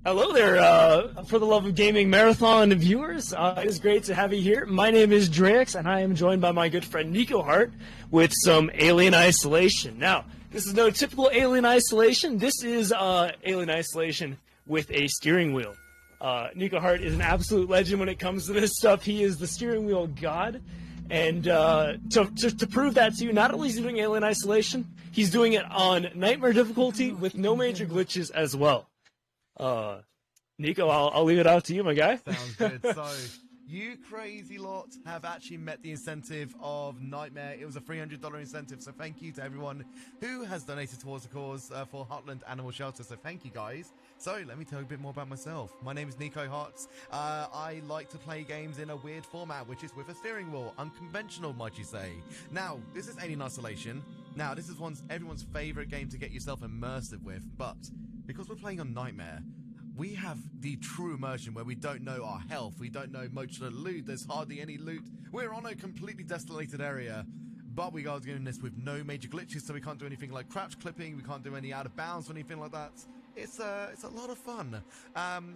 Hello there, for the love of gaming marathon viewers. It is great to have you here. My name is Drex, and I am joined by my good friend Nikoheart with some Alien Isolation. Now, this is no typical Alien Isolation. This is Alien Isolation with a steering wheel. Nikoheart is an absolute legend when it comes to this stuff. He is the steering wheel god. And to prove that to you, not only is he doing Alien Isolation, he's doing it on Nightmare difficulty with no major glitches as well. Nico, I'll leave it out to you, my guy. Sounds good. So, you crazy lot have actually met the incentive of Nightmare. It was a $300 incentive, so thank you to everyone who has donated towards the cause for Heartland Animal Shelter. So thank you, guys. So, let me tell you a bit more about myself. My name is Nikoheart. I like to play games in a weird format, which is with a steering wheel. Unconventional, might you say. Now, this is Alien Isolation. Now, this is everyone's favorite game to get yourself immersive with, but because we're playing on Nightmare, we have the true immersion where we don't know our health, we don't know much of the loot, there's hardly any loot. We're on a completely desolated area, but we are doing this with no major glitches, so we can't do anything like crouch clipping, we can't do any out of bounds or anything like that. It's a lot of fun.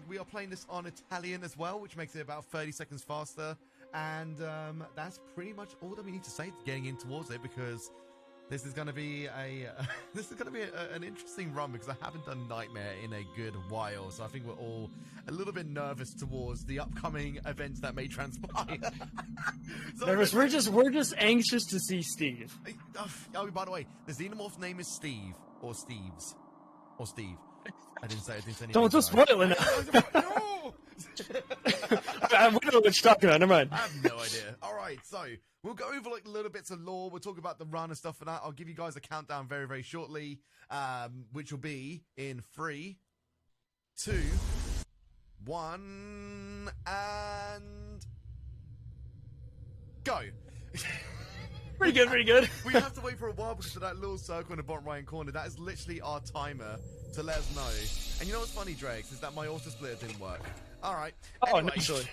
We are playing this on Italian as well, which makes it about 30 seconds faster, and that's pretty much all that we need to say getting in towards it, because this is going to be an interesting run, because I haven't done Nightmare in a good while, so I think we're all a little bit nervous towards the upcoming events that may transpire. So nervous? We're just anxious to see Steve. Oh, by the way, the xenomorph name is Steve or Steve's or Steve. I didn't say anything. Don't spoil it now. No! I don't know what you're talking about. Never mind. I have no idea. All right, so we'll go over like little bits of lore. We'll talk about the run and stuff for that. I'll give you guys a countdown very, very shortly, which will be in 3, 2, 1, and go. Pretty good, pretty good. We have to wait for a while because of that little circle in the bottom right corner. That is literally our timer to let us know. And you know what's funny, Drex, is that my auto splitter didn't work. All right. Oh, anyway. naturally.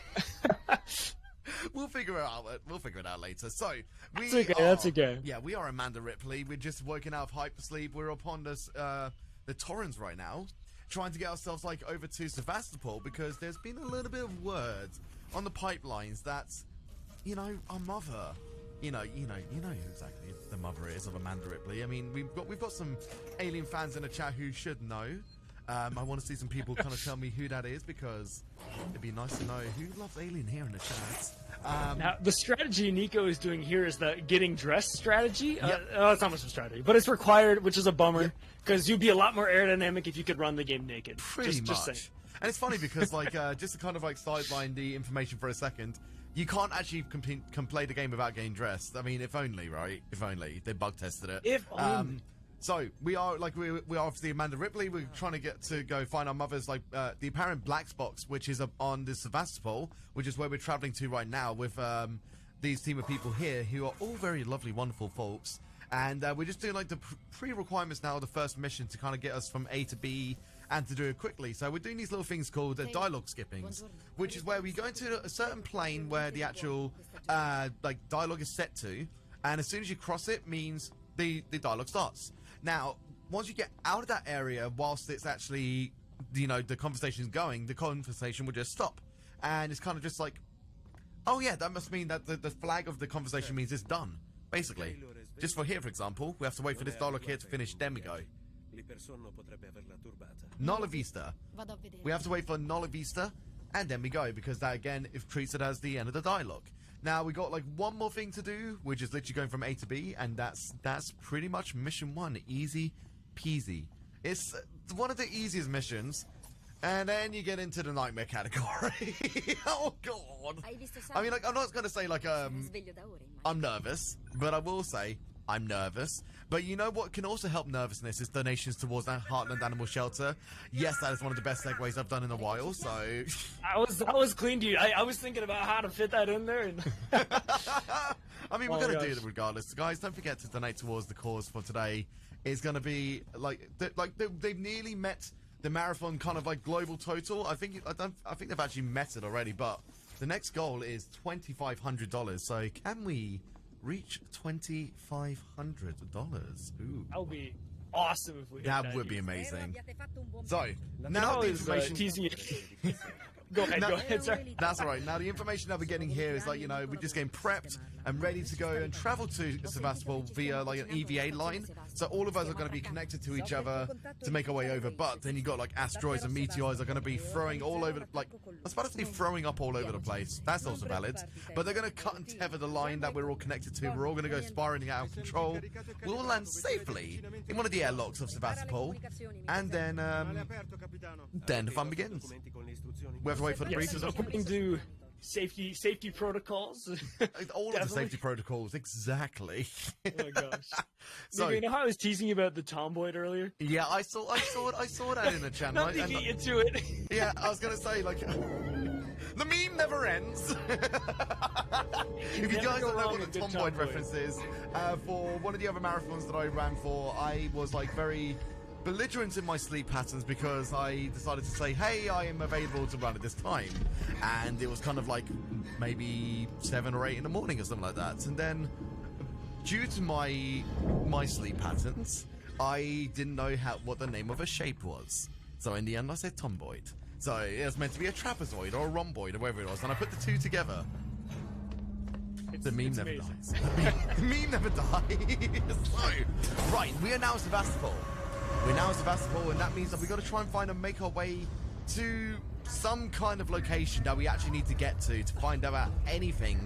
We'll figure it out. We'll figure it out later. So that's okay. Yeah, we are Amanda Ripley. We're just woken out of hypersleep. We're upon this the Torrens right now, trying to get ourselves like over to Sevastopol, because there's been a little bit of word on the pipelines that, you know, our mother. You know who exactly the mother is of Amanda Ripley. I mean, we've got some Alien fans in the chat who should know. I want to see some people kind of tell me who that is, because it'd be nice to know who loves Alien here in the chat. Now, the strategy Nico is doing here is the getting dressed strategy. Yep. It's not much of a strategy, but it's required, which is a bummer, because you'd be a lot more aerodynamic if you could run the game naked. Pretty much. Just saying. And it's funny because, like, just to kind of like sideline the information for a second, you can't actually play the game without getting dressed. I mean, if only, right? If only they bug tested it. If only. So we are obviously Amanda Ripley. We're trying to get to go find our mother's the apparent black box, which is on the Sevastopol, which is where we're traveling to right now with these team of people here who are all very lovely, wonderful folks. And we're just doing like the pre-requirements now of the first mission to kind of get us from A to B, and to do it quickly. So we're doing these little things called dialogue skippings, which is where we go into a certain plane where the actual like dialogue is set to, and as soon as you cross it means the dialogue starts. Now, once you get out of that area, whilst it's actually, you know, the conversation's going, the conversation will just stop. And it's kind of just like, oh yeah, that must mean that the flag of the conversation means it's done, basically. Just for here, for example, we have to wait for this dialogue here to finish, then we go. Nola Vista. We have to wait for Nola Vista, and then we go, because that again treats it as the end of the dialogue. Now we got like one more thing to do, which is literally going from A to B, and that's pretty much mission 1. Easy peasy. It's one of the easiest missions, and then you get into the nightmare category. Oh god. I mean, like, I'm not gonna say like I'm nervous, but I will say I'm nervous. But you know what can also help nervousness is donations towards that Heartland Animal Shelter. Yes, that is one of the best segues I've done in a while, so... I was clean, dude. I was thinking about how to fit that in there. And... I mean, we're going to do it regardless. Guys, don't forget to donate towards the cause for today. It's going to be, they've nearly met the marathon kind of, like, global total. I think they've actually met it already, but the next goal is $2,500. So can we reach $2,500? Ooh. I'll be awesome if we hit That would be dude. amazing. So, Now now the is information... teasing it. Go ahead, sorry. That's all right. Now, the information that we're getting here is like, you know, we're just getting prepped and ready to go and travel to Sevastopol via like an EVA line. So all of us are going to be connected to each other to make our way over. But then you got like asteroids and meteors are going to be throwing all over, like, I was about to say throwing up all over the place. That's also valid. But they're going to cut and tether the line that we're all connected to. We're all going to go spiraling out of control. We'll land safely in one of the airlocks of Sevastopol. And then the fun begins. We have to wait for the Yes, briefs. so according to safety protocols. All of the safety protocols, exactly. Oh my gosh. So, you know how I was teasing you about the tomboid earlier? yeah, I saw that in the channel. Not to get you to it. Yeah, I was gonna say like the meme never ends. If you guys don't know what the tomboid reference is, for one of the other marathons that I ran for, I was like very belligerent in my sleep patterns because I decided to say, hey, I am available to run at this time. And it was kind of like maybe 7 or 8 in the morning or something like that. And then due to my sleep patterns, I didn't know what the name of a shape was. So in the end, I said tomboid. So it was meant to be a trapezoid or a rhomboid or whatever it was. And I put the two together. The meme never dies. The meme never dies. So, right, we are now in Sevastopol. We're now in Sevastopol, and that means that we've got to try and find and make our way to some kind of location that we actually need to get to find out about anything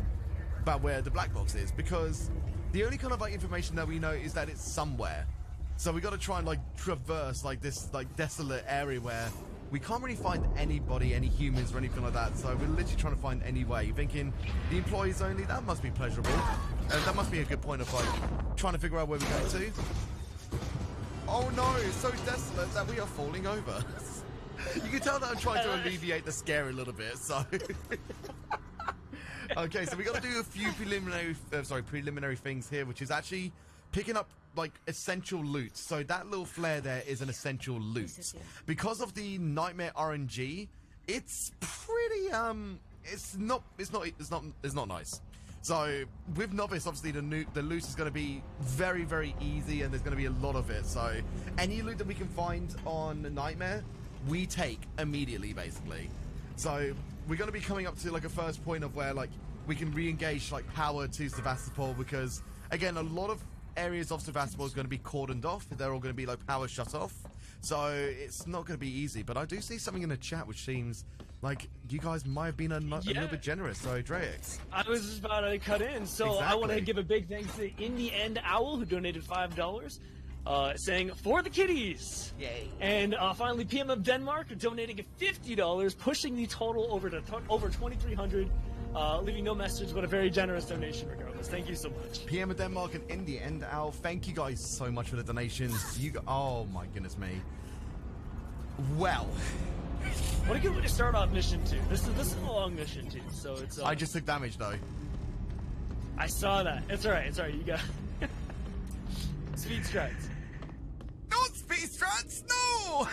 about where the black box is, because the only kind of like information that we know is that it's somewhere. So we got to try and like traverse like this like desolate area where we can't really find anybody, any humans or anything like that. So we're literally trying to find any way. Thinking the employees only, that must be pleasurable. That must be a good point of like trying to figure out where we're going to. Oh no, it's so desolate that we are falling over. You can tell that I'm trying to alleviate the scare a little bit, so... Okay, so we got to do a few preliminary things here, which is actually picking up, like, essential loot. So that little flare there is an essential loot. Because of the Nightmare RNG, it's pretty, it's not nice. So, with Novice, obviously, the loot is going to be very, very easy, and there's going to be a lot of it. So, any loot that we can find on Nightmare, we take immediately, basically. So, we're going to be coming up to, like, a first point of where, like, we can re-engage, like, power to Sevastopol, because, again, a lot of areas of Sevastopol is going to be cordoned off. They're all going to be, like, power shut off. So, it's not going to be easy. But I do see something in the chat which seems... like, you guys might have been a little bit generous, so Drex. I was just about to cut in, so Exactly. I want to give a big thanks to In the End Owl, who donated $5, saying, for the kitties! Yay. And finally, PM of Denmark, donating $50, pushing the total over to over 2,300, leaving no message, but a very generous donation regardless. Thank you so much. PM of Denmark and In the End Owl, thank you guys so much for the donations. Oh my goodness me. Well... What a good way to start off mission 2. This is a long mission 2, so it's... I just took damage, though. I saw that. It's alright, you got... Speed strats. Not speed strats, no!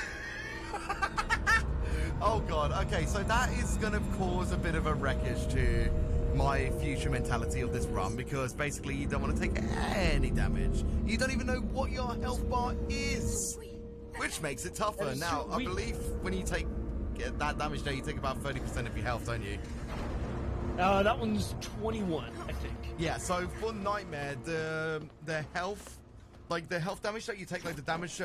Oh god, okay, so that is going to cause a bit of a wreckage to my future mentality of this run, because basically you don't want to take any damage. You don't even know what your health bar is, which makes it tougher. Now, I believe when you take that damage there, you take about 30% of your health, don't you? That one's 21, I think. Yeah, so for Nightmare, the health, like the health damage that you take, like the damage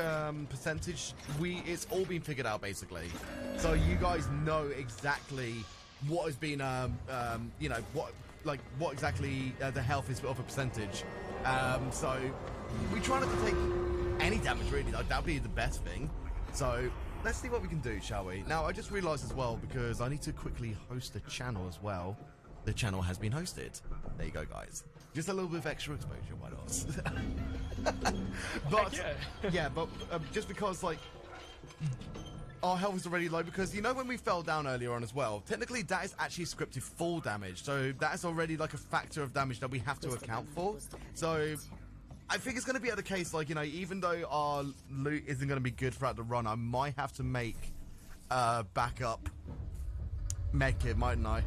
percentage, it's all been figured out basically. So you guys know exactly what has been, you know, what exactly the health is of a percentage. So we try not to take any damage really. Like, that'd be the best thing. So let's see what we can do, shall we? Now, I just realized as well, because I need to quickly host the channel as well. The channel has been hosted. There you go, guys. Just a little bit of extra exposure, why not? But, yeah, but just because, like, our health is already low, because, you know, when we fell down earlier on as well, technically that is actually scripted full damage. So that is already, like, a factor of damage that we have to account for. So I think it's going to be the case, like, you know, even though our loot isn't going to be good throughout the run, I might have to make backup medkit, mightn't I?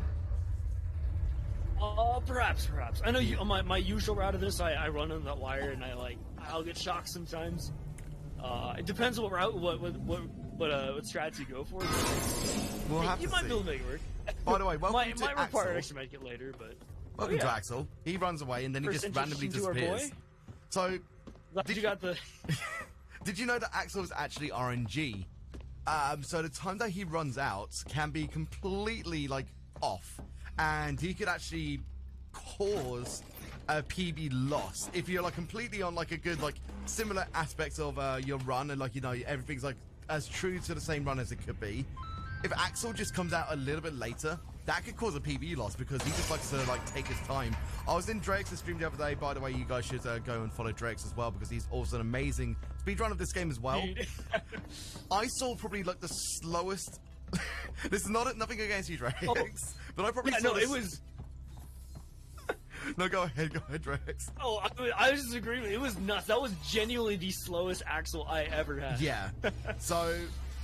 Perhaps. I know you, my usual route of this, I run on that wire and I'll get shocked sometimes. It depends what route, what strategy you go for. We'll Hey, have you to might see. be able to make it work. By the way, welcome might to require Axel. actually make it later, but Welcome to Axel. He runs away and then he First just randomly introduction to our disappears. boy. So, glad you got the. did you know that Axel is actually RNG? So the time that he runs out can be completely like off, and he could actually cause a PB loss if you're like completely on like a good like similar aspects of your run, and like you know everything's like as true to the same run as it could be. If Axel just comes out a little bit later, that could cause a PB loss because he just likes to like take his time. I was in Drake's stream the other day. By the way, you guys should go and follow Drake's as well because he's also an amazing speedrun of this game as well. I saw probably like the slowest. This is nothing against you, Drake's, but I probably saw no, it was. No, go ahead, Drake's. Oh, I was just agreeing with you. It was nuts. That was genuinely the slowest Axel I ever had. Yeah. So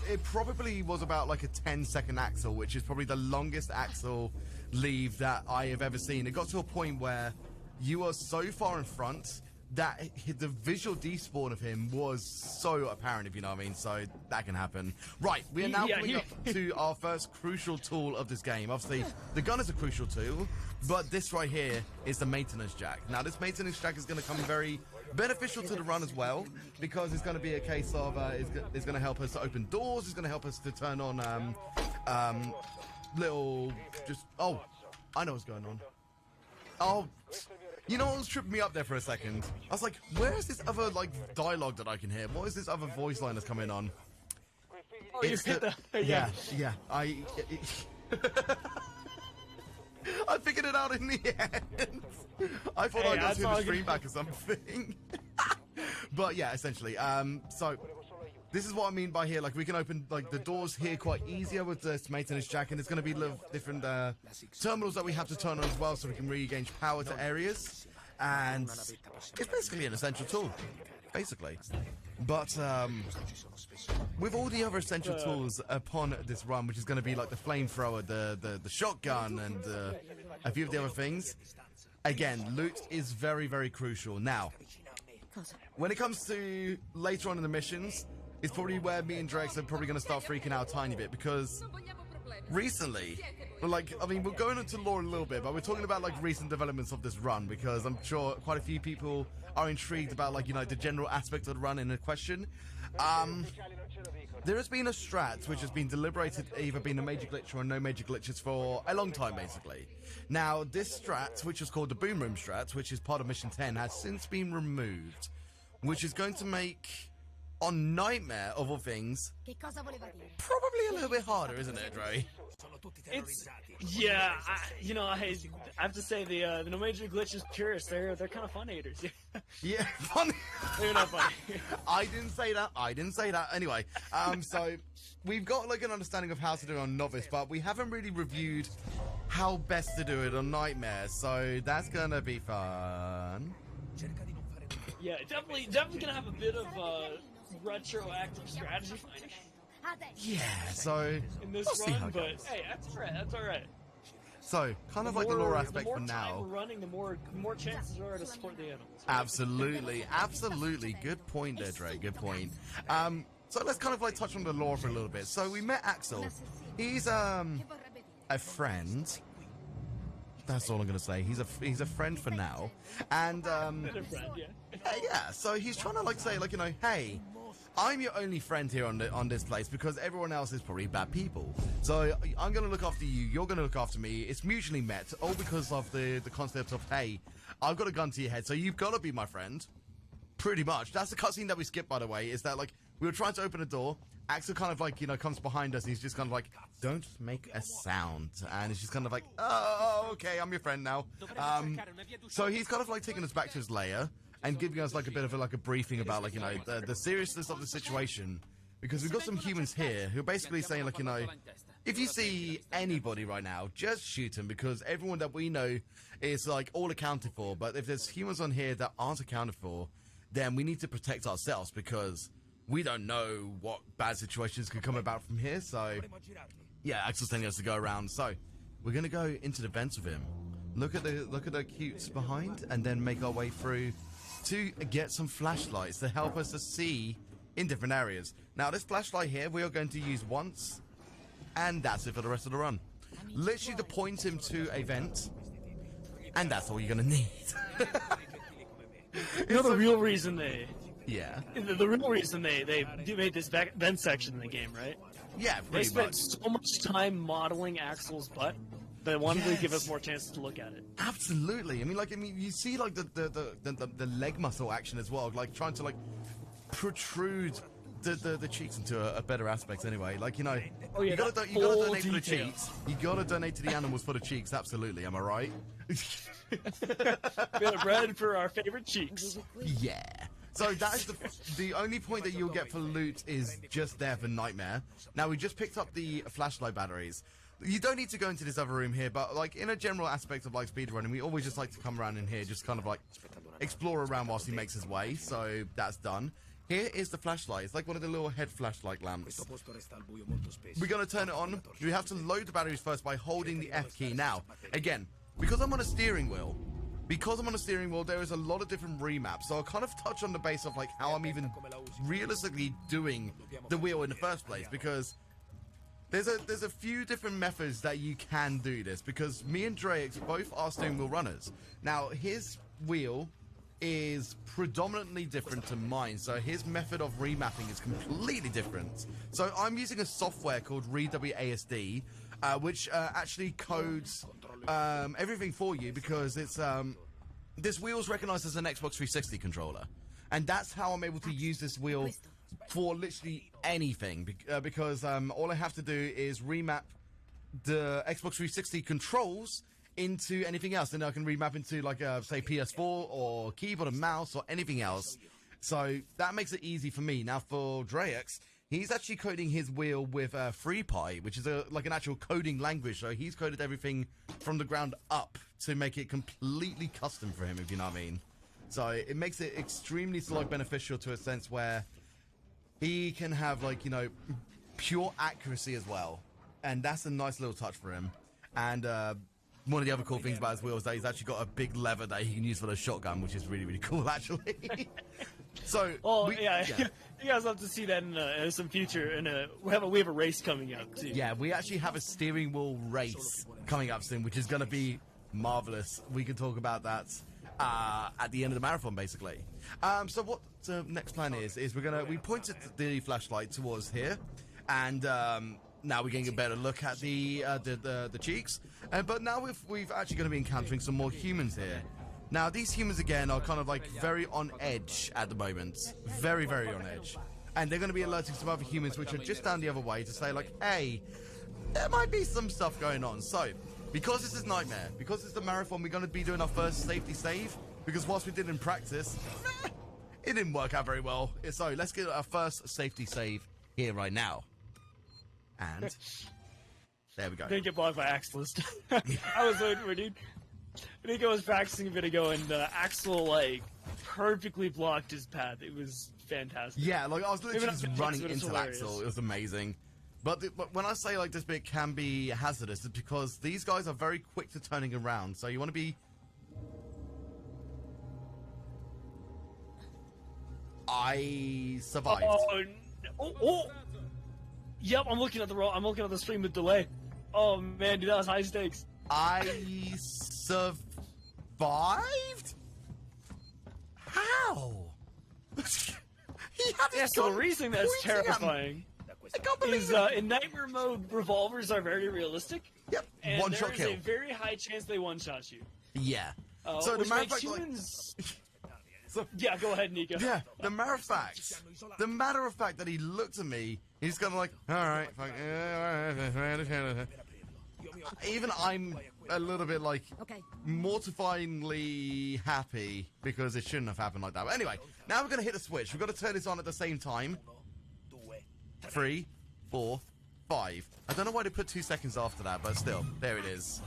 it probably was about like a 10-second Axel, which is probably the longest Axel leave that I have ever seen. It got to a point where you are so far in front that the visual despawn of him was so apparent, if you know what I mean. So that can happen. Right, we are now coming up to our first crucial tool of this game. Obviously, the gun is a crucial tool, but this right here is the maintenance jack. Now, this maintenance jack is going to come very beneficial to the run as well, because it's going to be a case of it's going to help us to open doors. It's going to help us to turn on little just. Oh, I know what's going on. Oh. You know what was tripping me up there for a second? I was like, where is this other, like, dialogue that I can hear? What is this other voice line that's coming on? Oh, it's yeah. I figured it out in the end. I thought I got to the stream back or something. But yeah, essentially. So this is what I mean by here. Like, we can open like the doors here quite easier with this maintenance jack, and there's going to be little different terminals that we have to turn on as well, so we can re-gauge power to areas. And it's basically an essential tool, basically. But with all the other essential tools upon this run, which is going to be like the flamethrower, the shotgun, and a few of the other things, again, loot is very, very crucial. Now, when it comes to later on in the missions, it's probably where me and Drex are probably going to start freaking out a tiny bit, because recently, like, I mean, we're going into lore a little bit, but we're talking about like recent developments of this run, because I'm sure quite a few people are intrigued about, like, you know, the general aspect of the run in question. There has been a strat which has been deliberated, either been a major glitch or no major glitches for a long time, basically. Now, this strat, which is called the Boom Room strat, which is part of Mission 10, has since been removed, which is going to make on Nightmare, of all things, probably a little bit harder, isn't it, Dre? It's, yeah, I have to say the no major glitches purists, they're kind of fun haters. Yeah, fun. They're not funny. I didn't say that. Anyway, so we've got like an understanding of how to do it on Novice, but we haven't really reviewed how best to do it on Nightmare, so that's gonna be fun. Yeah, definitely gonna have a bit of retroactive strategy finding. Yeah, so in this run, but hey, that's all right. So, kind of like the lore aspect for now. The more time we're running, the more chances are to support the animals. Absolutely. Good point there, Dre. Good point. So let's kind of like touch on the lore for a little bit. So we met Axel. He's a friend. That's all I'm gonna say. He's a friend for now, and yeah. So he's trying to like say like, you know, hey, I'm your only friend here on this place because everyone else is probably bad people. So I'm gonna look after you. You're gonna look after me. It's mutually met, all because of the concept of, hey, I've got a gun to your head, so you've got to be my friend. Pretty much. That's the cutscene that we skipped, by the way. Is that like we were trying to open a door. Axel kind of like, you know, comes behind us and he's just kind of like, don't make a sound. And it's just kind of like, oh, okay, I'm your friend now. So he's kind of like taking us back to his lair and giving us like a bit of a briefing about, like, you know, the seriousness of the situation. Because we've got some humans here who are basically saying, like, you know, if you see anybody right now, just shoot them, because everyone that we know is like all accounted for. But if there's humans on here that aren't accounted for, then we need to protect ourselves, because we don't know what bad situations could come about from here. So yeah, Axel's telling us to go around. So we're gonna go into the vents with him, look at the cutes behind, and then make our way through to get some flashlights to help us to see in different areas. Now, this flashlight here, we are going to use once, and that's it for the rest of the run. Literally to point him to a vent, and that's all you're going to need. You know the real reason they... Yeah. The real reason they made this vent section in the game, right? Yeah, They pretty spent much. so much time modeling Axel's butt. They wanted to give us more chances to look at it. Absolutely. I mean, you see, like, the leg muscle action as well, like, trying to, like, protrude the cheeks into a better aspect anyway. Like, you know, Oh, yeah, you gotta that donate for full the detail. cheeks. You gotta donate to the animals for the cheeks, absolutely, am I right? We have red for our favorite cheeks. Yeah. So that is the only point that you'll get for loot is just there for Nightmare. Now, we just picked up the flashlight batteries. You don't need to go into this other room here, but, like, in a general aspect of, like, speedrunning, we always just like to come around in here, just kind of, like, explore around whilst he makes his way, so that's done. Here is the flashlight. It's like one of the little head flashlight lamps. We're going to turn it on. We have to load the batteries first by holding the F key. Now, again, because I'm on a steering wheel, there is a lot of different remaps, so I'll kind of touch on the base of, like, how I'm even realistically doing the wheel in the first place, because there's a few different methods that you can do this, because me and Drex both are steering wheel runners. Now, his wheel is predominantly different to mine, so his method of remapping is completely different. So I'm using a software called ReadWASD, which actually codes everything for you, because it's this wheel's recognized as an Xbox 360 controller, and that's how I'm able to use this wheel for literally anything, because all I have to do is remap the Xbox 360 controls into anything else, and I can remap into, like, say, PS4 or keyboard and mouse or anything else. So that makes it easy for me. Now, for Drex, he's actually coding his wheel with FreePy, which is like an actual coding language. So he's coded everything from the ground up to make it completely custom for him, if you know what I mean. So it makes it extremely sort of beneficial to a sense where he can have, like, you know, pure accuracy as well. And that's a nice little touch for him. And one of the other cool things about his wheel is that he's actually got a big lever that he can use for the shotgun, which is really, really cool, actually. So, yeah. You guys have to see that in some future. We have a race coming up too. Yeah, we actually have a steering wheel race coming up soon, which is going to be marvelous. We can talk about that at the end of the marathon, basically. So what the next plan is we pointed the flashlight towards here, and now we're getting a better look at the cheeks. But now we've actually going to be encountering some more humans here. Now, these humans, again, are kind of, like, very on edge at the moment. Very, very on edge. And they're going to be alerting some other humans which are just down the other way to say, like, hey, there might be some stuff going on. So, because this is Nightmare, because it's the marathon, we're going to be doing our first safety save. Because whilst we did in practice, it didn't work out very well. So, let's get our first safety save here right now. And there we go. Didn't get blocked by Axel. I was waiting for dude. Nico was practicing a bit ago, and Axel, like, perfectly blocked his path. It was fantastic. Yeah, like, I was literally just running it's into hilarious. Axel. It was amazing. But when I say, like, this bit can be hazardous, it's because these guys are very quick to turning around. So you want to be... I survived. Oh. Yep, I'm looking at the stream with delay. Oh man, dude, that was high stakes. I survived? How? So the reason that's terrifying I can't believe is it. in nightmare mode, revolvers are very realistic. Yep, And one shot there's kill. a very high chance they one-shot you. Yeah. So which the matter of makes fact, humans... so, Yeah, go ahead, Nico. yeah, the matter of fact that he looked at me, he's kind of like, all right, fine. Even I'm a little bit, like, mortifyingly happy because it shouldn't have happened like that. But anyway, now we're going to hit the switch. We've got to turn this on at the same time. 3, 4, 5. I don't know why they put 2 seconds after that, but still, there it is.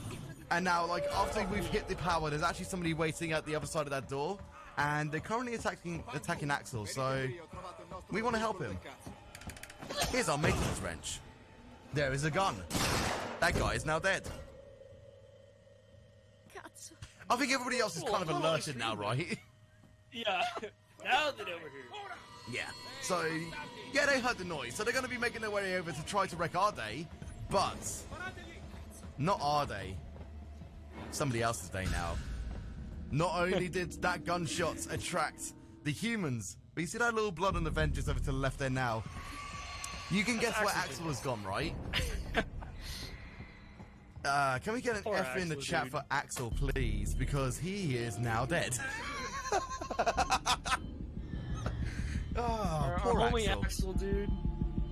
And now, like, after we've hit the power, there's actually somebody waiting at the other side of that door, and they're currently attacking Axel, so we want to help him. Here's our maintenance wrench. There is a gun. That guy is now dead. I think everybody else is kind of alerted now, right? Yeah. Now that over here. Yeah. So, yeah, they heard the noise. So they're going to be making their way over to try to wreck our day. But, not our day. Somebody else's day now. Not only did that gunshot attract the humans, but you see that little blood on the vent just over to the left there now? You can guess where Axel has gone, right? Can we get an Poor F in the Axel, chat dude. for Axel, please? Because he is now dead. Oh, Our poor homie Axel. Axel, dude.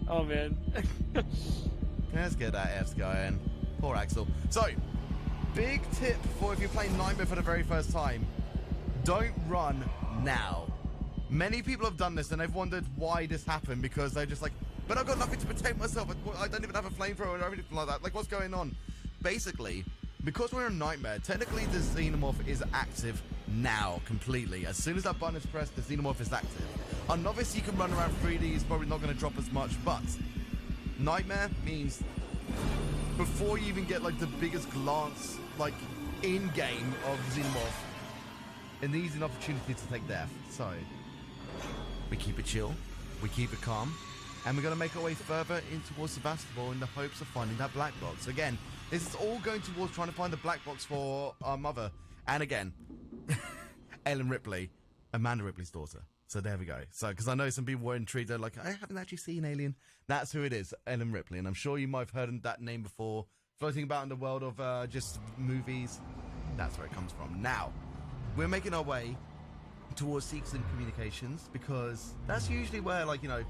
Oh man. Let's get that F's going. Poor Axel. So, big tip for if you're playing Nightmare for the very first time. Don't run now. Many people have done this and they've wondered why this happened because they're just like, but I've got nothing to protect myself. I don't even have a flamethrower or anything like that. Like, what's going on? Basically, because we're in Nightmare, technically the Xenomorph is active now completely. As soon as that button is pressed, the Xenomorph is active. On Novice, you can run around 3D. It's probably not going to drop as much, but Nightmare means before you even get like the biggest glance, like in-game of Xenomorph, an easy opportunity to take death. So we keep it chill, we keep it calm, and we're going to make our way further in towards Sevastopol in the hopes of finding that black box. Again, this is all going towards trying to find the black box for our mother. And again, Ellen Ripley, Amanda Ripley's daughter. So there we go. So, because I know some people were intrigued, they're like, I haven't actually seen Alien. That's who it is, Ellen Ripley. And I'm sure you might have heard that name before, floating about in the world of just movies. That's where it comes from. Now, we're making our way towards Seegson Communications because that's usually where, like, you know,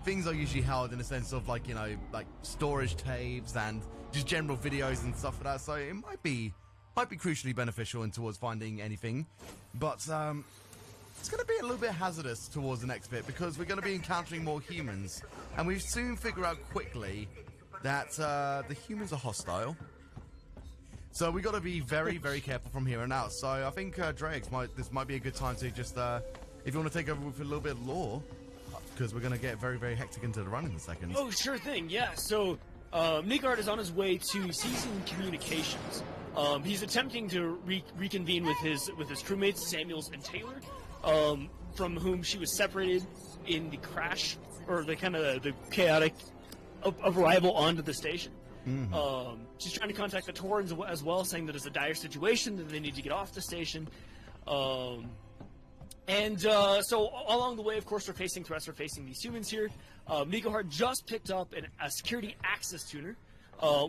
things are usually held in a sense of, like, you know, like storage tapes and just general videos and stuff like that. So it might be crucially beneficial in towards finding anything. But, it's going to be a little bit hazardous towards the next bit because we're going to be encountering more humans. And we soon figure out quickly that the humans are hostile. So we got to be very, very careful from here on out. So I think, Drex, this might be a good time to just, if you want to take over with a little bit of lore, because we're going to get very, very hectic into the run in a second. Oh, sure thing, yeah. So, Nikoheart is on his way to Seegson Communications. He's attempting to reconvene with his crewmates, Samuels and Taylor. From whom she was separated in the crash, or the kind of the chaotic arrival onto the station. Mm-hmm. She's trying to contact the Torrens as well, saying that it's a dire situation, that they need to get off the station. So along the way, of course, we're facing threats. We're facing these humans here. Nikoheart just picked up a security access tuner.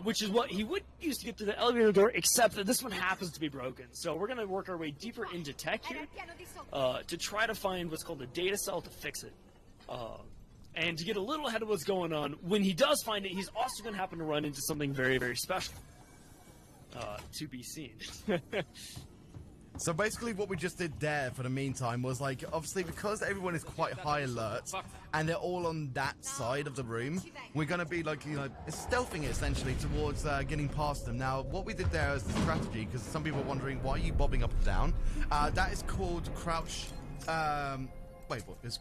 Which is what he would use to get to the elevator door, except that this one happens to be broken. So we're going to work our way deeper into tech here to try to find what's called a data cell to fix it. And to get a little ahead of what's going on, when he does find it, he's also going to happen to run into something very, very special. To be seen. So basically what we just did there for the meantime was, like, obviously because everyone is quite high alert and they're all on that side of the room, we're going to be, like, you know, stealthing it essentially towards getting past them. Now, what we did there is the strategy, because some people are wondering, why are you bobbing up and down? That is called crouch... wait, what? It's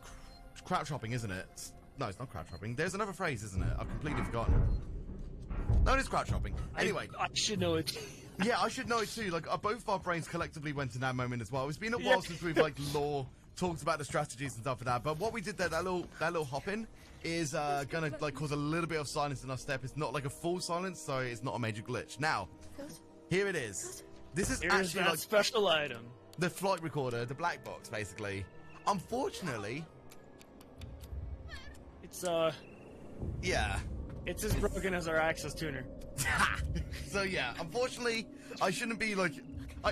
crouch hopping, isn't it? No, it's not crouch hopping. There's another phrase, isn't it? I've completely forgotten. No, it's crouch hopping. Anyway. I should know it. Yeah, I should know it too. Like, both of our brains collectively went in that moment as well. It's been a while since we've, like, talked about the strategies and stuff like that. But what we did there, that little hop-in, is gonna, like, cause a little bit of silence in our step. It's not, like, a full silence, so it's not a major glitch. Now, here it is. This is Here's actually, that like, special item. the flight recorder, the black box, basically. Unfortunately... Yeah. It's as broken as our access tuner. So yeah, unfortunately, I shouldn't be like.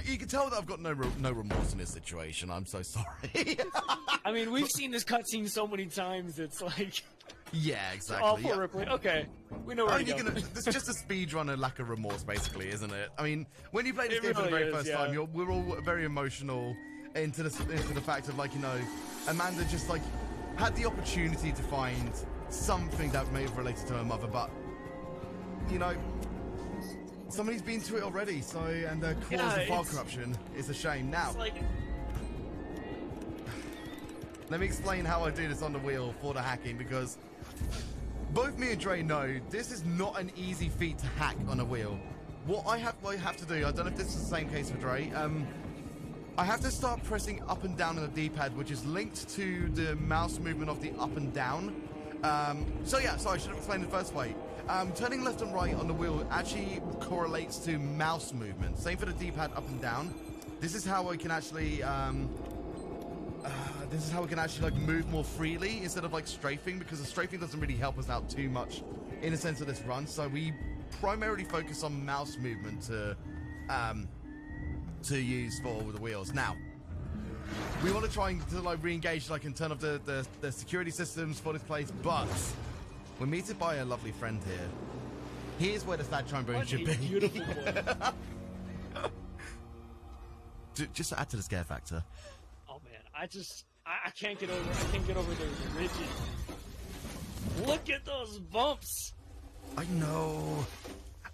You can tell that I've got no remorse in this situation. I'm so sorry. I mean, we've seen this cutscene so many times. It's like, yeah, exactly. oh, poor Ripley. Okay, we know where to go. It's just a speedrunner lack of remorse, basically, isn't it? I mean, when you play this game for the really very first is, time, we're all very emotional into the fact of, like, you know, Amanda just, like, had the opportunity to find something that may have related to her mother, but, you know, somebody's been to it already, so, and the cause of file corruption is a shame. Now, It's like, let me explain how I do this on the wheel for the hacking, because both me and Dre know this is not an easy feat to hack on a wheel. What I have to do, I don't know if this is the same case for Dre, I have to start pressing up and down on the D-pad, which is linked to the mouse movement of the up and down. So yeah, sorry, I should have explained it the first way. Turning left and right on the wheel actually correlates to mouse movement. Same for the D-pad up and down. This is how I can actually, like move more freely instead of like strafing, because the strafing doesn't really help us out too much in the sense of this run. So we primarily focus on mouse movement to use for the wheels. Now, we want to try and like re-engage, like, and turn off the security systems for this place, but we're meted by a lovely friend here. Here's where the sad trombone should be. Beautiful boy. Just to add to the scare factor. Oh man, I can't get over. I can't get over those ridges. Look at those bumps. I know.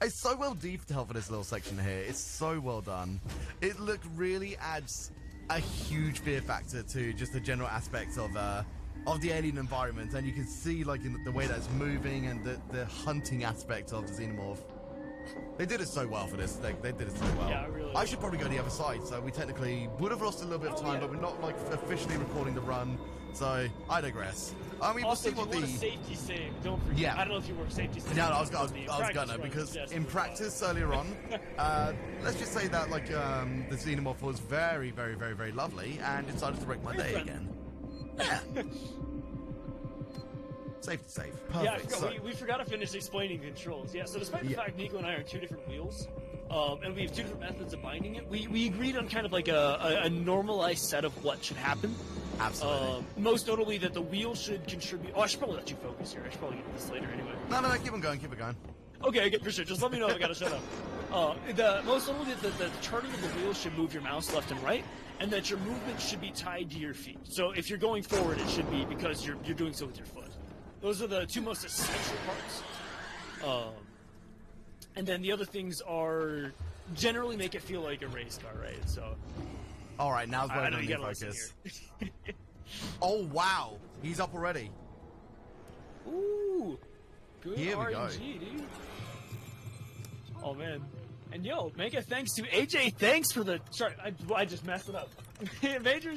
It's so well detailed for this little section here. It's so well done. It really adds a huge fear factor to just the general aspects of the alien environment, and you can see like in the way that it's moving and the hunting aspect of the xenomorph. They did it so well for this. They did it so well. Yeah, really. I should probably go the other side, so we technically would have lost a little bit of time, but we're not like officially recording the run, so I digress. I mean, Also, we'll see what if you want a safety save, don't forget. Yeah. I don't know if you were safety save. No, I was gonna, because in practice earlier on, let's just say that like the xenomorph was very, very, very, very lovely and decided to wreck my day again. Yeah. Safety save. Perfect. Yeah, So, we forgot to finish explaining controls. Yeah, so despite the fact Nico and I are on two different wheels, and we have two different methods of binding it, we agreed on kind of like a normalized set of what should happen. absolutely. Most notably that the wheel should contribute. Oh, I should probably let you focus here. I should probably get to this later anyway. No, keep on going, keep it going. Okay, for sure. Just let me know if I gotta shut up. Most notably that the turning of the wheel should move your mouse left and right, and that your movement should be tied to your feet. So if you're going forward, it should be because you're doing so with your foot. Those are the two most essential parts. And then the other things are generally make it feel like a race car, right? So. All right, now's where I I'm know going you to gotta focus. listen here. Oh wow, he's up already. Ooh, good Here we RNG, go. dude. Oh man, and yo, mega thanks to AJ. Thanks for the. Sorry, I just messed it up. Major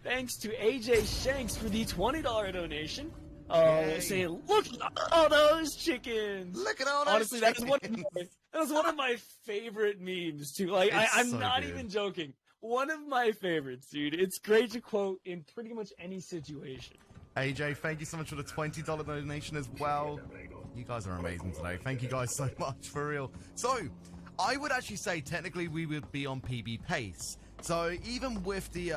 thanks to AJ Shanks for the $20 donation. Yay. Saying, look at all those chickens. Look at all those Honestly, that chickens. was one of my favorite memes too. Like I'm so not good. even joking. One of my favorites, dude. It's great to quote in pretty much any situation. AJ, thank you so much for the $20 donation as well. You guys are amazing today. Thank you guys so much, for real. So, I would actually say technically we would be on PB pace. So even with the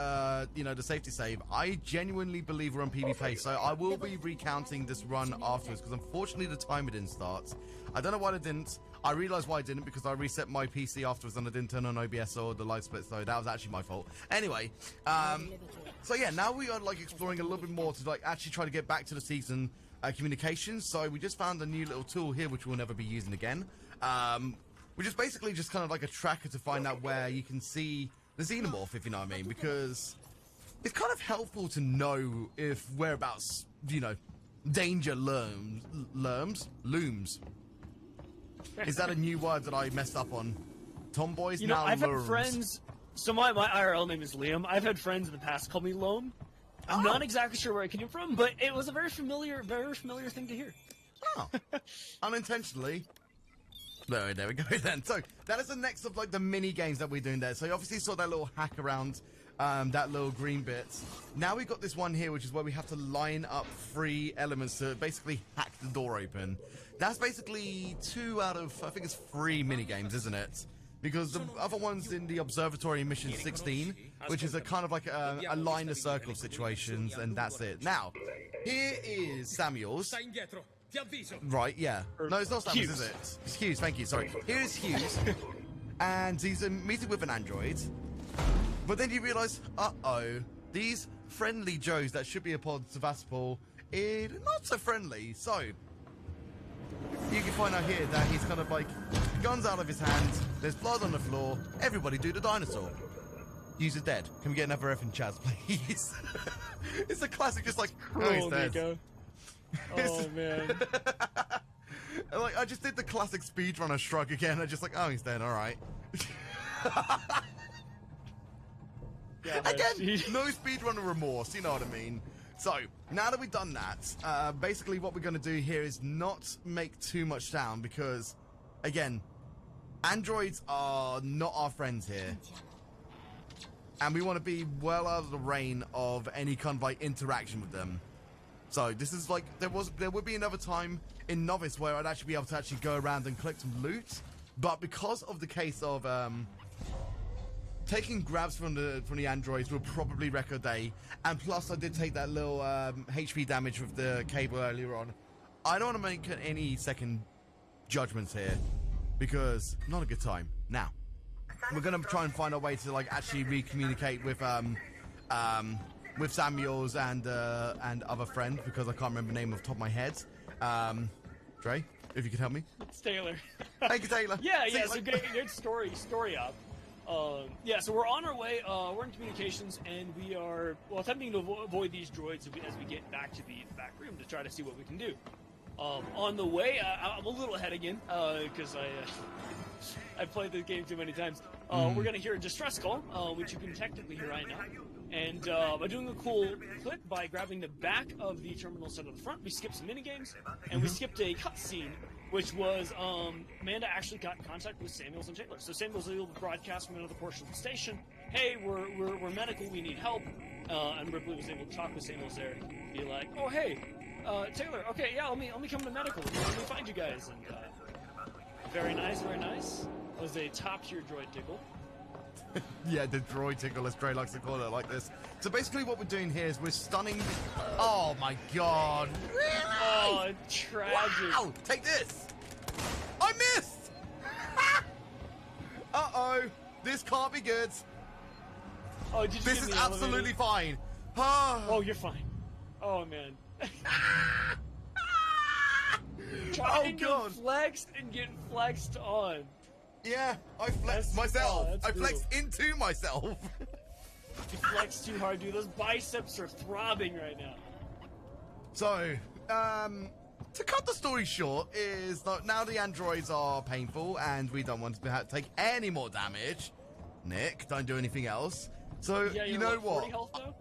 the safety save, I genuinely believe we're on PB pace. So I will be recounting this run afterwards, because unfortunately the timer didn't start. I don't know why it didn't. I realized why I didn't, because I reset my PC afterwards and I didn't turn on OBS or the live split, so that was actually my fault. Anyway, so yeah, now we are like exploring a little bit more to like actually try to get back to the season communications. So we just found a new little tool here, which we'll never be using again. Which is basically just kind of like a tracker to find out where you can see the xenomorph, if you know what I mean, because it's kind of helpful to know if whereabouts, danger looms. Is that a new word that I messed up on? Tomboys now I've looms. had friends. So my IRL name is Liam. I've had friends in the past call me Loam. I'm not exactly sure where it came from, but it was a very familiar thing to hear. Oh, unintentionally. No, there we go then. So that is the next of like the mini games that we're doing there. So you obviously saw that little hack around that little green bit. Now we've got this one here, which is where we have to line up 3 elements to basically hack the door open. That's basically 2 out of, I think it's 3 mini games, isn't it? Because the other one's in the observatory mission 16, which is a kind of like a line of circle situations, and that's it. Now, here is Samuel's. Right, yeah. No, it's not Samuel's, is it? It's Hughes, thank you, sorry. Here is Hughes, and he's meeting with an android. But then you realise, uh-oh, these friendly Joes that should be a pod Sevastopol are not so friendly. So, you can find out here that he's kind of like, guns out of his hands, there's blood on the floor, everybody do the dinosaur. Hughes is dead. Can we get another F in Chaz, please? It's a classic, just like, oh, he's dead. Nico. Oh, man. Like, I just did the classic speedrunner shrug again. I just like, oh, he's dead, alright. Yeah, Again, no speedrunner remorse, you know what I mean? So, now that we've done that, basically what we're going to do here is not make too much sound because, again, androids are not our friends here. And we want to be well out of the reign of any kind of, like, interaction with them. So, this is like, there would be another time in Novice where I'd actually be able to actually go around and collect some loot. But because of the case of, taking grabs from the androids will probably wreck a day, and plus I did take that little HP damage with the cable earlier on. I don't want to make any second judgments here because not a good time. Now we're gonna try and find a way to like actually re-communicate with Samuel's and other friend because I can't remember the name off the top of my head. Dre, if you could help me. It's Taylor. Thank you, Taylor. Yeah, See, so good story up. Yeah, so we're on our way, we're in communications, and we are, well, attempting to avoid these droids as we get back to the back room to try to see what we can do. On the way, I'm a little ahead again, because I played this game too many times. We're going to hear a distress call, which you can technically hear right now. And by doing a cool clip by grabbing the back of the terminal instead of the front, we skipped some minigames, and we skipped a cutscene, which was Amanda actually got in contact with Samuels and Taylor. So Samuels was able to broadcast from another portion of the station, hey, we're medical, we need help. And Ripley was able to talk with Samuels there, be like, oh hey, Taylor, okay, yeah, let me come to medical, let me find you guys. And very nice, very nice. That was a top tier droid tickle. Yeah, the droid tickle, as Dre likes to call it, like this. So basically what we're doing here is we're stunning... Oh my god. Really? Oh, tragic. Wow! Take this! I missed! Uh-oh. This can't be good. Oh, did you This get in is the absolutely elevator? fine. Oh, you're fine. Oh, man. Trying to flex and get flexed on. Yeah, I flexed myself. I flexed into myself. You flexed too hard, dude. Those biceps are throbbing right now. So, to cut the story short, is that now the androids are painful and we don't want to take any more damage. Nick, don't do anything else. So, Yeah, you know what? 40 health, though?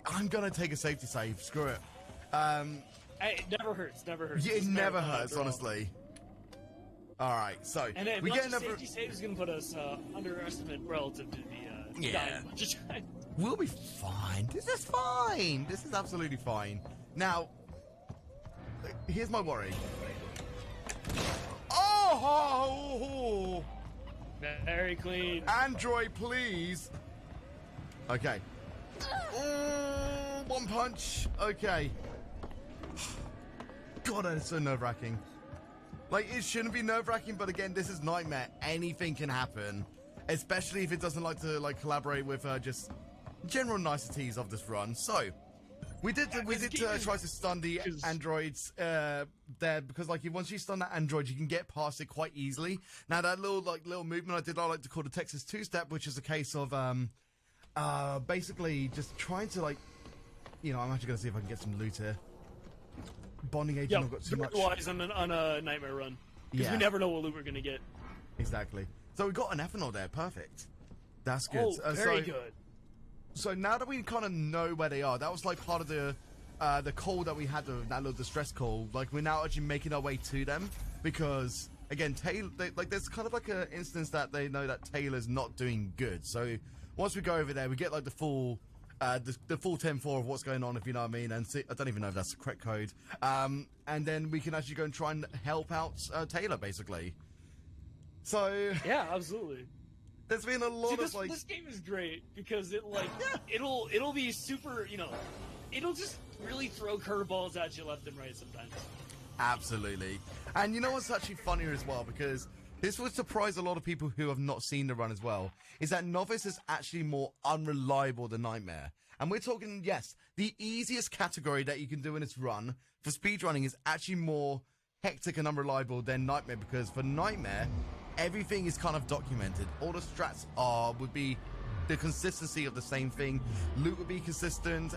I'm gonna take a safety save. Screw it. Hey, it never hurts. Never hurts. Yeah, it never hurts, honestly. Alright, so and then we get another safety save is gonna put us underestimate relative to the dying bunch of time. We'll be fine. This is fine. This is absolutely fine. Now, here's my worry. Oh! Very clean. Android, please. Okay. Oh, one punch. Okay. God, that is so nerve-wracking. Like, it shouldn't be nerve-wracking, but again, this is Nightmare. Anything can happen. Especially if it doesn't like to, like, collaborate with, just general niceties of this run. So, we did try to stun the androids, there, because, like, once you stun that android, you can get past it quite easily. Now, that little movement I did, I like to call the Texas two-step, which is a case of, basically just trying to, like, you know, I'm actually gonna see if I can get some loot here. Bonding agent, I've got too much. Wise on a nightmare run, because we never know what loot we're gonna get. Exactly. So we got an ethanol there, perfect. That's good. Oh, very good. So now that we kind of know where they are, that was like part of the call that we had, that little distress call. Like we're now actually making our way to them because again, Taylor, there's kind of like an instance that they know that Taylor's not doing good. So once we go over there, we get like the full. The full 10-4 of what's going on, if you know what I mean, and see, I don't even know if that's the correct code. And then we can actually go and try and help out Taylor, basically. So yeah, absolutely. There's been a lot of like this game is great because it like it'll be super, you know, it'll just really throw curveballs at you left and right sometimes. Absolutely, and you know what's actually funnier as well because. This would surprise a lot of people who have not seen the run as well, is that Novice is actually more unreliable than Nightmare. And we're talking, yes, the easiest category that you can do in this run for speedrunning is actually more hectic and unreliable than Nightmare, because for Nightmare, everything is kind of documented. All the strats would be the consistency of the same thing. Loot would be consistent,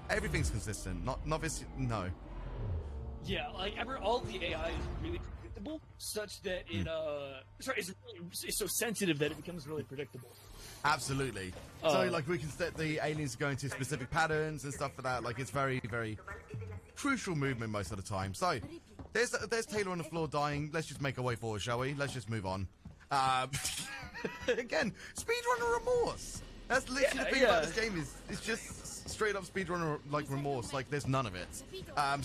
everything's consistent. Not Novice, no. Yeah, like all the AI is really... predictable, such that it it's so sensitive that it becomes really predictable. Absolutely. So like we can set the aliens to go into specific patterns and stuff like that. Like it's very, very crucial movement most of the time. So there's Taylor on the floor dying. Let's just make our way forward, shall we? Let's just move on. Again, speedrunner remorse. That's literally the thing about this game is it's just straight up speedrunner like remorse. Like there's none of it.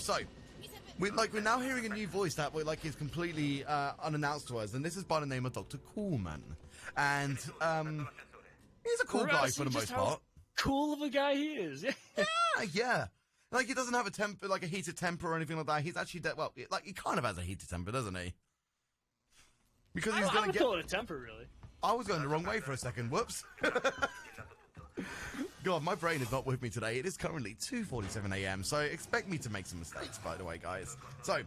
So we're now hearing a new voice that is completely unannounced to us, and this is by the name of Dr. Coolman, and he's a cool guy for the most part. Cool of a guy he is. Yeah. Like he doesn't have a temper, like a heated temper or anything like that. He's actually like he kind of has a heated temper, doesn't he? Because he's going to call it a temper, really. I was going the wrong way for a second. Whoops. God, my brain is not with me today. It is currently 2:47 a.m. So expect me to make some mistakes, by the way, guys. So,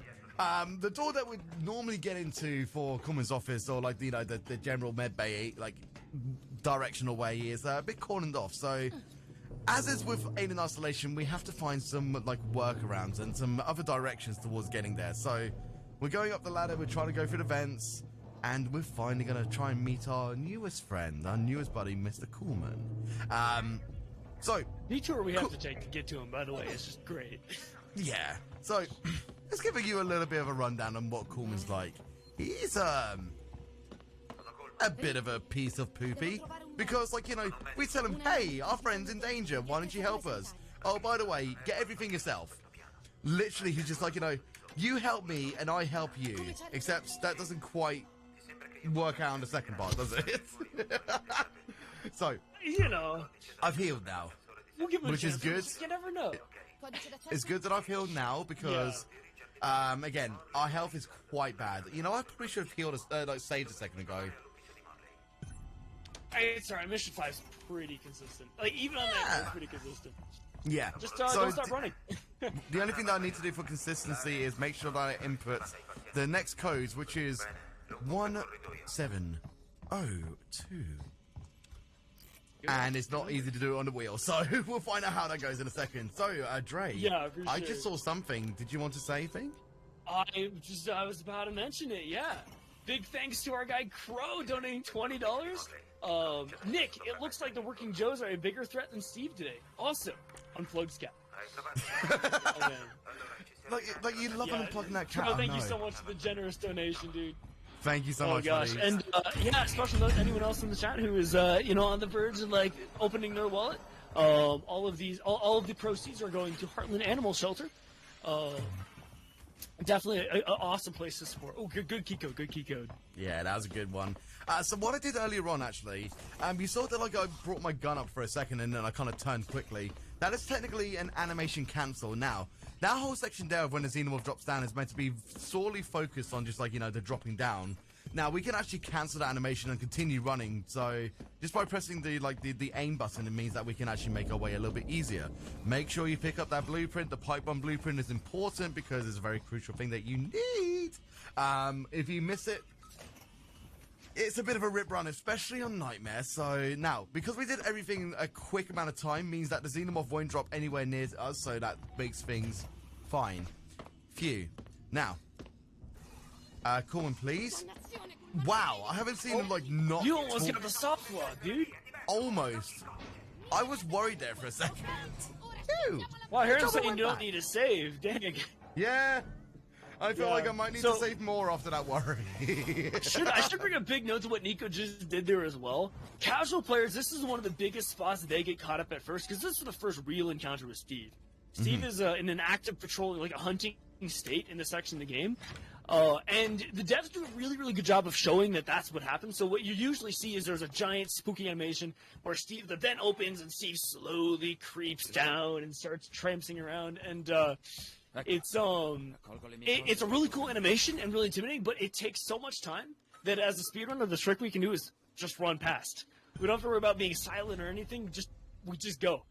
the door that we'd normally get into for Coleman's office, or like the general med bay like directional way, is a bit cordoned off. So, as is with Alien Isolation, we have to find some like workarounds and some other directions towards getting there. So, we're going up the ladder. We're trying to go through the vents. And we're finally going to try and meet our newest friend, our newest buddy, Mr. Coolman. So... The tour we have to take to get to him, by the way, is just great. Yeah. So, let's give you a little bit of a rundown on what Coolman's like. He's, a bit of a piece of poopy. Because, like, we tell him, hey, our friend's in danger, why don't you help us? Oh, by the way, get everything yourself. Literally, he's just like, you help me and I help you. Except that doesn't quite work out on the second part, does it? So, I've healed now, we'll give him which is good. You never know. It's good that I've healed now because, again, our health is quite bad. I probably should have healed saved a second ago. It's alright. Mission 5 is pretty consistent. Like even on that, it's pretty consistent. Yeah. Just don't stop running. The only thing that I need to do for consistency is make sure that I input the next codes, which is 1702. And it's not easy to do it on the wheel, so we'll find out how that goes in a second. So, Dre, I just saw something. Did you want to say anything? I was about to mention it, yeah. Big thanks to our guy Crow donating $20. Nick, it looks like the Working Joes are a bigger threat than Steve today. Awesome. Unplugged Scout. Oh, man. Like you love unplugging that cat. Crow, thank you so much for the generous donation, dude. Thank you so much, gosh. buddies. And special note to anyone else in the chat who is on the verge of like opening their wallet. All of the proceeds are going to Heartland Animal Shelter. Definitely an awesome place to support. Oh, good key code. Yeah, that was a good one. So what I did earlier on, actually, you saw that I brought my gun up for a second and then I kind of turned quickly. That is technically an animation cancel. Now, that whole section there of when the Xenomorph drops down is meant to be solely focused on just like, the dropping down. Now, we can actually cancel that animation and continue running, so just by pressing the aim button, it means that we can actually make our way a little bit easier. Make sure you pick up that blueprint. The pipe bomb blueprint is important because it's a very crucial thing that you need. If you miss it, it's a bit of a rip run, especially on Nightmare. So now, because we did everything a quick amount of time, means that the Xenomorph won't drop anywhere near us, so that makes things fine. Phew. Now, Coleman, please. Wow, I haven't seen him not. You almost got the soft blood, dude. Almost. I was worried there for a second. Ew. Well, I heard him saying you don't need a save. Dang. Yeah. I feel like I might need to save more after that worry. I should bring a big note to what Nico just did there as well. Casual players, this is one of the biggest spots that they get caught up at first, because this is the first real encounter with Steve. Steve is in an active patrol, like a hunting state in this section of the game. And the devs do a really, really good job of showing that that's what happens. So what you usually see is there's a giant spooky animation where the vent opens and Steve slowly creeps down and starts tramping around. And it's a really cool animation and really intimidating, but it takes so much time that as a speedrunner, the trick we can do is just run past. We don't have to worry about being silent or anything. We just go.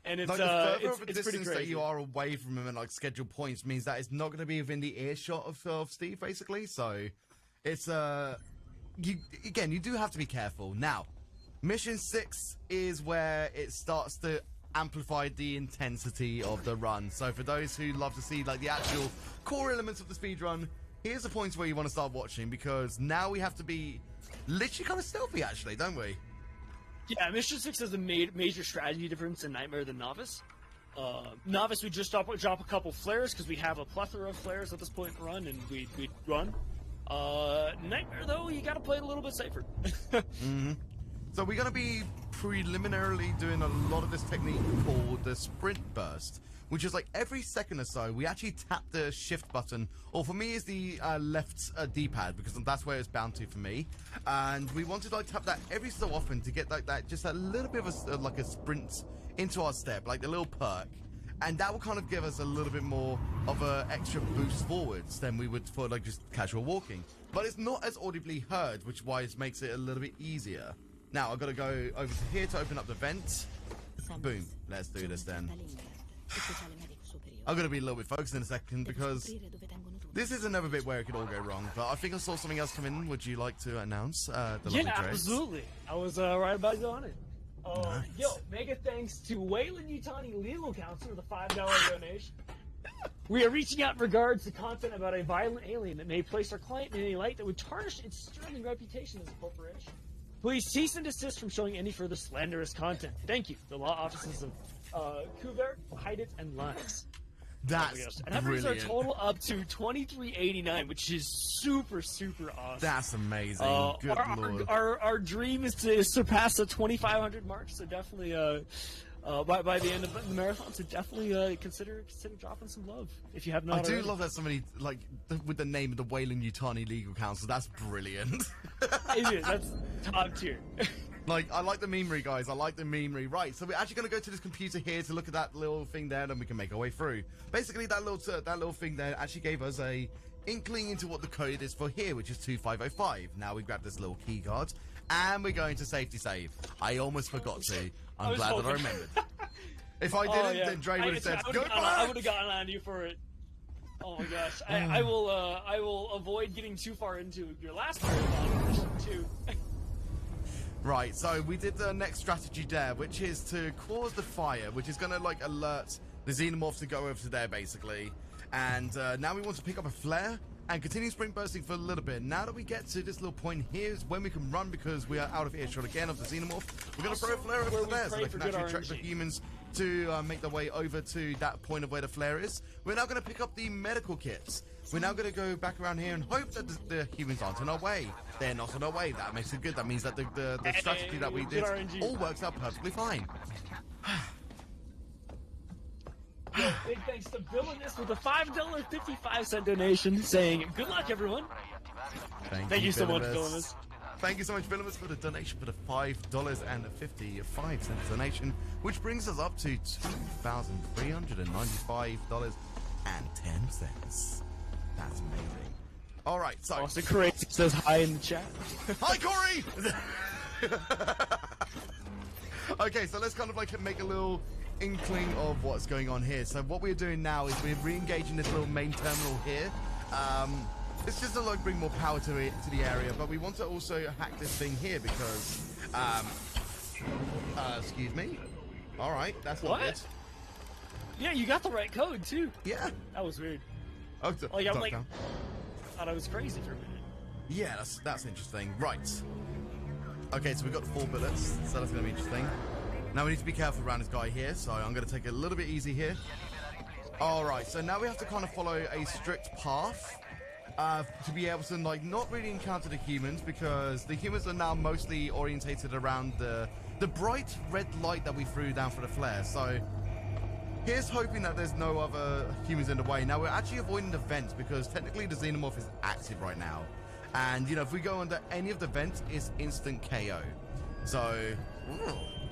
And it's the further of a it's pretty distance crazy. that you are away from him and scheduled points means that it's not going to be within the earshot of Steve, basically. So it's you do have to be careful. Now, mission 6 is where it starts to amplify the intensity of the run. So for those who love to see the actual core elements of the speedrun, here's the point where you want to start watching, because now we have to be literally kind of stealthy, actually, don't we? Yeah, Mission 6 has a major strategy difference in Nightmare than Novice. Novice, we just drop a couple flares because we have a plethora of flares at this point in the run, and we run. Nightmare, though, you gotta play it a little bit safer. So we're going to be preliminarily doing a lot of this technique called the sprint burst, which is like every second or so we actually tap the shift button, or for me is the left D-pad, because that's where it's bound to for me, and we want to like tap that every so often to get like that, just a little bit of like a sprint into our step, like the little perk, and that will kind of give us a little bit more of a extra boost forwards than we would for like just casual walking, but it's not as audibly heard, which why it makes it a little bit easier. Now I've got to go over to here to open up the vent. Boom. Let's do this then. I'm going to be a little bit focused in a second because this is another bit where it could all go wrong. But I think I saw something else come in. Would you like to announce the lovely Drex? Absolutely. I was right about to go on it. Nice. Yo, mega thanks to Wayland Yutani Legal Counsel for the $5 donation. We are reaching out in regards to content about a violent alien that may place our client in a light that would tarnish its sterling reputation as a corporation. Please cease and desist from showing any further slanderous content. Thank you. The law offices of Kuvert, Heidet, and Lux. That's and that brings brilliant. our total up to $23.89, which is super awesome. That's amazing. Good lord. Our dream is to surpass the 2,500 mark. So definitely, by the end of the marathon, so definitely consider dropping some love if you have not. I do already. love that somebody like with the name of the Wayland Yutani Legal Counsel. That's brilliant. It is. That's top tier. Like, I like the memery, guys. I like the memery. Right, so we're actually going to go to this computer here to look at that little thing there, and then we can make our way through. Basically, that little thing there actually gave us a inkling into what the code is for here, which is 2505. Now we grab this little key card, and we're going to safety save. I almost forgot to. I'm glad that I remembered. If I didn't, then Dre would have said, "Go back!" I would have gotten on you for it. Oh my gosh, I will avoid getting too far into your last marathon too. Right, so we did the next strategy there, which is to cause the fire, which is going to like alert the xenomorph to go over to there basically. And now we want to pick up a flare and continue sprint bursting for a little bit. Now that we get to this little point here is when we can run, because we are out of earshot again of the xenomorph. We're going to throw a flare over there so they can actually track the humans to make their way over to that point of where the flare is. We're now going to pick up the medical kits. We're now going to go back around here and hope that the humans aren't in our way. They're not in our way. That makes it good. That means that the strategy that we did all works out perfectly fine. Yo, big thanks to Villainous with a $5.55 donation, saying, "Good luck, everyone." Thank you so much, Villainous. Thank you so much, Villainous, for the donation, for the $5.55 donation, which brings us up to $2,395.10. That's amazing. All right, so Austin Crazy says hi in the chat. Hi, Corey. Okay, so let's kind of like make a little inkling of what's going on here. So what we're doing now is we're re-engaging this little main terminal here. It's just to like bring more power to the area, but we want to also hack this thing here because excuse me. All right, that's not good. Yeah, you got the right code too. Yeah, that was weird. Oh, like I'm like, thought I was crazy for a minute. Yeah, that's interesting. Right. Okay, so we've got 4 bullets, so that's going to be interesting. Now we need to be careful around this guy here, so I'm going to take it a little bit easy here. Alright, so now we have to kind of follow a strict path to be able to like not really encounter the humans, because the humans are now mostly orientated around the bright red light that we threw down for the flare. So here's hoping that there's no other humans in the way. Now we're actually avoiding the vents because technically the xenomorph is active right now. And, you know, if we go under any of the vents, it's instant KO. So,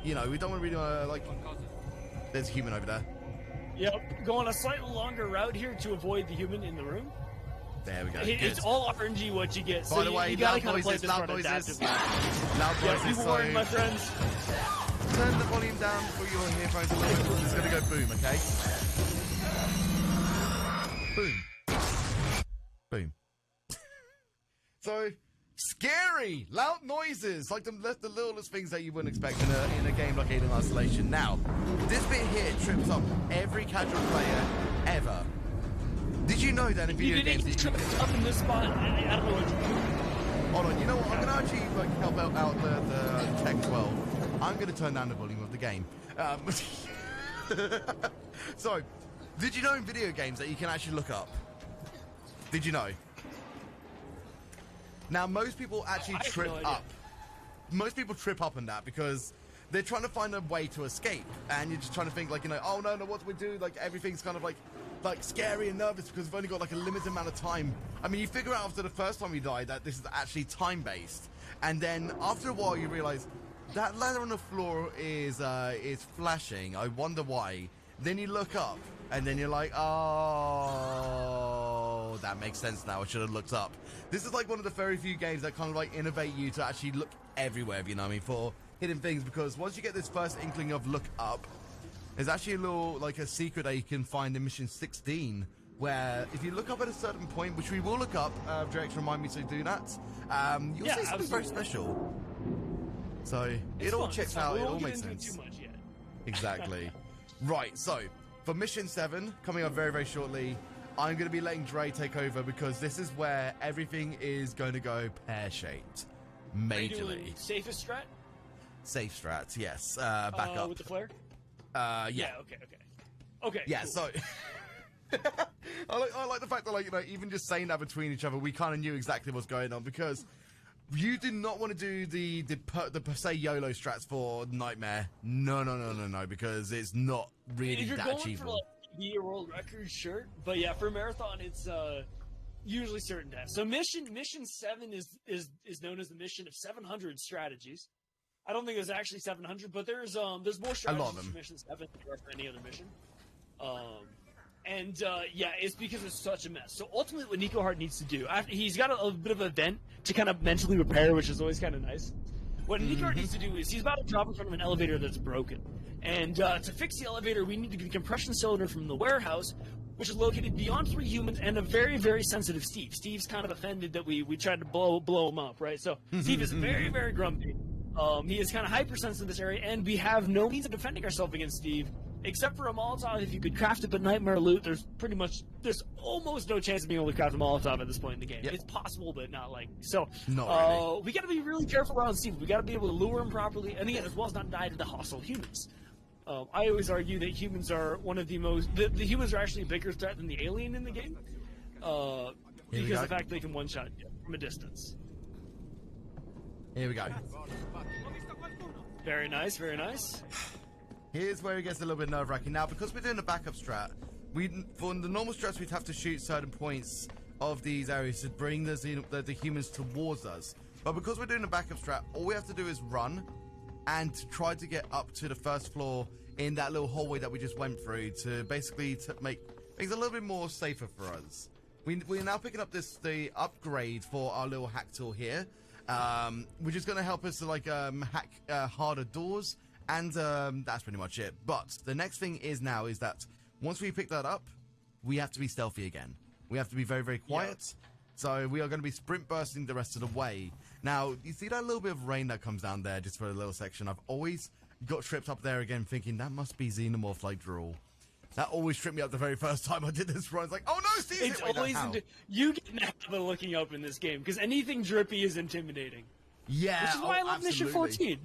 you know, we don't want to really, like... There's a human over there. Yep, going a slightly longer route here to avoid the human in the room. There we go. It's all RNG what you get. By so the way, you gotta loud kind of play noises, this loud run noises. adaptively. Loud noises, You so... warned, my friends. Turn the volume down for your headphones a little bit. It's going to go boom, okay? Boom. Boom. So, scary! Loud noises! Like the littlest things that you wouldn't expect in a game like Alien Isolation. Now, this bit here trips up every casual player ever. Did you know that in video You games... didn't get up in this spot. I don't know what you're doing. Hold on, you know what? I'm going to actually like help out the tech as well. I'm going to turn down the volume of the game. So, did you know in video games that you can actually look up? Did you know? Now, most people actually trip up. Most people trip up on that because they're trying to find a way to escape, and you're just trying to think like, you know, oh no, what do we do? Like everything's kind of like scary and nervous because we've only got like a limited amount of time. I mean, you figure out after the first time you die that this is actually time-based, and then after a while you realize that ladder on the floor is flashing. I wonder why. Then you look up, and then you're like, oh, that makes sense now. I should have looked up. This is like one of the very few games that kind of like innovate you to actually look everywhere, if you know what I mean, for hidden things, because once you get this first inkling of look up, there's actually a little, like a secret that you can find in mission 16, where if you look up at a certain point, which we will look up, Drake's remind me to do that, you'll see something very special. So, it all checks out, it all makes sense. Too much yet. Exactly. Right, so, for mission 7, coming up very, very shortly, I'm going to be letting Dre take over because this is where everything is going to go pear-shaped. Majorly. Safest strat? Safe strats, yes. Back up. With the flare? Yeah. Okay, yeah, cool. so... I like the fact that, like, you know, even just saying that between each other, we kind of knew exactly what's going on, because you do not want to do the per se YOLO strats for Nightmare. No, because it's not really that achievable. If you're going for, like, be a world record, sure. But yeah, for a marathon, it's usually certain death. So mission 7 is known as the mission of 700 strategies. I don't think there's actually 700, but there's more strategies for mission 7 than there are for any other mission. Yeah, it's because it's such a mess. So ultimately, what Nikoheart needs to do, he's got a bit of a vent to kind of mentally repair, which is always kind of nice. What Nikoheart needs to do is he's about to drop in front of an elevator that's broken. And to fix the elevator, we need to get a compression cylinder from the warehouse, which is located beyond 3 humans and a very, very sensitive Steve. Steve's kind of offended that we tried to blow him up, right? So Steve is very, very grumpy. He is kind of hypersensitive in this area, and we have no means of defending ourselves against Steve, except for a Molotov if you could craft it, but Nightmare Loot, there's almost no chance of being able to craft a Molotov at this point in the game. Yep. It's possible, but not like, so, really. We gotta be really careful around Steve. We gotta be able to lure him properly, and again, as well as not die to the hostile humans. I always argue that humans are one of the the humans are actually a bigger threat than the alien in the game, because of the fact they can one-shot you from a distance. Here we go. Very nice, very nice. Here's where it gets a little bit nerve-wracking. Now, because we're doing a backup strat, for the normal strats, we'd have to shoot certain points of these areas to bring the humans towards us. But because we're doing a backup strat, all we have to do is run and to try to get up to the first floor in that little hallway that we just went through to basically make things a little bit more safer for us. We're now picking up the upgrade for our little hack tool here, which is going to help us to like hack harder doors, and that's pretty much it. But the next thing is that once we pick that up, we have to be stealthy again. We have to be very, very quiet. Yeah. So we are going to be sprint bursting the rest of the way. Now, you see that little bit of rain that comes down there just for a little section? I've always got tripped up there again thinking that must be xenomorph like drool. That always tripped me up the very first time I did this run. It's like, oh no, Steve! It's always you get an habit of looking up in this game because anything drippy is intimidating. Yeah, which is why I love Mission 14.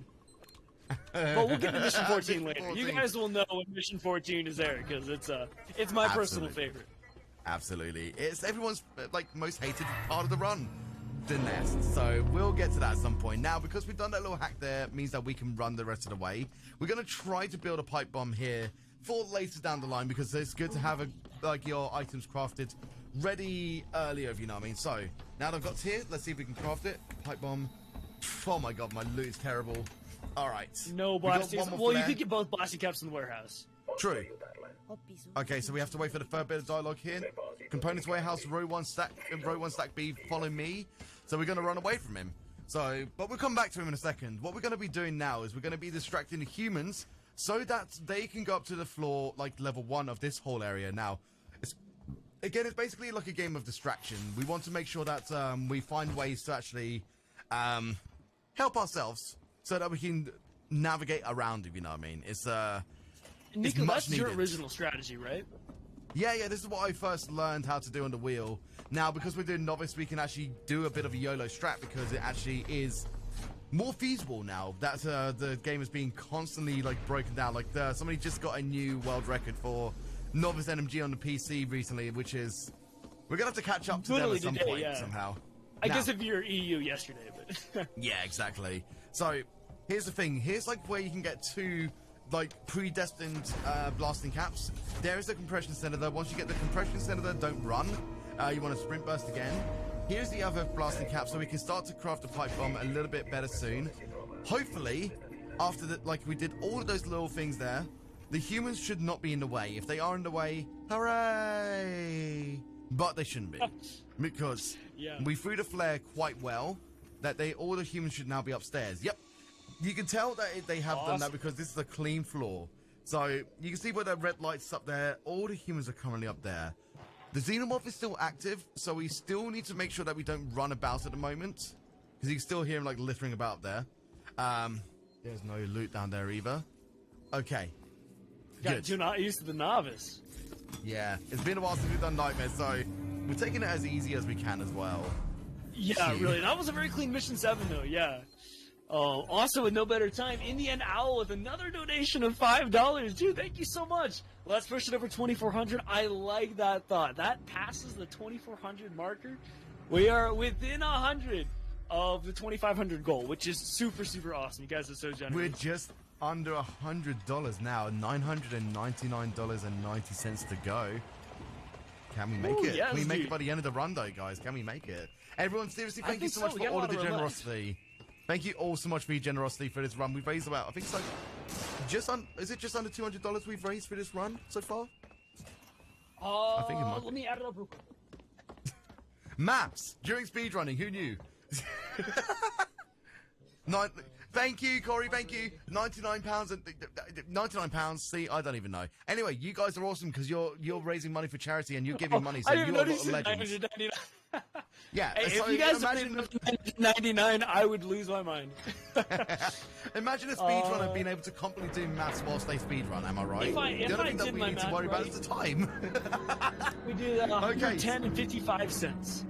But we'll get to Mission 14 later. 14. You guys will know when Mission 14 is there because it's my personal favorite. Absolutely, it's everyone's like most hated part of the run, the nest. So we'll get to that at some point. Now, because we've done that little hack there, means that we can run the rest of the way. We're gonna try to build a pipe bomb here for later down the line because it's good to have your items crafted ready earlier, if you know what I mean. So now that I've got it here, let's see if we can craft it. Pipe bomb. Oh my god, my loot is terrible. All right. No blasting. Well, you could get both blasting caps in the warehouse. True. Okay, so we have to wait for the third bit of dialogue here. Components warehouse, row 1 stack B, follow me. So we're going to run away from him. So, but we'll come back to him in a second. What we're going to be doing now is we're going to be distracting the humans so that they can go up to the floor, like level 1 of this whole area. Now, it's basically like a game of distraction. We want to make sure that we find ways to actually help ourselves so that we can navigate around, if you know what I mean. It's Nico, much that's your needed. original strategy, right? Yeah, this is what I first learned how to do on the wheel. Now, because we're doing novice, we can actually do a bit of a YOLO strat because it actually is more feasible now that the game is being constantly like broken down. Like somebody just got a new world record for novice NMG on the PC recently, which is we're gonna have to catch up to them at some point somehow. I guess if you're EU yesterday, but yeah, exactly. So here's the thing. Here's like where you can get two like predestined blasting caps. There is the compression senator. Once you get the compression senator, don't run. You want to sprint burst again. Here's the other blasting cap, so we can start to craft a pipe bomb a little bit better soon. Hopefully, after that, like we did all of those little things there, the humans should not be in the way. If they are in the way, hooray! But they shouldn't be, because we threw the flare quite well. That all the humans should now be upstairs. Yep. You can tell that they have done that because this is a clean floor. So you can see where the red lights up there. All the humans are currently up there. The xenomorph is still active, so we still need to make sure that we don't run about at the moment, because you can still hear him like littering about there. There's no loot down there either. Okay. You're not used to the novice. Yeah, it's been a while since we've done Nightmare, so we're taking it as easy as we can as well. Yeah, really. That was a very clean Mission 7, though, yeah. Also, with no better time, Indian Owl with another donation of $5. Dude, thank you so much. Let's push it over 2,400. I like that thought. That passes the 2,400 marker. We are within 100 of the 2,500 goal, which is super, super awesome. You guys are so generous. We're just under $100 now. $999.90 to go. Can we make it? Yes, Can we make it by the end of the run, though, guys? Can we make it? Everyone, seriously, thank you so much for all of the generosity. Thank you all so much for your generosity for this run. We've raised about, I think it's like, is it just under $200 we've raised for this run so far? I think it might. Let me add it up real quick. Maps during speedrunning, who knew? Thank you, Corey, thank you. £99 and £99. See, I don't even know. Anyway, you guys are awesome because you're raising money for charity and you're giving money, so you are legends. Yeah, hey, so if you guys imagine $99, I would lose my mind. Imagine a speedrunner being able to completely do maths whilst they speedrun, am I right? The only thing that we need to worry about is the time. We do that 110 and 55 cents.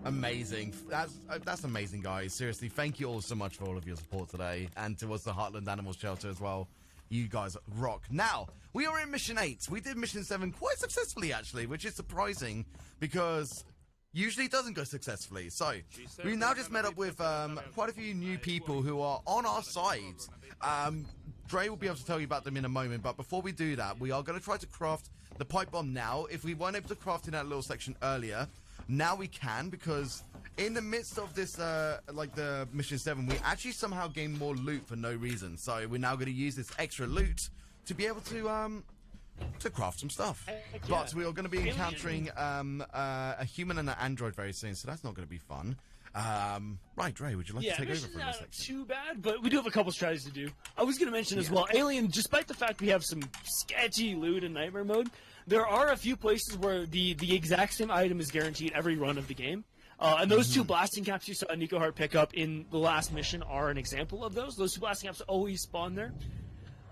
Amazing. That's amazing, guys. Seriously, thank you all so much for all of your support today, and towards the Heartland Animal Shelter as well. You guys rock. Now, we are in Mission 8. We did Mission 7 quite successfully, actually, which is surprising, because usually it doesn't go successfully. So, we've now just met up with quite a few new people who are on our side. Dre will be able to tell you about them in a moment, but before we do that, we are going to try to craft the pipe bomb now. If we weren't able to craft in that little section earlier, now we can, because in the midst of this, like the Mission 7, we actually somehow gained more loot for no reason. So we're now going to use this extra loot to be able to craft some stuff. But we are going to be encountering a human and an android very soon, so that's not going to be fun. Right, Dre, would you like to take over for this section? Too bad, but we do have a couple strategies to do. I was going to mention as well, Alien, despite the fact we have some sketchy loot in Nightmare mode, there are a few places where the exact same item is guaranteed every run of the game. And those two blasting caps you saw Nikoheart pick up in the last mission are an example of those. Those two blasting caps always spawn there.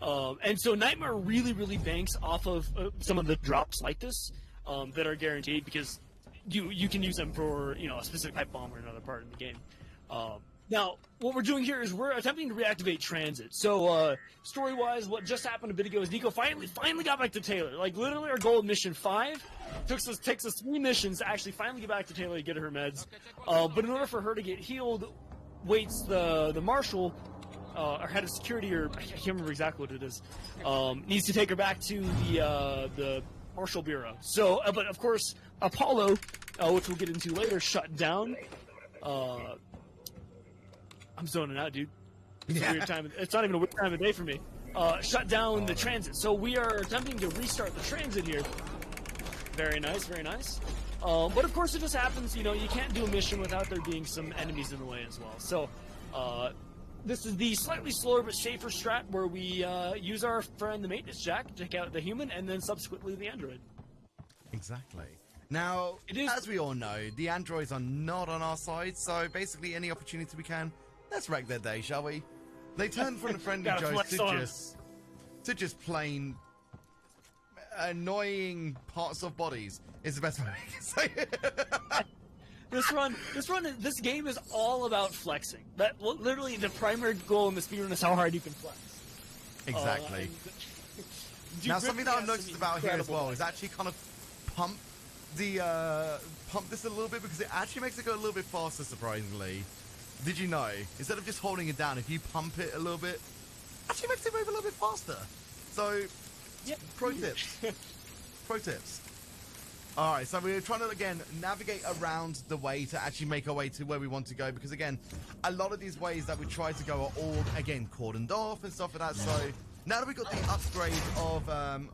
And so Nightmare really, really banks off of some of the drops like this that are guaranteed, because you can use them for a specific pipe bomb or another part of the game. Now, what we're doing here is we're attempting to reactivate transit. So, story-wise, what just happened a bit ago is Nico finally got back to Taylor. Like, literally our goal of Mission 5 takes us 3 missions to actually finally get back to Taylor to get her meds. But in order for her to get healed, waits the Marshal, or head of security, or I can't remember exactly what it is, needs to take her back to the Marshal Bureau. So, but of course, Apollo, which we'll get into later, shut down. I'm zoning out, dude. It's a weird time. It's not even a weird time of day for me. Shut down the transit. So we are attempting to restart the transit here. Very nice, very nice. But of course, it just happens. You can't do a mission without there being some enemies in the way as well. So this is the slightly slower but safer strat where we use our friend the maintenance jack to take out the human and then subsequently the android. Exactly. Now, as we all know, the androids are not on our side, so basically any opportunity we can, let's wreck their day, shall we? They turn from the friendly Joes to just plain annoying parts of bodies is the best way I can say it. This game is all about flexing. Literally the primary goal in the speedrun is how hard you can flex. Exactly. Now, something that I've noticed about here as well is actually kind of pump this a little bit, because it actually makes it go a little bit faster, surprisingly. Did you know? Instead of just holding it down, if you pump it a little bit, actually makes it move a little bit faster. So, yeah, pro tips. Pro tips. Alright, so we're trying to, again, navigate around the way to actually make our way to where we want to go, because, again, a lot of these ways that we try to go are all, again, cordoned off and stuff like that. So, now that we've got the upgrade of,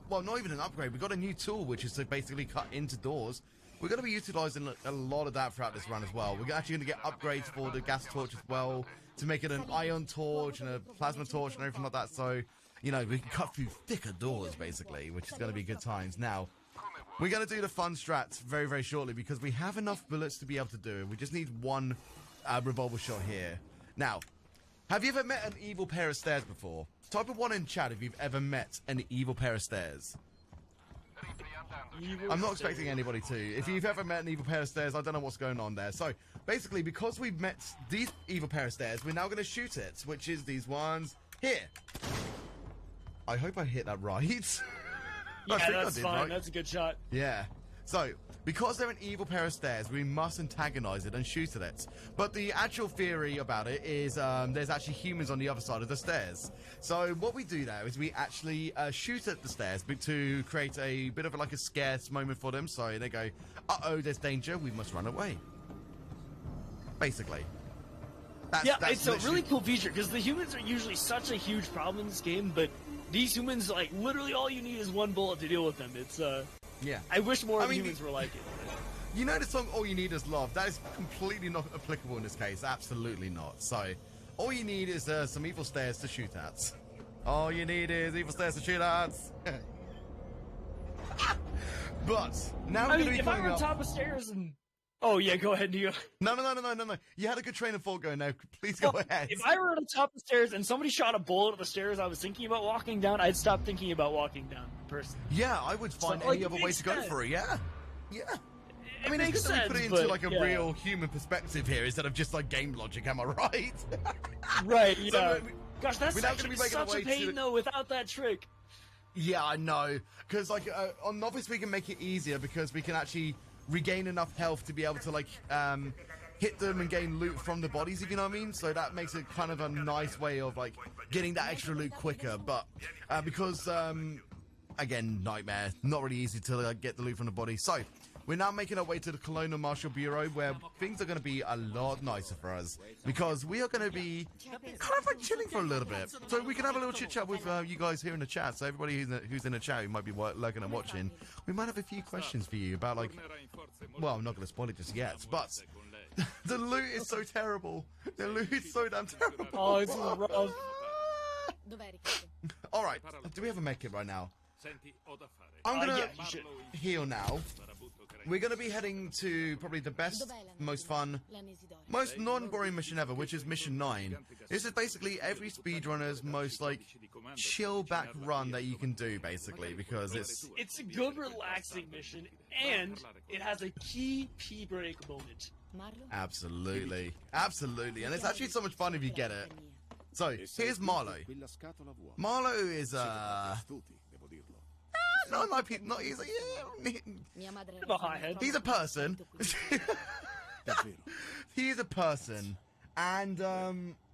well, not even an upgrade, we've got a new tool, which is to basically cut into doors. We're going to be utilizing a lot of that throughout this run as well. We're actually going to get upgrades for the gas torch as well, to make it an ion torch and a plasma torch and everything like that. So, you know, we can cut through thicker doors, basically, which is going to be good times. Now, we're going to do the fun strats very, very shortly, because we have enough bullets to be able to do it. We just need one revolver shot here. Now, have you ever met an evil pair of stairs before? Type of one in chat if you've ever met an evil pair of stairs. I'm not expecting anybody to. If you've ever met an evil pair of stairs, I don't know what's going on there. So, basically, because we've met these evil pair of stairs, we're now going to shoot it, which is these ones here. I hope I hit that right. Yeah, that's fine. Right? That's a good shot. Yeah. So, because they're an evil pair of stairs, we must antagonize it and shoot at it. But the actual theory about it is there's actually humans on the other side of the stairs. So what we do now is we actually shoot at the stairs to create a bit of like a scarce moment for them. So they go, uh-oh, there's danger, we must run away. Basically. That's it's a really cool feature, because the humans are usually such a huge problem in this game, but these humans, like, literally all you need is one bullet to deal with them. It's, yeah. I wish more of the humans were like it. You know the song All You Need Is Love? That is completely not applicable in this case. Absolutely not. So, all you need is some evil stairs to shoot at. All you need is evil stairs to shoot at. But, now we're going to be if I were on top of stairs and... Oh, yeah, go ahead, Neo. No. You had a good train of thought going now. Please go ahead. If I were on top of the stairs and somebody shot a bullet at the stairs I was thinking about walking down, I'd stop thinking about walking down, personally. Yeah, I would find any other way to go for it, yeah. Yeah. I mean, it's good that we put it into, like, a real human perspective here instead of just, like, game logic, am I right? Right, yeah. So, gosh, that's we're actually such a pain, though, without that trick. Yeah, I know. Because, like, on Novice we can make it easier, because we can actually regain enough health to be able to, like, hit them and gain loot from the bodies, if you know what I mean. So that makes it kind of a nice way of, like, getting that extra loot quicker. But because, again, Nightmare, not really easy to get the loot from the body. So we're now making our way to the Colonial Marshal Bureau, where things are going to be a lot nicer for us, because we are going to be kind of like chilling for a little bit. So we can have a little chit chat with you guys here in the chat. So everybody who's in the chat who might be lurking and watching, we might have a few questions for you about, like, well, I'm not going to spoil it just yet, but the loot is so terrible. The loot is so damn terrible. Oh, it's rough. All right, do we have a medkit right now? I'm gonna heal now. We're gonna be heading to probably the best, most fun, most non-boring mission ever, which is Mission 9. This is basically every speedrunner's most, like, chill back run that you can do, basically, because it's a good, relaxing mission, and it has a key break moment. Absolutely, absolutely, and it's actually so much fun if you get it. So here's Marlowe. Marlowe is he's a person. He's a person, and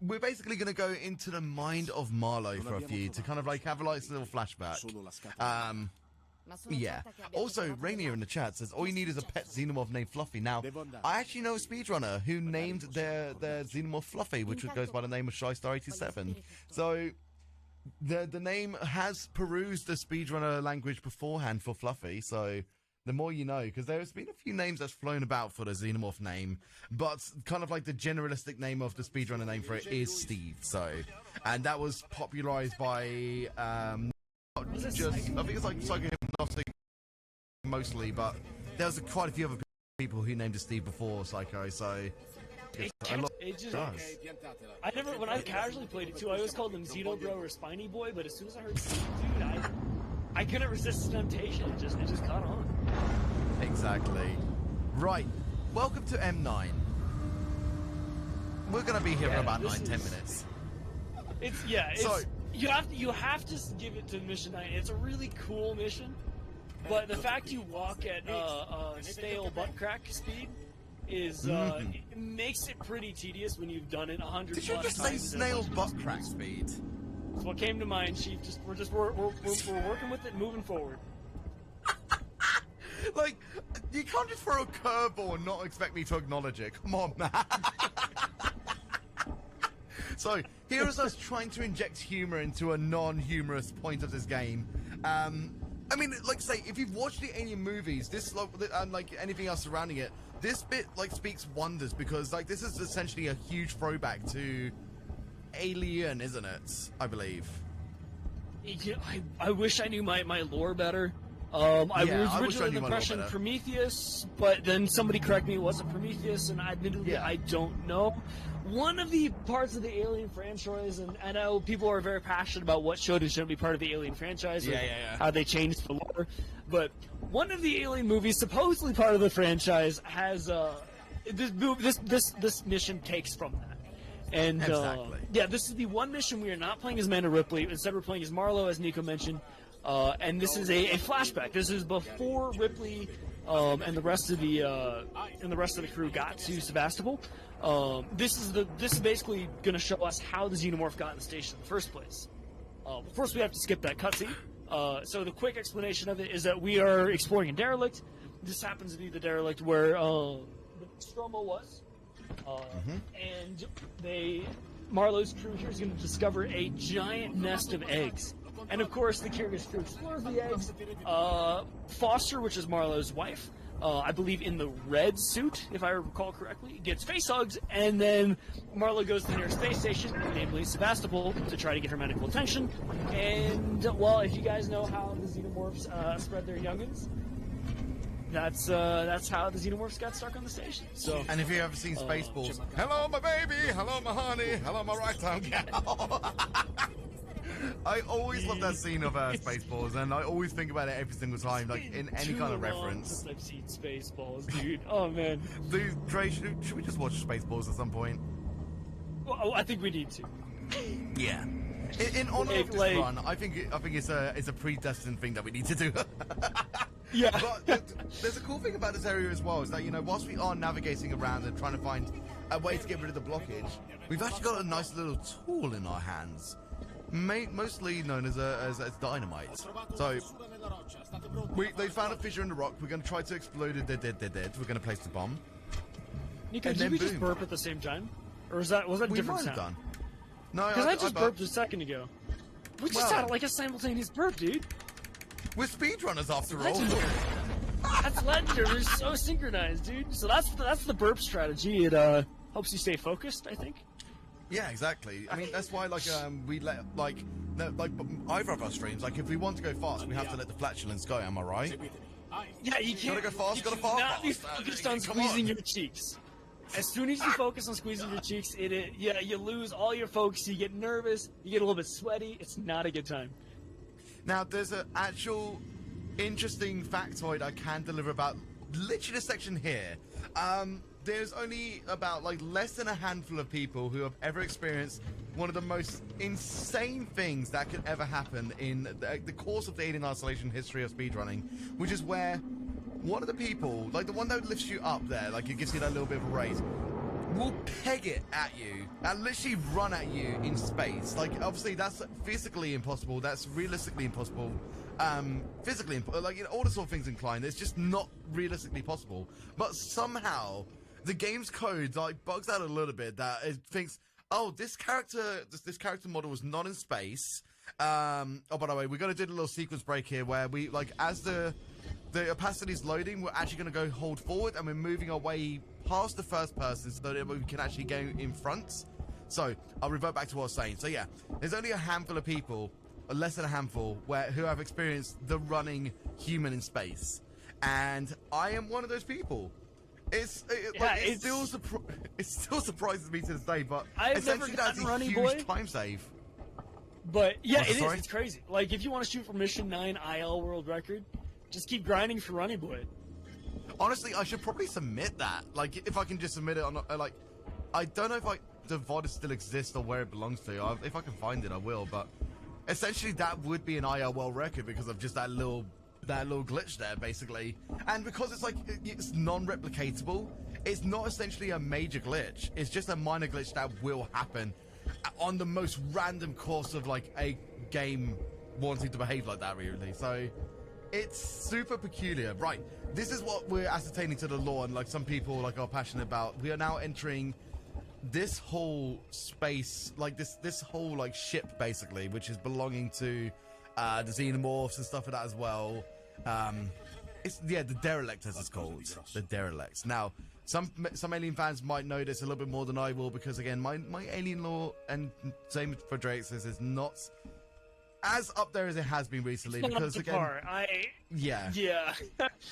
we're basically gonna go into the mind of Marlowe for a few to kind of like have a nice little flashback. Yeah. Also, Rainier in the chat says all you need is a pet xenomorph named Fluffy. Now, I actually know a speedrunner who named their xenomorph Fluffy, which goes by the name of ShyStar87. So the name has perused the speedrunner language beforehand for Fluffy, so the more you know, because there's been a few names that's flown about for the xenomorph name, but kind of like the generalistic name of the speedrunner name for it is Steve. So, and that was popularized by just, I think it's like Psychohypnotic mostly, but there was quite a few other people who named it Steve before Psycho, so I never, when I casually played it too, I always called them Xenobro or Spiny Boy, but as soon as I heard Steve, dude, I couldn't resist the temptation. It just caught on. Exactly. Right. Welcome to M9. We're gonna be here for about 9-10 minutes. You have to give it to Mission 9. It's a really cool mission, but the fact you walk at stale butt crack speed is it makes it pretty tedious when you've done it 100 Did you plus just say times. snail butt crack speed? That's what came to mind, Chief. We're working with it, moving forward. Like, you can't just throw a curveball and not expect me to acknowledge it. Come on, man. So, here is us trying to inject humor into a non-humorous point of this game. I mean, like, say, if you've watched the Alien movies, this, and, like, anything else surrounding it, this bit, like, speaks wonders because, like, this is essentially a huge throwback to Alien, isn't it? I believe. Yeah, I wish I knew my lore better. I was originally the impression Prometheus, but then somebody corrected me, it wasn't Prometheus, and admittedly, I don't know. One of the parts of the Alien franchise, and I know people are very passionate about what should and shouldn't be part of the Alien franchise, how they changed the lore, but one of the Alien movies, supposedly part of the franchise, has this mission takes from that. And exactly. This is the one mission we are not playing as Amanda Ripley. Instead, we're playing as Marlowe, as Nico mentioned. And this is a flashback. This is before Ripley and the rest of the crew got to Sevastopol. This is basically going to show us how the Xenomorph got in the station in the first place. First, we have to skip that cutscene. So the quick explanation of it is that we are exploring a derelict. This happens to be the derelict where the Stromo was, and Marlowe's crew here is going to discover a giant nest of eggs. And of course, the curious crew explores the eggs. Foster, which is Marlowe's wife, I believe in the red suit, if I recall correctly, gets face hugs, and then Marlowe goes to the nearest space station, namely Sevastopol, to try to get her medical attention. And, well, if you guys know how the Xenomorphs spread their youngins, that's how the Xenomorphs got stuck on the station. So, and if you ever seen Spaceballs, hello my baby, hello my honey, hello my right-arm gal. I always love that scene of Spaceballs, and I always think about it every single time, like in any kind of reference. I've seen Spaceballs, dude. Oh man. Dude, Dre, should we just watch Spaceballs at some point? Well, I think we need to. Yeah. In honor of this run, I think it's a predestined thing that we need to do. Yeah. But there's a cool thing about this area as well, is that, you know, whilst we are navigating around and trying to find a way to get rid of the blockage, we've actually got a nice little tool in our hands. Mostly known as dynamite. So, they found a fissure in the rock. We're going to try to explode it. We're going to place the bomb. Nico, did we just burp at the same time? Or was that a different sound? Done. No, because I just burped a second ago. We just had like a simultaneous burp, dude. We're speedrunners after all. That's legendary. We're so synchronized, dude. So that's the burp strategy. It helps you stay focused, I think. Yeah, exactly. I mean, that's why, like, we let, either of our streams, like, if we want to go fast, we have to let the flatulence go, am I right? Yeah, you can't. Gotta go fast, gotta fast. Not be focused on squeezing your cheeks. As soon as you focus on squeezing your cheeks, you lose all your focus, you get nervous, you get a little bit sweaty, it's not a good time. Now, there's an actual interesting factoid I can deliver about literally this section here. There's only about, like, less than a handful of people who have ever experienced one of the most insane things that could ever happen in the course of the Alien Isolation history of speedrunning, which is where one of the people, like the one that lifts you up there, like it gives you that little bit of a raise, will peg it at you and literally run at you in space. Like, obviously, that's physically impossible, that's realistically impossible, physically, like, you know, all the sort of things inclined, it's just not realistically possible. But somehow, the game's code, like, bugs out a little bit, that it thinks, oh, this character model was not in space. Oh, by the way, we're going to do a little sequence break here where we, like, as the opacity is loading, we're actually going to go hold forward and we're moving our way past the first person so that we can actually go in front. So, I'll revert back to what I was saying. So, yeah, there's only a handful of people, or less than a handful, who have experienced the running human in space. And I am one of those people. It still surprises me to this day, but I've essentially never that's a running, huge time save. But yeah, What's it the is. story? It's crazy. Like if you want to shoot for Mission 9 IL world record, just keep grinding for Runny Boy. Honestly, I should probably submit that. Like, if I can just submit it on, like, I don't know if the VOD still exists or where it belongs to. If I can find it, I will. But essentially, that would be an IL world record because of just that little glitch there, basically. And because it's like it's non-replicatable, it's not essentially a major glitch. It's just a minor glitch that will happen on the most random course of like a game wanting to behave like that, really. So it's super peculiar. Right, this is what we're ascertaining to the lore, and like some people like are passionate about. We are now entering this whole space, like this whole like ship, basically, which is belonging to the xenomorphs and stuff like that as well. It's the derelict, as it's called, the derelicts. Now, some alien fans might know this a little bit more than I will, because again, my alien lore, and same for Drake's, is not as up there as it has been recently. It's not because up to again, par. Yeah.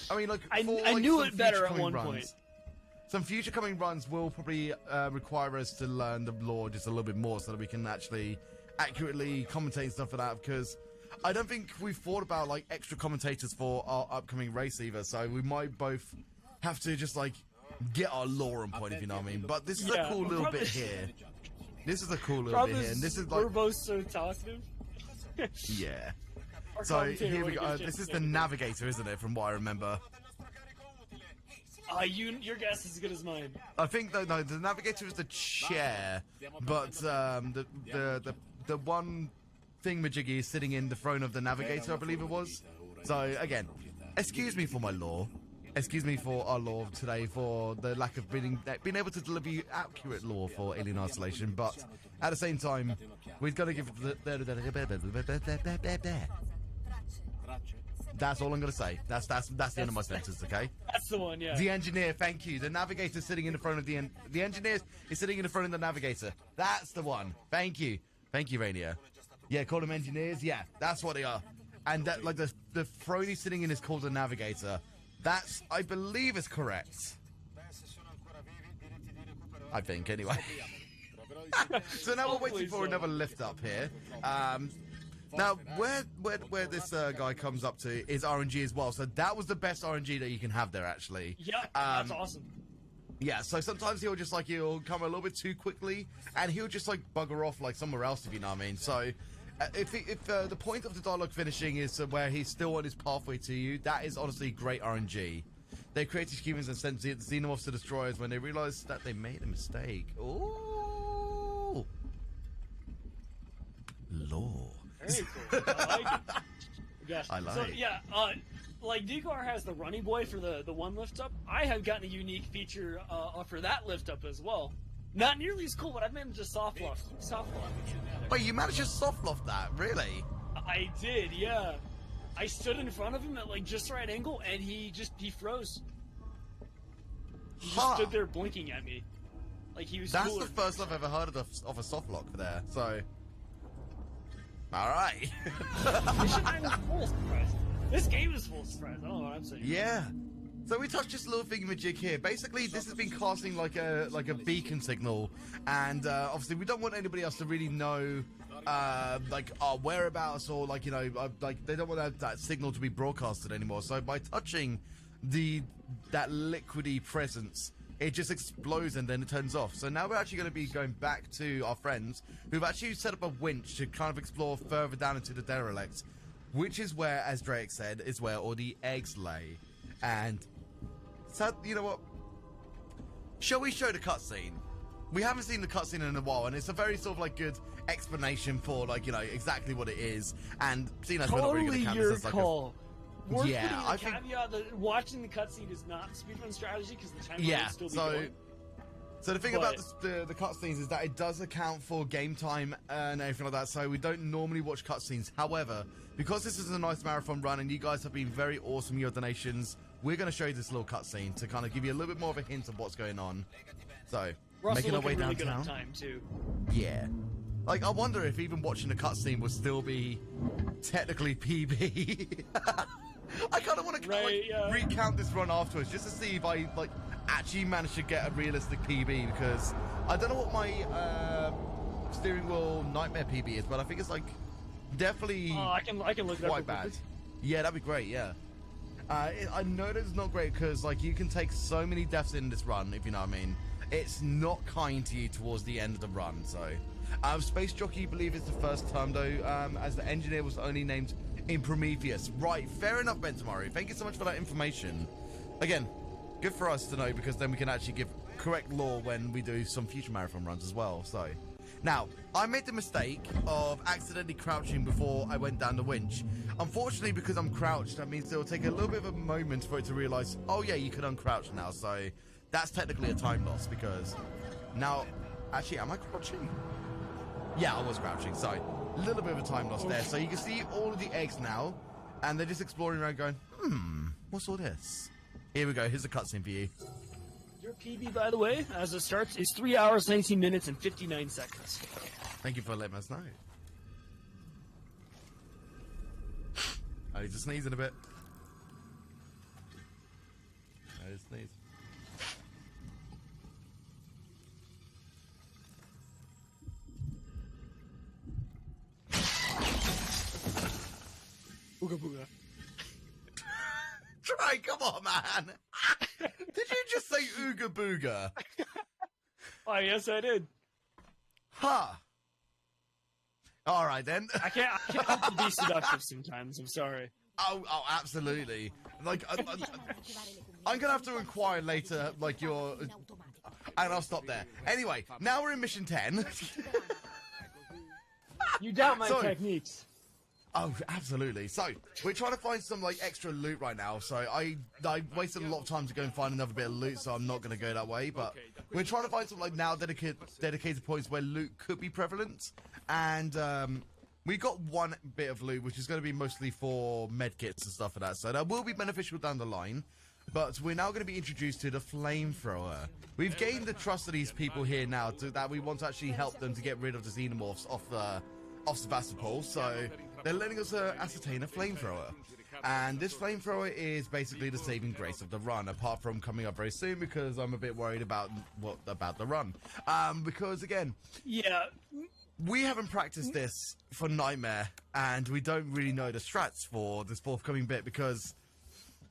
I mean, like I like, knew some it better at future one coming point. runs, some future coming runs will probably require us to learn the lore just a little bit more so that we can actually accurately commentate stuff for that, because I don't think we've thought about like extra commentators for our upcoming race either, so we might both have to just like get our lore on point, if you know what I mean. But this is a cool little bit here. This is a cool little bit here, and this is like we're both so talkative. yeah. Our So commentator here we wouldn't go. get a This chance is to the say navigator, isn't it? From what I remember. Your guess is as good as mine. I think no, the navigator is the chair, but the one thingamajiggy is sitting in the throne of the navigator, I believe it was. So again, excuse me for my lore. Excuse me for our lore today for the lack of being able to deliver you accurate lore for Alien Isolation, but at the same time, we've got to give That's all I'm going to say. That's the end of my sentence, okay? That's the one, yeah. The engineer, thank you. The navigator sitting in the front of the engineer is sitting in the front of the navigator. That's the one. Thank you. Thank you, Rainier. Yeah, call them engineers. Yeah, that's what they are. And that, like, the throne he's sitting in is called the navigator. That's, I believe, is correct. I think, anyway. So now we're waiting for another lift up here. Now, where this guy comes up to is RNG as well. So that was the best RNG that you can have there, actually. Yeah, that's awesome. Yeah, so sometimes he'll come a little bit too quickly, and he'll just like bugger off like somewhere else, if you know what I mean. So if the point of the dialogue finishing is where he's still on his pathway to you, that is honestly great RNG. They created humans and sent the xenomorphs to destroyers when they realized that they made a mistake. Ooh, lore. Very cool. I like it. Gosh. I like. So yeah, like Nikoheart has the Runny Boy for the one lift up. I have gotten a unique feature for that lift up as well. Not nearly as cool, but I've managed to soft loft. Wait, you managed to soft loft that? Really? I did, yeah. I stood in front of him at like just the right angle, and he froze. He just stood there blinking at me, like he was. That's cooler. the first I've ever heard of a soft lock there. So, all right. I was full surprise. This game is full surprise. I don't know what I'm saying. Yeah. So we touched this little thingamajig here. Basically, this has been casting like a beacon signal, and obviously we don't want anybody else to really know like our whereabouts, or like, you know, like they don't want that signal to be broadcasted anymore. So by touching that liquidy presence, it just explodes and then it turns off. So now we're actually going to be going back to our friends who've actually set up a winch to kind of explore further down into the derelict, which is where, as Drake said, is where all the eggs lay. And so, you know what? Shall we show the cutscene? We haven't seen the cutscene in a while, and it's a very sort of like good explanation for, like, you know, exactly what it is. And seeing as we're not really Totally going to your count this as call. We're Yeah, I putting the think- caveat that watching the cutscene is not speedrun strategy because the timer Yeah, will still be going. so the thing But- about the cutscenes is that it does account for game time and everything like that, so we don't normally watch cutscenes. However, because this is a nice marathon run and you guys have been very awesome with your donations, we're going to show you this little cutscene to kind of give you a little bit more of a hint of what's going on. So, We're also making our way looking really good downtown. on time too. Yeah. Like, I wonder if even watching the cutscene would still be technically PB. I kind of want to recount this run afterwards just to see if I actually managed to get a realistic PB, because I don't know what my steering wheel nightmare PB is, but I think it's like definitely I can look it up. quite bad. Yeah, that'd be great. Yeah. I know that it's not great because like you can take so many deaths in this run, if you know what I mean. It's not kind to you towards the end of the run. So, Space Jockey, I believe, is the first term though, as the engineer was only named in Prometheus. Right, fair enough, Bentamaru. Thank you so much for that information. Again, good for us to know because then we can actually give correct lore when we do some future marathon runs as well. So, now, I made the mistake of accidentally crouching before I went down the winch. Unfortunately, because I'm crouched, that means it'll take a little bit of a moment for it to realize, oh yeah, you can uncrouch now. So that's technically a time loss because now, actually, am I crouching? Yeah, I was crouching. So a little bit of a time loss there. So you can see all of the eggs now, and they're just exploring around going, what's all this? Here we go. Here's a cutscene for you. Your PB, by the way, as it starts, is 3 hours, 19 minutes, and 59 seconds. Thank you for letting us know. I need to sneeze in a bit. I need to sneeze. Booga booga. Try, come on, man. Did you just say ooga booga? Oh, yes, I did. Huh. All right, then. I can't help but be seductive sometimes. I'm sorry. Oh, absolutely. Like, I'm gonna have to inquire later, like, your... And I'll stop there. Anyway, now we're in mission 10. You doubt my techniques. Oh, absolutely. So, we're trying to find some, like, extra loot right now. So, I wasted a lot of time to go and find another bit of loot, so I'm not going to go that way. But we're trying to find some, like, now dedicated points where loot could be prevalent. And, we got one bit of loot, which is going to be mostly for medkits and stuff like that. So, that will be beneficial down the line. But we're now going to be introduced to the flamethrower. We've gained the trust of these people here now that we want to actually help them to get rid of the xenomorphs off Sevastopol. So they're letting us ascertain a flamethrower. And this flamethrower is basically the saving grace of the run, apart from coming up very soon because I'm a bit worried about the run. Because again, yeah, we haven't practiced this for Nightmare, and we don't really know the strats for this forthcoming bit because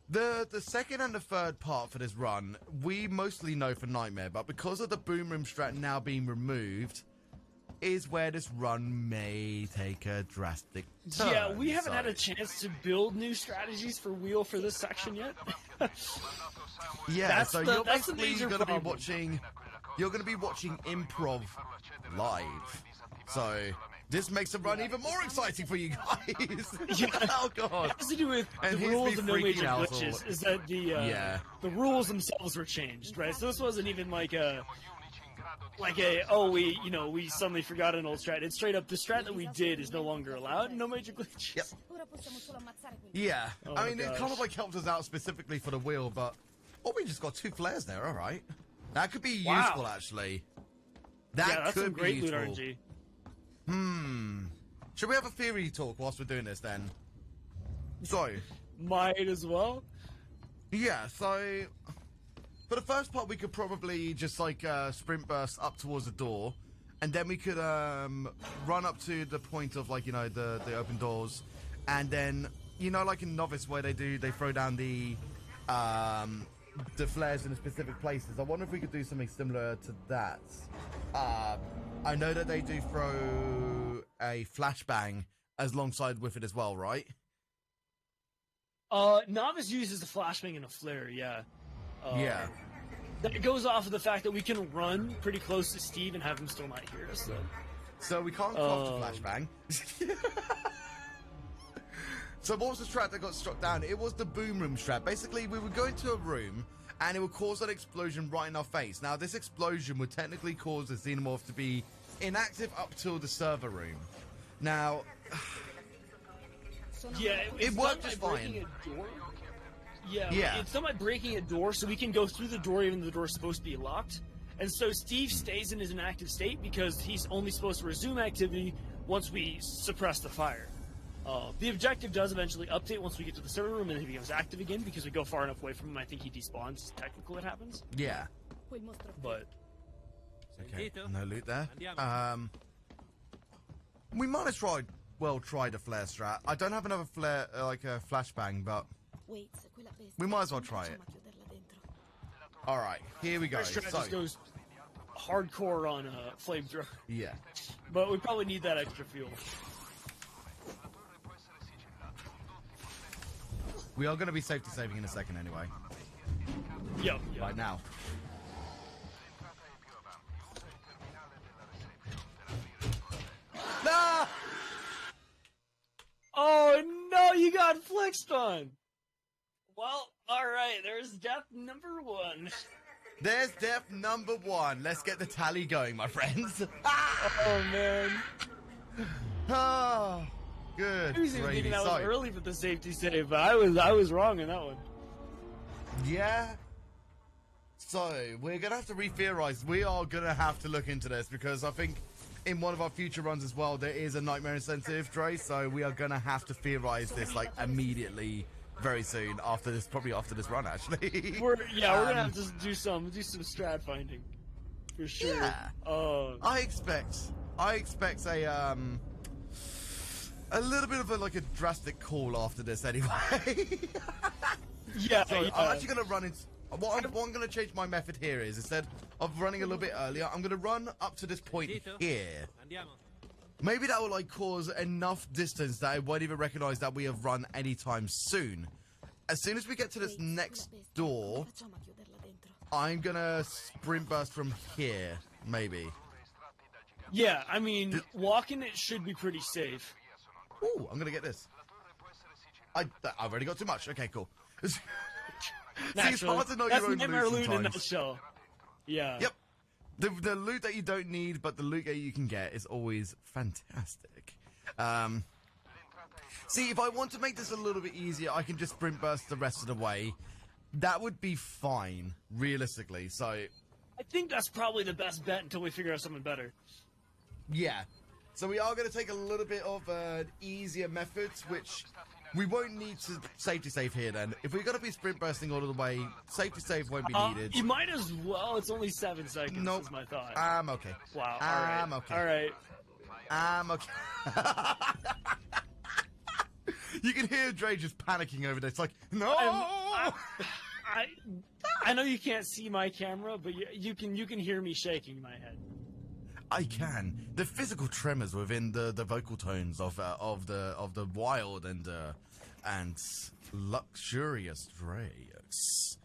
the second and the third part for this run, we mostly know for Nightmare, but because of the boom room strat now being removed, is where this run may take a drastic turn. Yeah, we haven't had a chance to build new strategies for Wheel for this section yet. Yeah, you're basically going to be watching. You're going to be watching improv live. So this makes the run even more exciting for you guys. Yeah. Oh god. It has to do with the rules of no major glitches. Is that the rules themselves were changed, right? So this wasn't even like a we suddenly forgot an old strat. It's straight up the strat that we did is no longer allowed. No major glitches. Yep. Yeah. Oh I mean, it kind of like helped us out specifically for the wheel, but we just got 2 flares there. All right, that could be useful actually. That's some great loot RNG. Should we have a theory talk whilst we're doing this then? So, might as well. Yeah. So, for the first part, we could probably just like sprint burst up towards the door, and then we could run up to the point of like the open doors, and then like in Novice where they throw down the flares in specific places. I wonder if we could do something similar to that. I know that they do throw a flashbang alongside with it as well, right? Novice uses a flashbang and a flare, yeah. Yeah. That goes off of the fact that we can run pretty close to Steve and have him still not hear us, though. So we can't craft a flashbang. So what was the strat that got struck down? It was the boom room strat. Basically, we would go into a room, and it would cause an explosion right in our face. Now, this explosion would technically cause the xenomorph to be inactive up till the server room. Now, yeah, it worked just fine. Yeah, it's done by breaking a door, so we can go through the door even though the door is supposed to be locked. And so Steve stays in his inactive state because he's only supposed to resume activity once we suppress the fire. The objective does eventually update once we get to the server room and he becomes active again because we go far enough away from him. I think he despawns. It's technical it happens. Yeah. But Okay, no loot there. We might have tried the flare strat. I don't have another flare, like a flashbang, but we might as well try it. Alright, here we go. Our strat just goes hardcore on flamethrower. Yeah. But we probably need that extra fuel. We are going to be safety saving in a second anyway. Yep. Right now. No! Oh no, you got flexed on! Well, alright, there's death number 1. There's death number 1. Let's get the tally going, my friends. Oh man. Oh, good. I was even thinking that was early for the safety save, but I was wrong in that one. Yeah. So, we're going to have to re-theorize. We are going to have to look into this because I think in one of our future runs as well, there is a nightmare incentive, Dre, so we are going to have to theorize this, like, immediately, very soon, after this, probably after this run, actually. We're going to have to do some strat finding, for sure. Yeah. I expect a little bit of a drastic call after this, anyway. Yeah, so I'm actually going to run into... What I'm going to change my method here is, instead of running a little bit earlier, I'm going to run up to this point here. Maybe that will, like, cause enough distance that I won't even recognize that we have run anytime soon. As soon as we get to this next door, I'm going to sprint burst from here, maybe. Yeah, I mean, walking it should be pretty safe. Ooh, I'm going to get this. I've already got too much. Okay, cool. See, it's hard to know your own nightmare loot loot in a sometimes. nutshell. Yeah. Yep. The loot that you don't need, but the loot that you can get is always fantastic. See, if I want to make this a little bit easier, I can just sprint burst the rest of the way. That would be fine, realistically. So, I think that's probably the best bet until we figure out something better. yeah. So we are going to take a little bit of an easier method, which we won't need to safety save here then. If we're going to be sprint bursting all of the way, safety save won't be needed. You might as well. It's only 7 seconds, is my thought. I'm okay. Wow, I'm okay. Alright. I'm okay. You can hear Dre just panicking over there. It's like, no! I know you can't see my camera, but you can hear me shaking my head. I can. The physical tremors within the vocal tones of the wild and luxurious Drakes.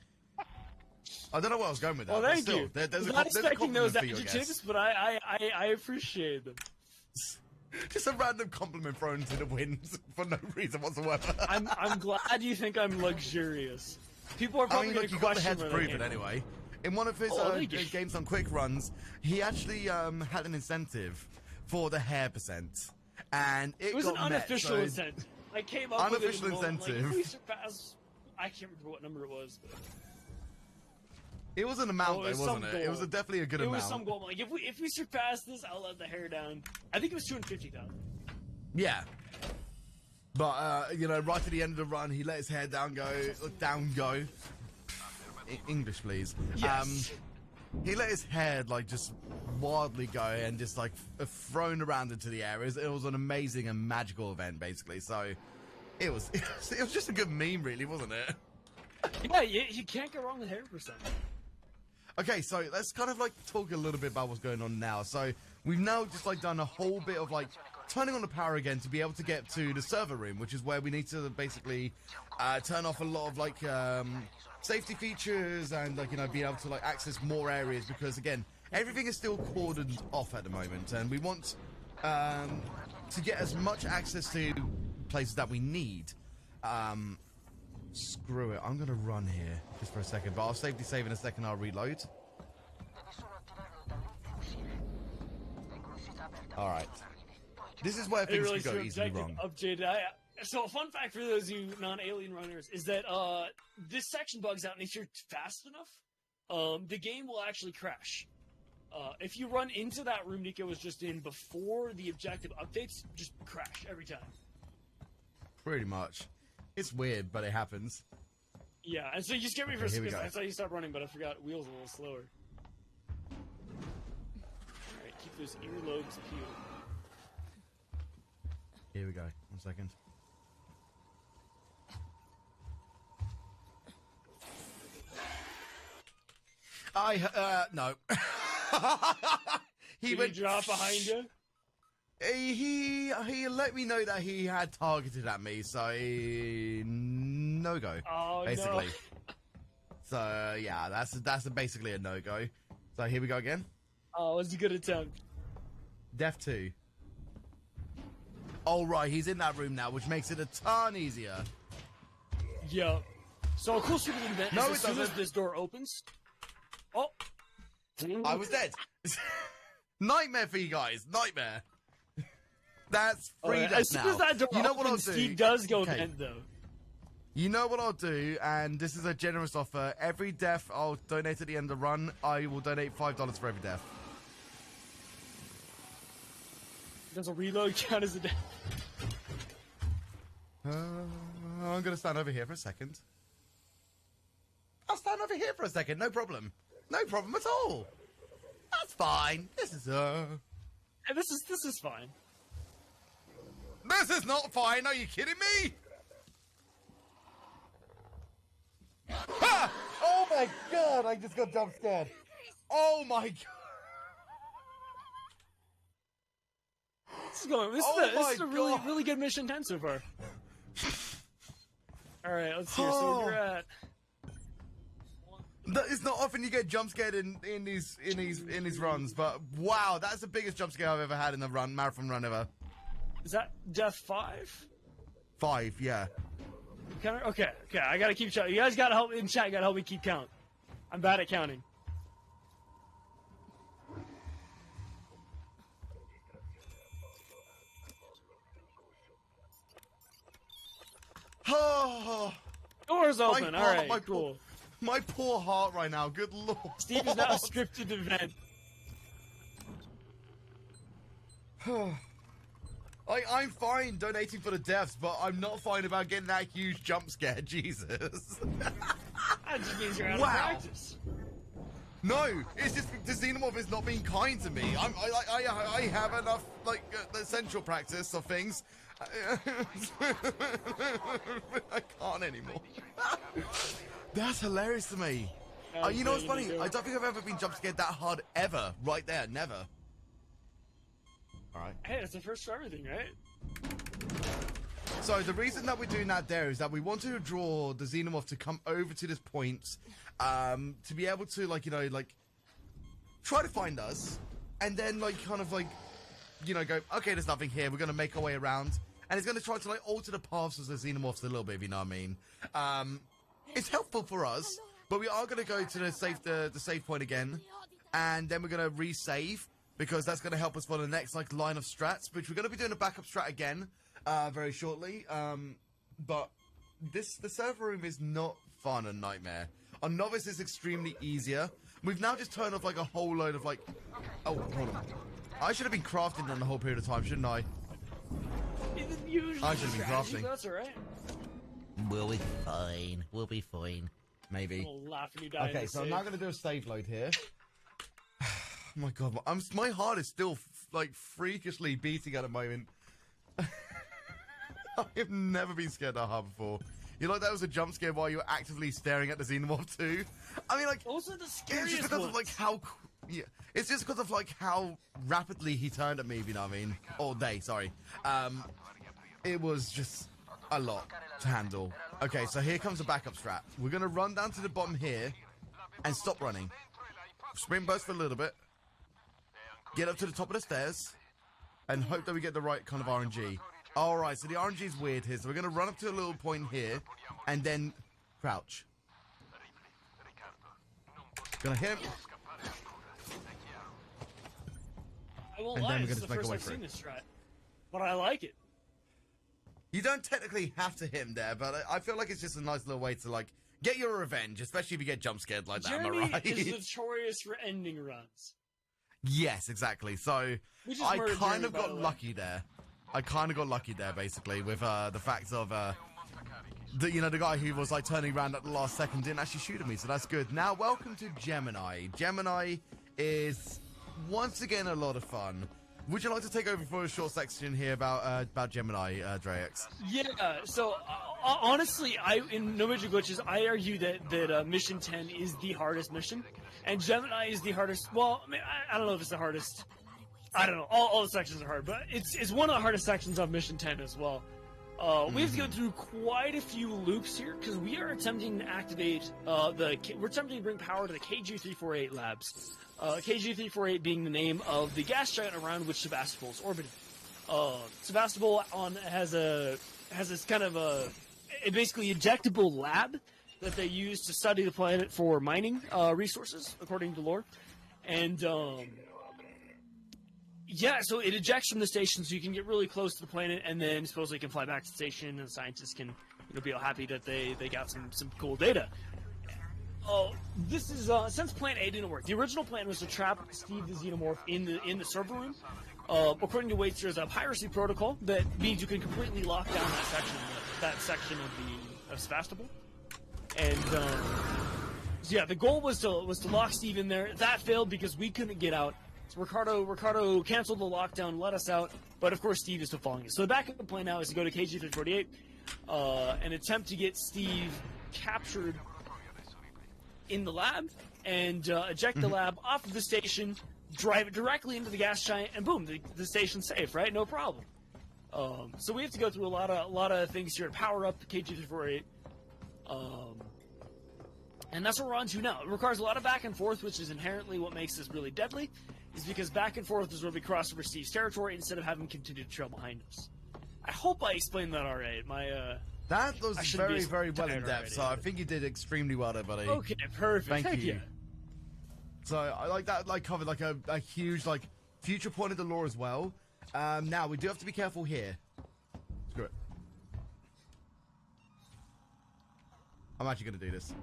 I don't know where I was going with that. Well, but thank still, you. There's I'm not expecting those for you, I adjectives, guess. but I appreciate them. Just a random compliment thrown into the wind for no reason whatsoever. I'm glad you think I'm luxurious. People are probably going to you got the question head to where prove they it came anyway. In one of his games on quick runs, he actually had an incentive for the hair percent, and it was got an unofficial met, so incentive. I came up with it unofficial in the moment, incentive. Like, if we surpass, I can't remember what number it was. But It was an amount, it was though, wasn't some it? It goal. was definitely a good amount. It was some goal. Like if we surpass this, I'll let the hair down. I think it was 250,000. Yeah. But you know, right at the end of the run, he let his hair down go. English, please. Yes. He let his hair like just wildly go and just like thrown around into the air. It was an amazing and magical event, basically. So it was just a good meme, really, wasn't it? Yeah, you can't go wrong with hair percent. Okay, so let's kind of like talk a little bit about what's going on now. So we've now just like done a whole bit of like turning on the power again to be able to get to the server room, which is where we need to basically turn off a lot of like safety features and like, you know, be able to like access more areas, because again, everything is still cordoned off at the moment, and we want to get as much access to places that we need. Screw it, I'm gonna run here just for a second, but I'll safety save in a second. I'll reload. Alright. This is where things could go easily wrong. Updated. So a fun fact for those of you non-alien runners is that this section bugs out, and if you're fast enough, the game will actually crash. If you run into that room Nico was just in before the objective updates, just crash every time. Pretty much. It's weird, but it happens. Yeah, and so you just get ready for a second. go. I saw you stop running, but I forgot wheels a little slower. Alright, keep those earlobes peeled. Here we go. 1 second. No. Did he drop behind you? He let me know that he had targeted at me, so no go. Oh, basically. no. So yeah, that's basically a no go. So here we go again. Oh, it was a good attempt. Death 2. All right, he's in that room now, which makes it a ton easier. Yeah. So a cool stupid event No, is it as soon as doesn't. this door opens. Oh. I was dead. Nightmare for you guys. Nightmare. That's free Alright, death as soon now. as that door You know what I'll opens, do? Steve does go Okay. vent though. You know what I'll do, and this is a generous offer. Every death I'll donate at the end of the run, I will donate $5 for every death. Does a reload count as a death? I'm gonna stand over here for a second. I'll stand over here for a second, no problem. No problem at all. That's fine. This is Hey, this is fine. This is not fine, are you kidding me? Ha! Oh my god, I just got jump scared. Oh my god. This is going. This Oh is a my really God. really good mission 10 so far. All right, let's see. So we're at. It's not often you get jump scared in these runs, but wow, that's the biggest jump scare I've ever had in a marathon run ever. Is that death 5? 5, yeah. Okay. I gotta keep count. You guys gotta help in chat. Gotta help me keep count. I'm bad at counting. Oh, Doors open. All right, my cool. My poor heart right now. Good lord. Steve is now a scripted event. I'm fine donating for the deaths, but I'm not fine about getting that huge jump scare. Jesus. That just means you're out Wow. of practice. No, it's just the Xenomorph is not being kind to me. I have enough essential practice of things. I can't anymore. That's hilarious to me. You know what's funny? I don't think I've ever been jump scared that hard ever. Right there, never. All right. Hey, it's the first for everything, right? So the reason that we're doing that there is that we want to draw the Xenomorph to come over to this point, to be able to try to find us, and then go, okay, there's nothing here. We're gonna make our way around, and it's gonna try to alter the paths of the Xenomorphs a little bit, if you know what I mean. It's helpful for us, but we are gonna go to the save point again, and then we're gonna resave because that's gonna help us for the next line of strats, which we're gonna be doing a backup strat again. Very shortly, but the server room is not fun and Nightmare. On Novice is extremely easier. We've now just turned off a whole load of oh, hold on. I should have been crafting then the whole period of time, shouldn't I? I should have been crafting. That's alright. We'll be fine. We'll be fine. Maybe. I'll laugh when you die. Okay, so I'm now gonna do a save load here. Oh my god, my heart is still freakishly beating at the moment. I've never been scared that hard before. You that was a jump scare while you were actively staring at the Xenomorph too? I mean, those are the scariest it's just because ones. of how, yeah, it's just because of how rapidly he turned at me. If you know what I mean? All day, sorry. It was just a lot to handle. Okay, so here comes the backup strat. We're gonna run down to the bottom here and stop running. Sprint burst for a little bit. Get up to the top of the stairs and hope that we get the right kind of RNG. Alright, so the RNG is weird here. So we're going to run up to a little point here and then crouch. Gonna hit him. I won't And lie, then we're this is gonna the make first our way I've through. seen this strat. But I like it. You don't technically have to hit him there, but I feel like it's just a nice little way to get your revenge, especially if you get jump scared like that, am I Jeremy right? is notorious for ending runs. Yes, exactly. So We just I murdered kind Jeremy, of by the got way. lucky there. I kind of got lucky there, basically, with the fact of the guy who was turning around at the last second didn't actually shoot at me, so that's good. Now, welcome to Gemini. Gemini is once again a lot of fun. would you like to take over for a short section here about Gemini, Drex? Yeah, so honestly, in No Major Glitches, I argue that Mission 10 is the hardest mission, and Gemini is the hardest. Well, I mean, I don't know if it's the hardest. I don't know. All the sections are hard, but it's one of the hardest sections of Mission 10 as well. We have to go through quite a few loops here because we are attempting to activate we're attempting to bring power to the KG-348 labs. KG-348 being the name of the gas giant around which Sevastopol is orbiting. Sevastopol has this kind of a basically ejectable lab that they use to study the planet for mining resources, according to lore, and yeah, so it ejects from the station so you can get really close to the planet, and then supposedly you can fly back to the station, and scientists can be all happy that they got some cool data. This is since Plan A didn't work. The original plan was to trap Steve the Xenomorph in the server room. According to Waits, there's a piracy protocol that means you can completely lock down that section of Sevastopol. And so yeah, the goal was to lock Steve in there. That failed because we couldn't get out. So Ricardo canceled the lockdown, let us out, but of course Steve is still following us. So the backup plan now is to go to KG-348 and attempt to get Steve captured in the lab and eject the lab off of the station, drive it directly into the gas giant, and boom, the station's safe, right? No problem. So we have to go through a lot of things here to power up the KG-348. And that's what we're on to now. It requires a lot of back and forth, which is inherently what makes this really deadly, is because back and forth is where we cross over Steve's territory instead of having him continue to trail behind us. I hope I explained that all right. That was very, very well in depth, so I think you did extremely well there, buddy. Okay, perfect. Thank you. So I like that, covered like a huge future point of the lore as well. Now we do have to be careful here. Screw it. I'm actually gonna do this.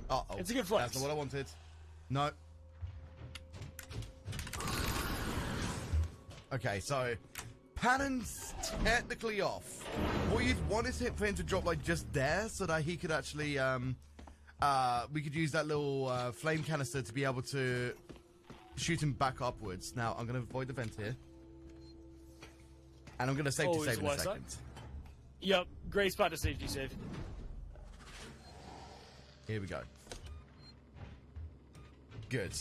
Uh-oh. It's a good flex. That's not what I wanted. No. Okay, so Pannon's technically off. What you'd want is for him to drop just there so that he could actually we could use that little flame canister to be able to shoot him back upwards. Now I'm gonna avoid the vent here. And I'm gonna safety save in a second. Yep, great spot to safety save. Here we go. Good.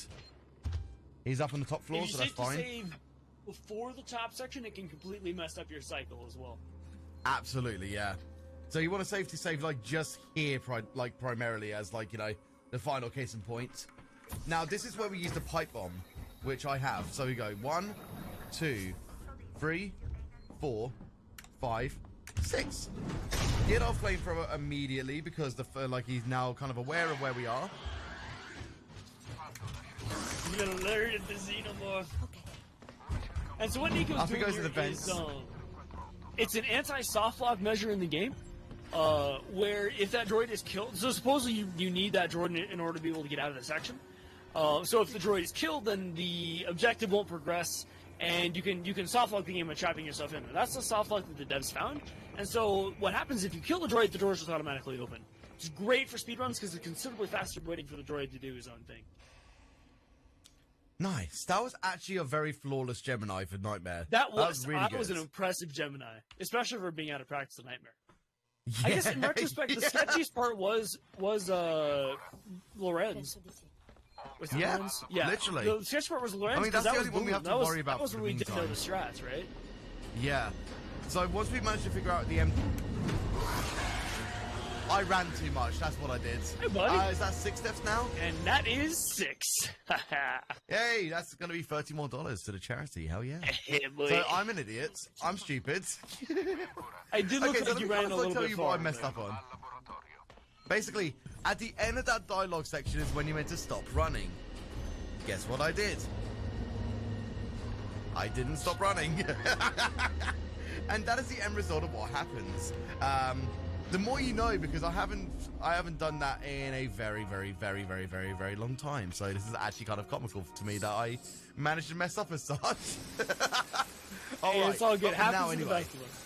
He's up on the top floor, so that's fine. If you save before the top section, it can completely mess up your cycle as well. Absolutely, yeah. So you want to safety save just here, primarily as the final case in point. Now this is where we use the pipe bomb, which I have. So we go 1, 2, 3, 4, 5, 6. Get our flamethrower immediately because he's now kind of aware of where we are. He's gonna alert the Xenomorph. And so what Nico's doing here is it's an anti-soft lock measure in the game, where if that droid is killed, so supposedly you need that droid in order to be able to get out of the section. So if the droid is killed, then the objective won't progress, and you can soft lock the game by trapping yourself in there. That's the soft lock that the devs found. And so what happens if you kill the droid, the doors just automatically open. It's great for speedruns because it's considerably faster waiting for the droid to do his own thing. Nice. That was actually a very flawless Gemini for Nightmare. That was really good. Was an impressive Gemini, especially for being out of practice in Nightmare. Yeah, I guess in retrospect, the sketchiest part was Lorenz. Yeah, literally. The sketch part was Lorenz. I mean, that's the only one we have to worry about. That was where we did know the strats, right? Yeah. So once we managed to figure out the I ran too much. That's what I did. Hey, buddy. Is that 6 steps now? And that is 6. Hey, that's going to be $30 more to the charity. Hell yeah. Hey, boy. So I'm an idiot. I'm stupid. I did look like you ran a little bit far. Tell you what I messed up on. Basically, at the end of that dialogue section is when you're meant to stop running. Guess what I did? I didn't stop running. And that is the end result of what happens. The more you know, because I haven't done that in a very, very, very, very, very, very long time. So this is actually kind of comical to me that I managed to mess up as such. Hey, it's all good. Happens to the best of us.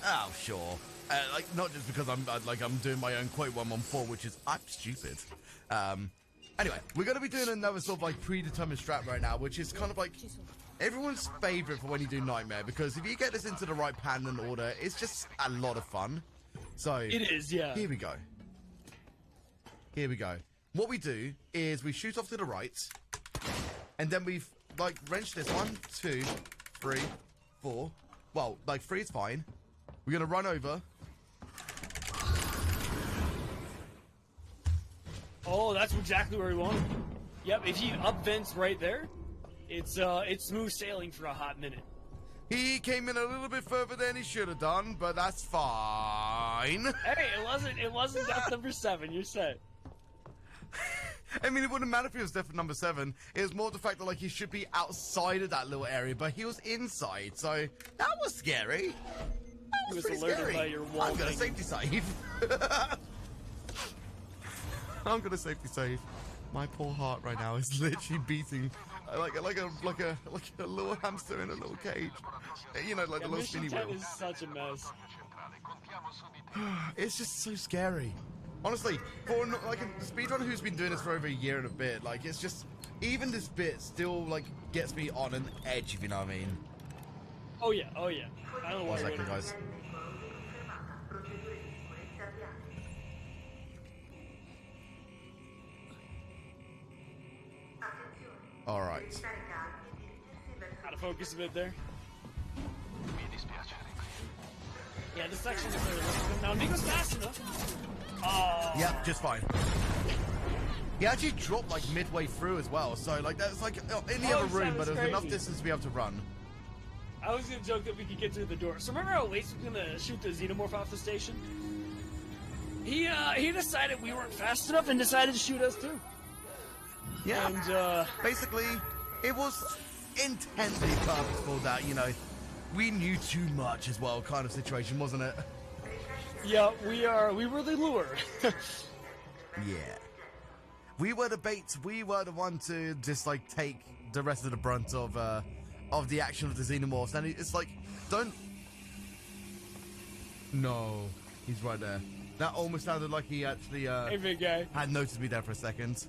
Oh, sure. Not just because I'm doing my own quote 114, which is I'm stupid. Anyway, we're going to be doing another sort of predetermined strat right now, which is kind of everyone's favorite for when you do Nightmare, because if you get this into the right pattern and order, it's just a lot of fun. So It is, yeah. here we go. Here we go. What we do is we shoot off to the right, and then we've like wrenched this 1, 2, 3, 4. Well, like 3 is fine. We're gonna run over. Oh, that's exactly where we want it. Yep, if he up vents right there, it's smooth sailing for a hot minute. He came in a little bit further than he should have done, but that's fine. Hey, it wasn't death number 7, you're set. I mean, it wouldn't matter if he was death number 7. It was more the fact that like he should be outside of that little area, but he was inside, so that was scary. He was alerted by your wall. I'm gonna safety save. I'm gonna safety save. My poor heart right now is literally beating like a little hamster in a little cage. You know, like the little spinny wheel. Mission 10 is such a mess. It's just so scary. Honestly, for like a speedrunner who's been doing this for over a year and a bit, like it's just even this bit still like gets me on an edge, if you know what I mean. Oh yeah, oh yeah. I don't know why. 1 second, guys. All right. Gotta focus a bit there. Yeah, this section is very difficult. Now Nico's fast enough. Oh. Yeah, just fine. He actually dropped like midway through as well, so like that's like in the other room, but there's enough distance to be able to run. I was gonna joke that we could get through the door. So remember how Lace was gonna shoot the xenomorph off the station? He decided we weren't fast enough and decided to shoot us too. Yeah. And basically, it was intended purposeful that, you know, we knew too much as well kind of situation, wasn't it? yeah, we were the lure. Yeah. We were the bait. We were the one to just like take the rest of the brunt of the action of the xenomorphs, and it's like, don't. No, he's right there. That almost sounded like he actually Hey, big guy. had noticed me there for a second.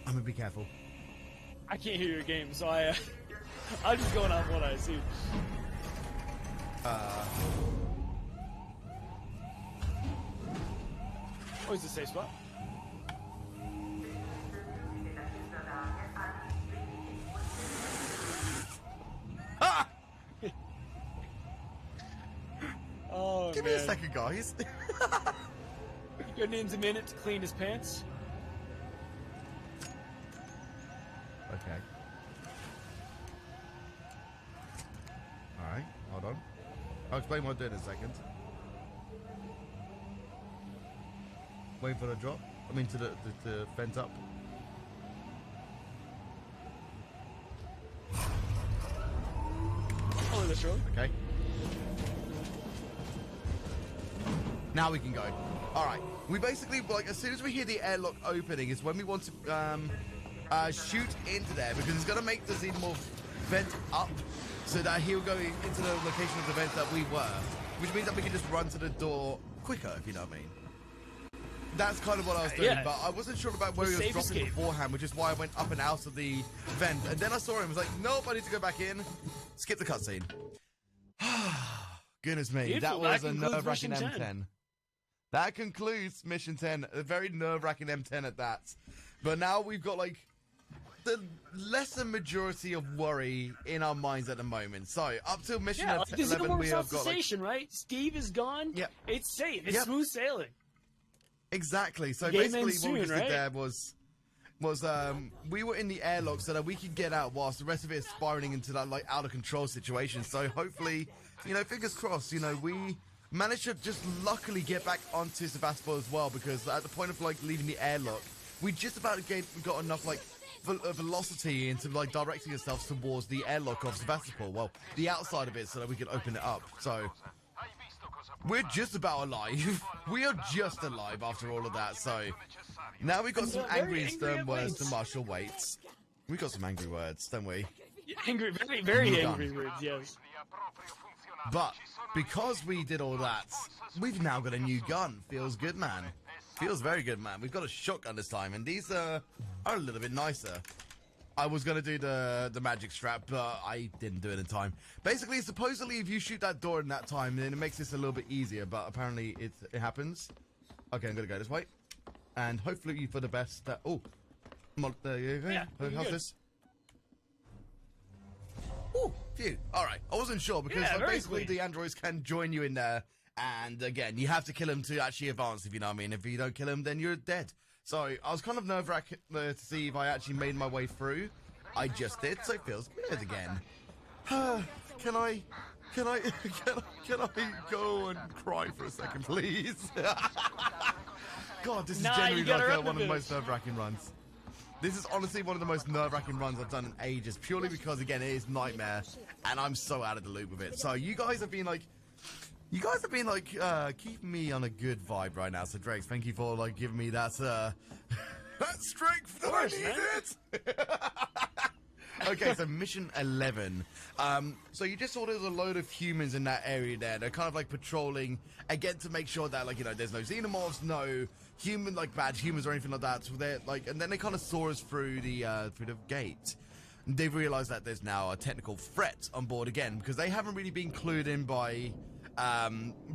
I'm gonna be careful. I can't hear your game, so I'm just going off what I see. Oh, it's a safe spot. Ah! Oh, Give me a second, guys. He needs a minute to clean his pants. Okay. Alright, hold on. I'll explain what I'm doing in a second. Waiting for the drop. I mean, to vent up. Oh, the show. Okay. Now we can go. Alright. We basically, like, as soon as we hear the airlock opening is when we want to shoot into there, because it's going to make the xenomorph vent up so that he'll go into the location of the vent that we were, which means that we can just run to the door quicker, if you know what I mean. That's kind of what I was doing, yeah. but I wasn't sure about where he was dropping escape beforehand, which is why I went up and out of the vent. And then I saw him, I was like, nope, I need to go back in. Skip the cutscene. Goodness me, Beautiful. that was That a concludes nerve-wracking Mission M10. 10. That concludes Mission 10, a very nerve-wracking M10 at that. But now we've got, like, the lesser majority of worry in our minds at the moment. So, up till Mission 11, we have got, like... station, right? Steve is gone. Yep. It's safe. It's Yep. smooth sailing. Exactly. So Game basically, ends what we soon, just did right? there was we were in the airlock so that we could get out whilst the rest of it is spiraling into that like out of control situation. So hopefully, you know, fingers crossed, you know, we managed to just luckily get back onto Sebastopol as well, because at the point of like leaving the airlock, we just about got enough like velocity into like directing ourselves towards the airlock of Sebastopol. Well, the outside of it, so that we could open it up. So we're just about alive. We are just alive after all of that. So now we've got some angry and stern words to Marshall Waits. We got some angry words, don't we? Angry, very, very We're angry done. words. Yes. But because we did all that, we've now got a new gun. Feels good, man. Feels very good, man. We've got a shotgun this time, and these are a little bit nicer. I was going to do the magic strap, but I didn't do it in time. Basically, supposedly, if you shoot that door in that time, then it makes this a little bit easier, but apparently it happens. Okay, I'm going to go this way. And hopefully for the best... oh, there you go. Yeah, how's this? Ooh, phew. Alright, I wasn't sure because basically the androids can join you in there. And again, you have to kill him to actually advance, if you know what I mean. If you don't kill him, then you're dead. So I was kind of nerve-wracked to see if I actually made my way through. I just did, so it feels good again. Can I go and cry for a second, please? God, this is generally like one of the most nerve-wracking runs. This is honestly one of the most nerve-wracking runs I've done in ages, purely because, again, it is Nightmare, and I'm so out of the loop with it. So you guys have been like... keeping me on a good vibe right now. So, Drake, thank you for, like, giving me that, that strength that I needed! Okay, so mission 11. So you just saw there's a load of humans in that area there. They're kind of, like, patrolling, again, to make sure that, like, you know, there's no xenomorphs, no human, like, bad humans or anything like that. So they're, like, and then they kind of saw us through the gate. And they've realized that there's now a technical threat on board again, because they haven't really been clued in by...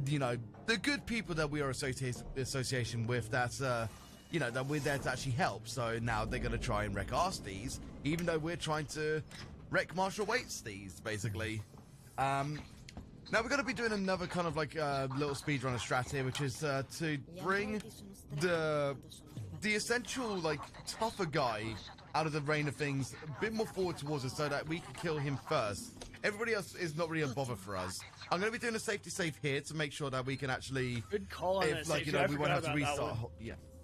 you know, the good people that we are association with, that's, you know, that we're there to actually help. So now they're going to try and wreck our steez, even though we're trying to wreck Marshall Waite's steez, basically. Now we're going to be doing another kind of like little speedrunner strat here, which is to bring the essential, like, tougher guy out of the reign of things a bit more forward towards us so that we can kill him first. Everybody else is not really a bother for us. I'm going to be doing a safety save here to make sure that we can actually... Good call on that, like, you know, we won't have to restart...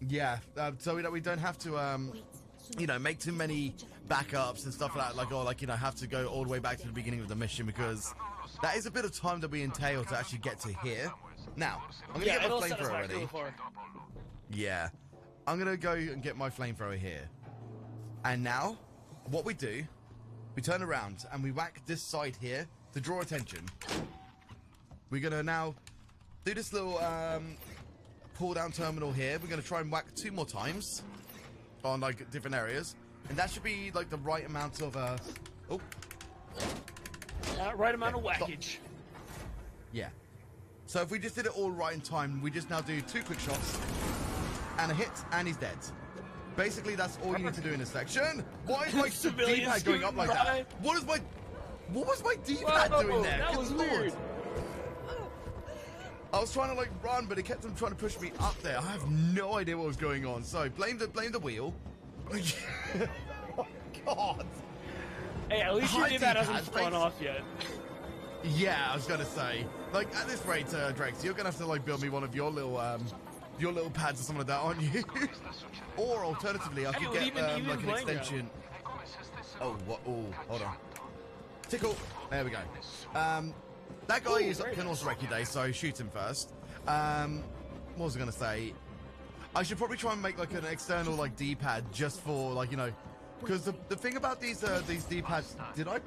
Yeah, so we don't have to, you know, make too many backups and stuff like that, like, or, like, you know, have to go all the way back to the beginning of the mission, because that is a bit of time that we entail to actually get to here. Now, I'm going to get my flamethrower ready. Yeah. I'm going to go and get my flamethrower here. And now, what we do, we turn around and we whack this side here to draw attention. We're going to now do this little pull-down terminal here. We're going to try and whack 2 more times on, like, different areas. And that should be, like, the right amount of... right amount of whackage. Yeah. So if we just did it all right in time, we just now do 2 quick shots and a hit, and he's dead. Basically, that's all you need to do in this section. Why is my D-pad going up like that? What was my D-pad doing there? That was weird. I was trying to, like, run, but it kept on trying to push me up there. I have no idea what was going on. So blame the wheel. Oh, God. Hey, at least your D-pad hasn't fallen off yet. Yeah, I was gonna say. Like, at this rate, Drake, so you're gonna have to, like, build me one of your little pads or something like that, aren't you? Or alternatively, I could get like an extension. Oh, what? Oh, hold on. Tickle. There we go. That guy can also wreck your day, so shoot him first. What was I gonna say? I should probably try and make like an external like D-pad just for, like, you know, because the thing about these D-pads, did I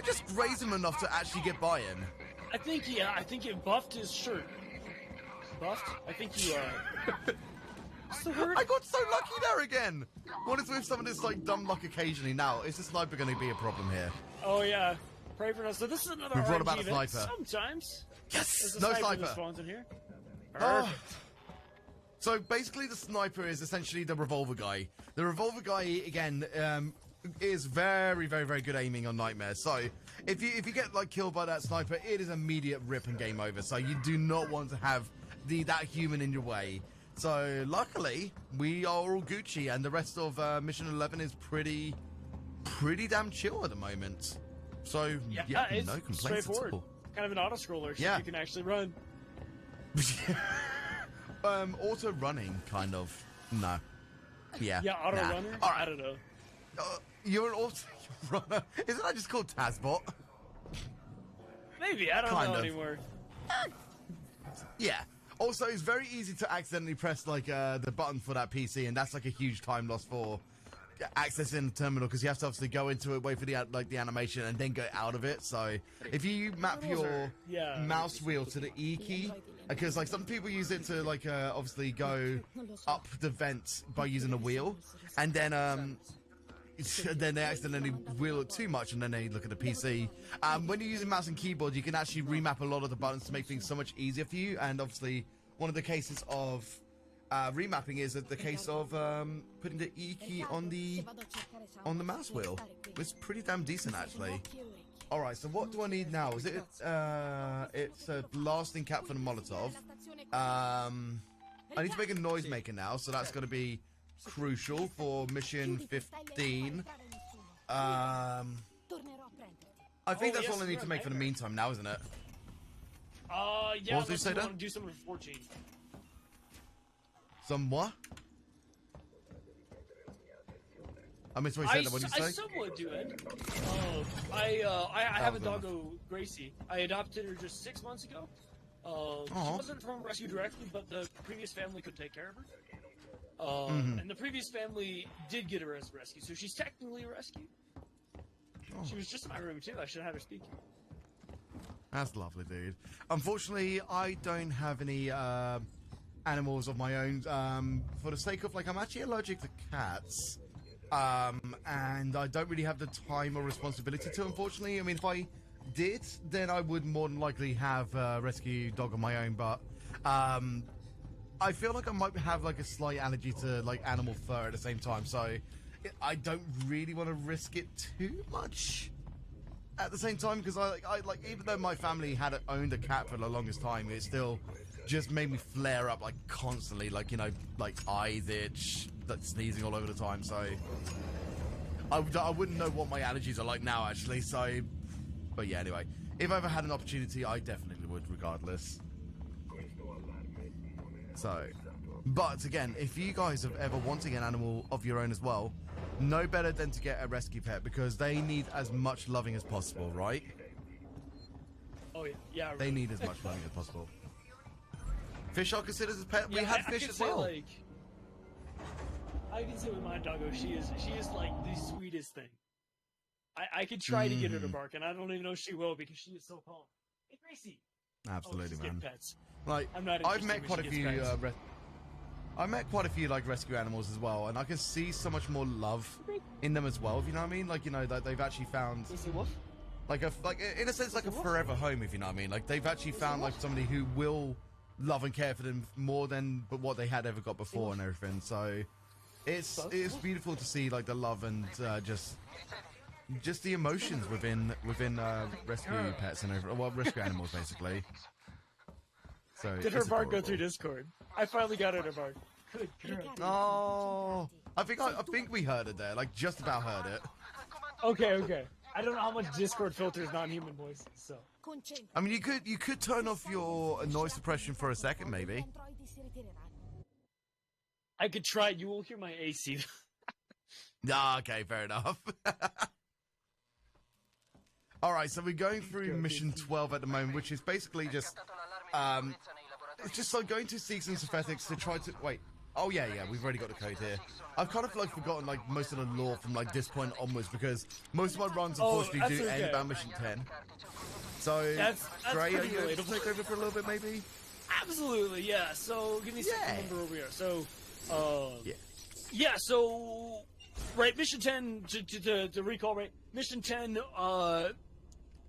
just raise him enough to actually get by him? I think it buffed his shirt. Buffed? I think you What's the word? I got so lucky there again! What is with some of this, like, dumb luck occasionally? Now, is the sniper going to be a problem here? Oh, yeah. Pray for us. So this is another We've brought RNG about a event. sniper. Sometimes. Yes! No sniper! That spawns in here. Perfect. So, basically, the sniper is essentially the revolver guy. The revolver guy, again, is very, very, very good aiming on Nightmare. So, if you get, like, killed by that sniper, it is immediate rip and game over. So, you do not want to have that human in your way. So, luckily, we are all Gucci, and the rest of Mission 11 is pretty damn chill at the moment. So, yeah, it's no complaints at all. Kind of an auto-scroller, so you can actually run. Auto running, kind of. No. Yeah. Yeah, auto runner? All right. I don't know. You're an auto runner? Isn't that just called Tazbot? Maybe, I don't know anymore. Yeah. Also, it's very easy to accidentally press, like, the button for that PC, and that's, like, a huge time loss for accessing the terminal, because you have to obviously go into it, wait for the animation, and then go out of it. So, if you map your mouse wheel to the E key, Because like some people use it to like obviously go up the vent by using a wheel, and then they accidentally wheel it too much, and then they look at the PC. When you're using mouse and keyboard, you can actually remap a lot of the buttons to make things so much easier for you. And obviously, one of the cases of remapping is the case of putting the E key on the mouse wheel. It's pretty damn decent, actually. All right, so what do I need now? Is it it's a blasting cap for the Molotov. I need to make a noisemaker now, so that's going to be crucial for mission 15. I think that's all I need to make for the meantime now, isn't it? Yeah, what did you say want to do something for 14. Some what? I missed what you said. What did you say? I somewhat do it. I have a doggo, Gracie. I adopted her just 6 months ago. She wasn't from rescue directly, but the previous family could take care of her. And the previous family did get her as a rescue, so she's technically a rescue. She was just in my room too. I should have her speak. That's lovely, dude. Unfortunately, I don't have any animals of my own. For the sake of, like, I'm actually allergic to cats. And I don't really have the time or responsibility to, unfortunately. I mean, if I did, then I would more than likely have a rescue dog of my own, but I feel like I might have, like, a slight allergy to, like, animal fur at the same time, so I don't really want to risk it too much at the same time, because I like, even though my family had owned a cat for the longest time, it still just made me flare up, like, constantly, like, you know, like, eyes itch, like, sneezing all over the time, so I wouldn't know what my allergies are like now, actually, so, but yeah, anyway, if I ever had an opportunity, I definitely would, regardless. So, but again, if you guys have ever wanting an animal of your own as well, no better than to get a rescue pet, because they need as much loving as possible, right? Oh yeah, yeah. Really. They need as much loving as possible. Fish are considered as a pet. Yeah, we had fish as well. Like, I can say with my doggo, she is like the sweetest thing. I could try to get her to bark, and I don't even know if she will, because she is so calm. Hey, Gracie. Absolutely, man. Pets. Like, I've met quite a few. I met quite a few like rescue animals as well, and I can see so much more love in them as well. If you know what I mean, like, you know, that they've actually found like in a sense, like a forever home. If you know what I mean, like they've actually found like somebody who will love and care for them more than what they had ever got before and everything. So it's beautiful to see like the love and just the emotions within rescue pets and rescue animals basically. So did her bark go through Discord? I finally got her to bark. Good girl. Oh, I think we heard it there, like just about heard it. Okay. I don't know how much Discord filters non-human voices, so. I mean, you could turn off your noise suppression for a second, maybe. I could try. You will hear my AC. Okay, fair enough. All right, so we're going through mission 12 at the moment, which is basically just it's just like going to seek some synthetics to try to wait. Oh yeah, we've already got the code here. I've kind of like forgotten like most of the lore from like this point onwards, because most of my runs unfortunately do end about mission 10. So that's Dre, are you able to take over for a little bit, maybe? Absolutely, yeah. So give me a second to remember where we are. So so right, mission 10 to recall, right? Mission 10,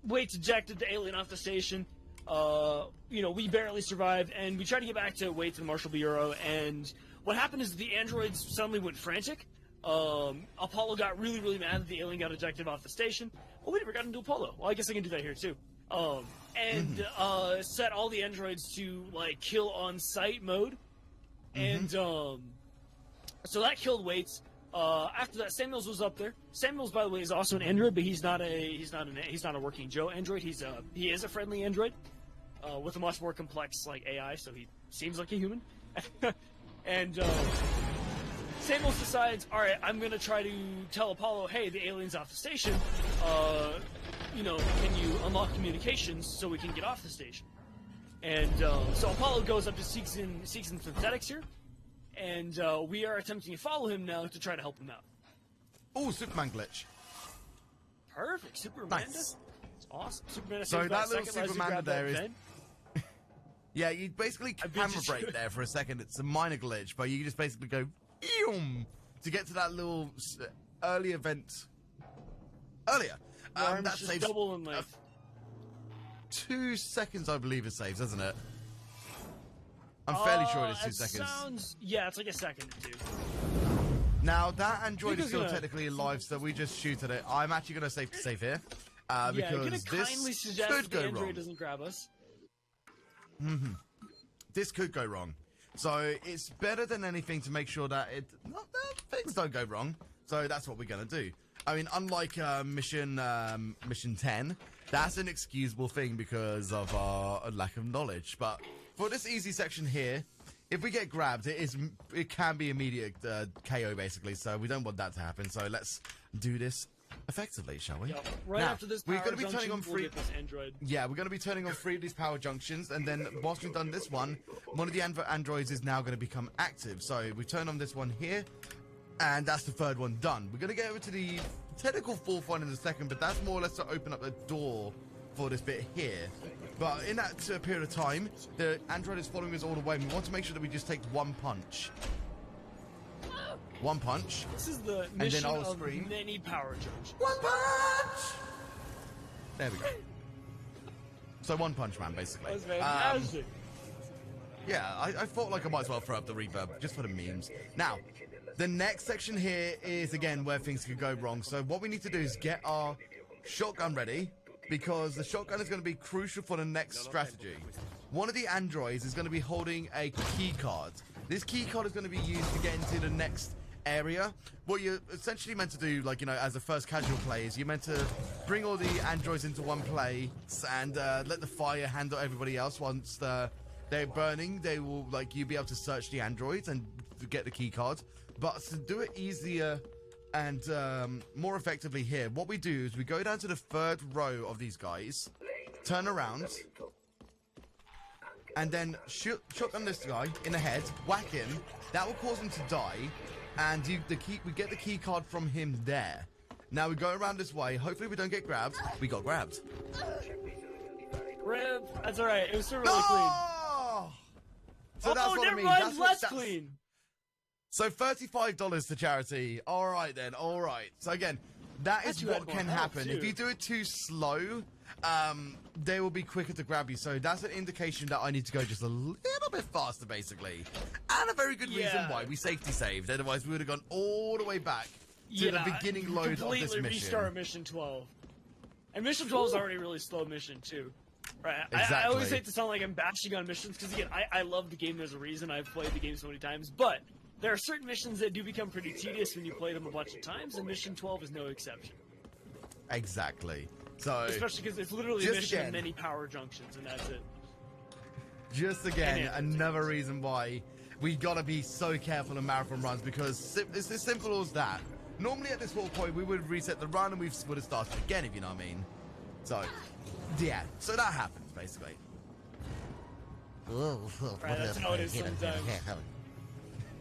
Waits ejected the alien off the station. You know, we barely survived, and we tried to get back to Waits and the Marshal Bureau, and what happened is the androids suddenly went frantic. Apollo got really mad that the alien got ejected off the station. Oh, we never got into Apollo. Well, I guess I can do that here, too. Set all the androids to, like, kill on sight mode. And, so that killed Waits. After that, Samuels was up there. Samuels, by the way, is also an android, but he's not a working Joe android. He is a friendly android, with a much more complex like AI, so he seems like a human. And Samuels decides, all right, I'm gonna try to tell Apollo, hey, the alien's off the station. You know, can you unlock communications so we can get off the station? And so Apollo goes up to seeks in synthetics here. And we are attempting to follow him now to try to help him out. Oh, Superman glitch. Perfect, Superman. Nice. It's awesome. Superman. So that little Superman there is. Yeah, you basically camera brake there for a second. It's a minor glitch, but you just basically go Eum! To get to that little early event. Earlier. That saves double in life. 2 seconds, I believe it saves, doesn't it? I'm fairly sure it is 2 seconds. Yeah, it's like a second or two. Now, that android is still technically alive, so we just shoot at it. I'm actually going to save here. Because this could go wrong. Doesn't grab us. This could go wrong. So, it's better than anything to make sure that things don't go wrong. So, that's what we're going to do. I mean, unlike mission 10, that's an excusable thing because of our lack of knowledge. But for this easy section here, if we get grabbed, it can be immediate KO basically. So we don't want that to happen. So let's do this effectively, shall we? Yep. Right after this, we're going to be turning on we'll get this android. Yeah, we're going to be turning on 3 of these power junctions, and then whilst we've done this one of the androids is now going to become active. So we turn on this one here. And that's the 3rd one done. We're going to get over to the technical 4th one in a second, but that's more or less to open up the door for this bit here. But in that period of time, the android is following us all the way, and we want to make sure that we just take one punch. One punch. This is the mission of many power junctions. One punch! There we go. So one punch man, basically. That was fantastic. Yeah, I thought like I might as well throw up the reverb, just for the memes. Now, the next section here is, again, where things could go wrong. So what we need to do is get our shotgun ready, because the shotgun is going to be crucial for the next strategy. One of the androids is going to be holding a key card. This key card is going to be used to get into the next area. What you're essentially meant to do, like, you know, as a first casual player, is you're meant to bring all the androids into one place and let the fire handle everybody else. Once they're burning, they will, like, you'll be able to search the androids and get the key card. But to do it easier and more effectively here, what we do is we go down to the 3rd row of these guys, turn around, and then shotgun this guy in the head, whack him. That will cause him to die, and we get the key card from him there. Now we go around this way. Hopefully we don't get grabbed. We got grabbed. Rip. That's alright. It was still really clean. So that's what I mean. That's less clean. So $35 to charity. All right then. All right. So again, that is what can happen. If you do it too slow, they will be quicker to grab you. So that's an indication that I need to go just a little bit faster, basically. And a very good reason why we safety saved. Otherwise, we would have gone all the way back to the beginning load of this mission. Completely restart mission 12. And mission 12 is already a really slow mission too. Right. Exactly. I always hate to sound like I'm bashing on missions because again, I love the game. There's a reason I've played the game so many times, but there are certain missions that do become pretty tedious when you play them a bunch of times, and mission 12 is no exception. Exactly. So especially because it's literally a mission of many power junctions, and that's it. Just again, another reason why we gotta be so careful in marathon runs, because it's as simple as that. Normally at this whole point, we would reset the run and we would have started again, if you know what I mean. So, yeah. So that happens, basically. Right, that's how it is sometimes.